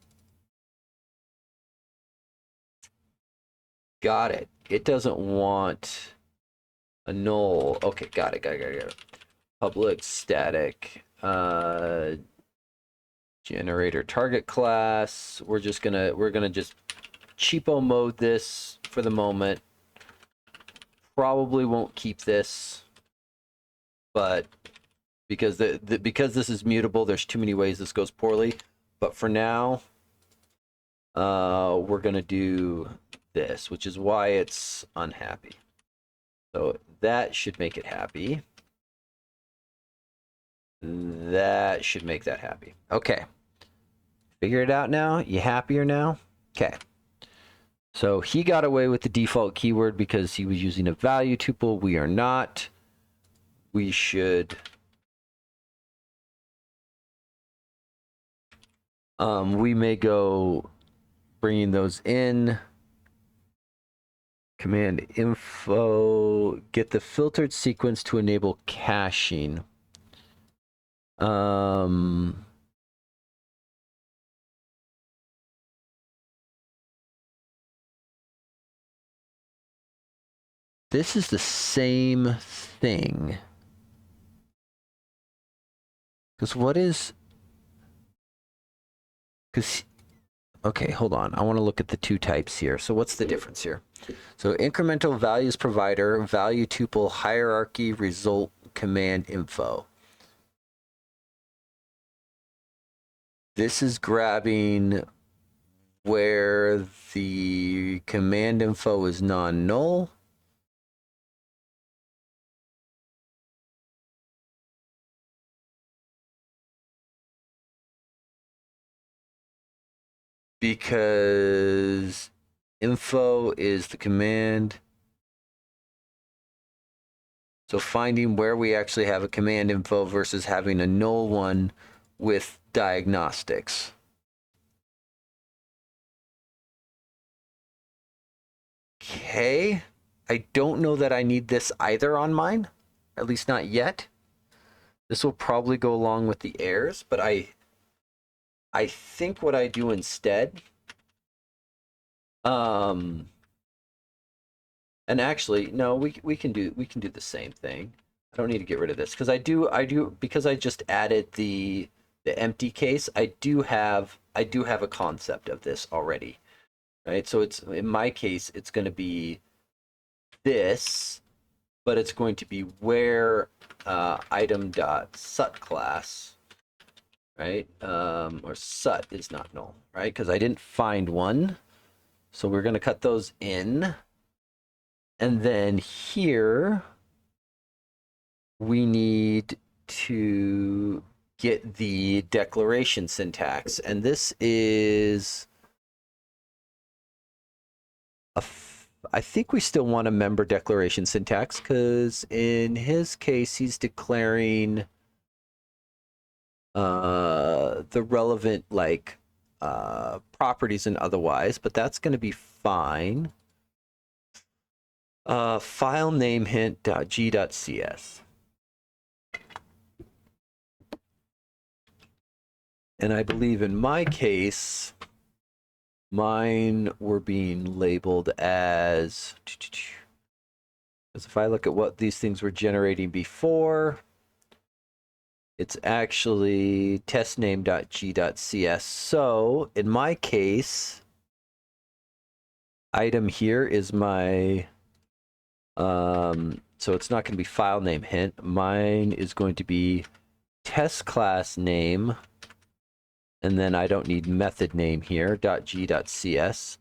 Got it. It doesn't want a null. Okay, got it. Public static generator target class. We're gonna just cheapo mode this for the moment. Probably won't keep this, but because because this is mutable, there's too many ways this goes poorly. But for now, we're gonna do this, which is why it's unhappy. So that should make it happy. That should make that happy. Okay. Figure it out now? You happier now? Okay. So he got away with the default keyword because he was using a value tuple. We are not. We should We may go bringing those in. Command info, get the filtered sequence to enable caching. This is the same thing. Because what is... Because... Okay, hold on. I want to look at the two types here. So what's the difference here? So incremental values provider, value tuple, hierarchy, result, command info. This is grabbing where the command info is non-null. Because info is the command. So finding where we actually have a command info versus having a null one with diagnostics. Okay. I don't know that I need this either on mine, at least not yet. This will probably go along with the errors, but I think what I do instead, and actually, no, we can do the same thing. I don't need to get rid of this because I do because I just added the empty case. I do have a concept of this already, right? So it's, in my case, it's going to be this, but it's going to be where item.sut class, right? Or sut is not null, right? Because I didn't find one. So we're going to cut those in. And then here, we need to get the declaration syntax. And this is... I think we still want a member declaration syntax because in his case, he's declaring the relevant properties and otherwise, but that's going to be fine. File name hint.g.cs. And I believe in my case, mine were being labeled as, because if I look at what these things were generating before, it's actually testname.g.cs. So in my case, item here is my, so it's not going to be file name hint. Mine is going to be test class name. And then I don't need method name here, .g.cs.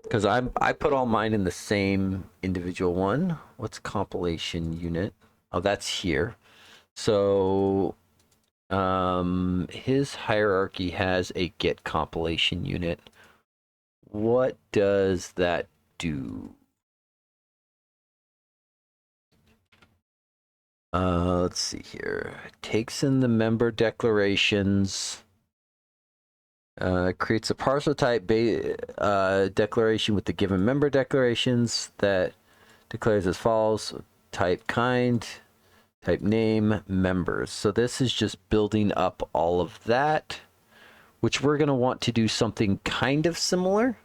Because I put all mine in the same individual one. What's compilation unit? Oh, that's here. So his hierarchy has a get compilation unit. What does that do? Let's see here. It takes in the member declarations. Creates a parcel type declaration with the given member declarations that declares as follows: type kind, type name, members. So this is just building up all of that, which we're going to want to do something kind of similar.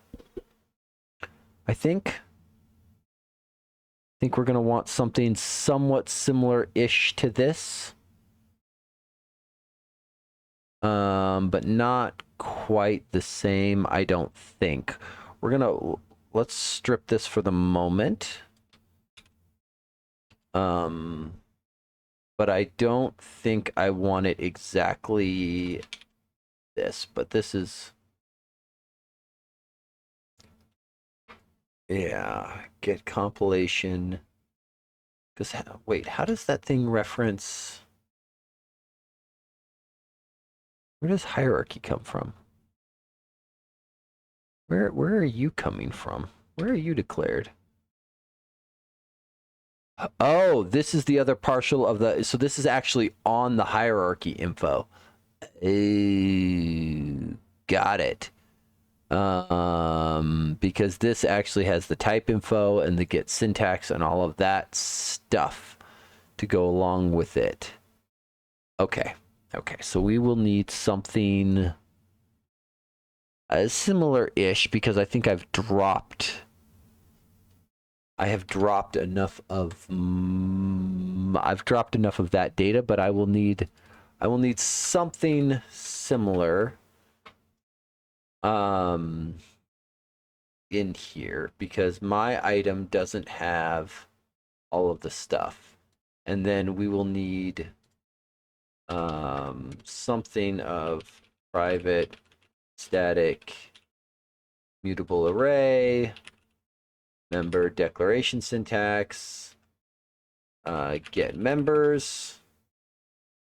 I think we're going to want something somewhat similar-ish to this. But not quite the same, I don't think. Let's strip this for the moment. But I don't think I want it exactly this, but this is, yeah, get compilation. Because, wait, how does that thing reference? Where does hierarchy come from? Where are you coming from? Where are you declared? Oh, this is the other partial of the, so this is actually on the hierarchy info. Got it. Because this actually has the type info and the get syntax and all of that stuff to go along with it. Okay. Okay, so we will need something similar-ish, because I think I have dropped enough of that data, but I will need something similar in here, because my item doesn't have all of the stuff. And then we will need something of private static mutable array, member declaration syntax, get members.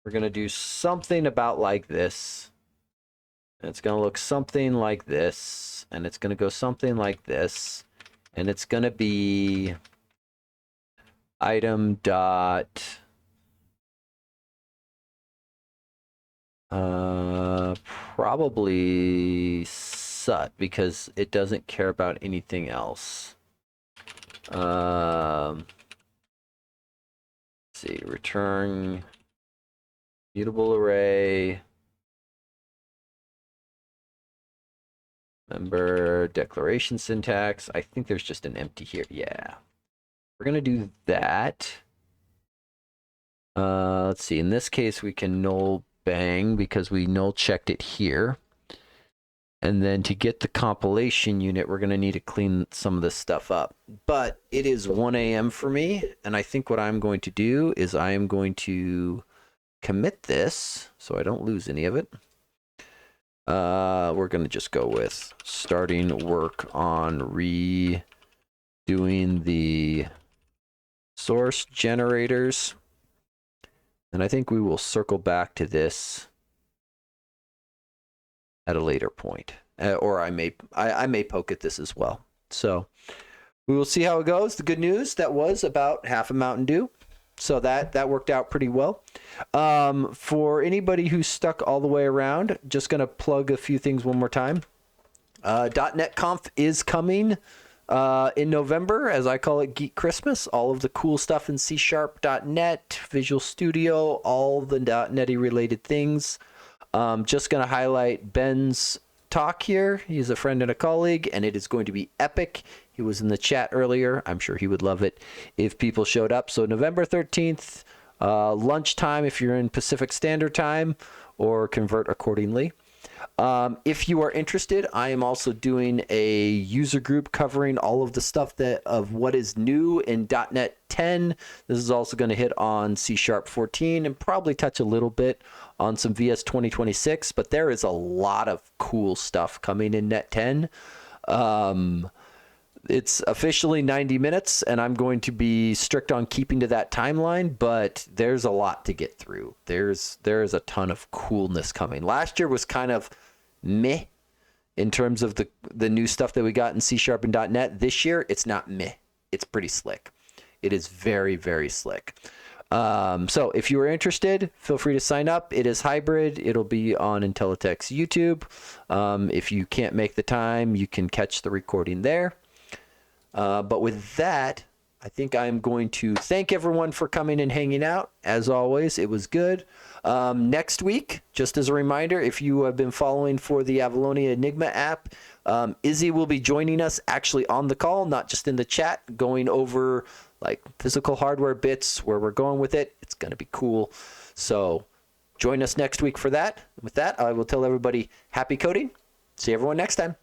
We're going to do something about like this. And it's going to look something like this. And it's going to go something like this. And it's going to be item dot probably sut, because it doesn't care about anything else. Let's see, return mutable array, member declaration syntax. I think there's just an empty here. Yeah, we're gonna do that. Let's see, in this case we can null bang because we null checked it here. And then to get the compilation unit, we're going to need to clean some of this stuff up. But it is 1 a.m. for me, and I think what I'm going to do is I am going to commit this so I don't lose any of it. We're going to just go with starting work on redoing the source generators. And I think we will circle back to this at a later point, or I may poke at this as well. So we will see how it goes. The good news, that was about half a Mountain Dew, so that worked out pretty well. For anybody who's stuck all the way around, just gonna plug a few things one more time. .NET Conf is coming in November, as I call it, Geek Christmas. All of the cool stuff in C#.NET, Visual Studio, all the .NET-y related things. Just going to highlight Ben's talk here. He's a friend and a colleague, and it is going to be epic. He was in the chat earlier. I'm sure he would love it if people showed up. So November 13th, lunchtime if you're in Pacific Standard Time, or convert accordingly. If you are interested, I am also doing a user group covering all of the stuff of what is new in .NET 10. This is also going to hit on C# 14 and probably touch a little bit on some VS 2026, but there is a lot of cool stuff coming in Net 10. It's officially 90 minutes, and I'm going to be strict on keeping to that timeline, but there's a lot to get through. There's a ton of coolness coming. Last year was kind of meh in terms of the new stuff that we got in C# and .NET. This year, it's not meh. It's pretty slick. It is very, very slick. So if you are interested, feel free to sign up. It is hybrid. It'll be on Intellitek's YouTube. If you can't make the time, you can catch the recording there. But with that, I think I'm going to thank everyone for coming and hanging out. As always, it was good. Next week, just as a reminder, if you have been following for the Avalonia Enigma app, Izzy will be joining us actually on the call, not just in the chat, going over like physical hardware bits, where we're going with it. It's going to be cool. So join us next week for that. With that, I will tell everybody happy coding. See everyone next time.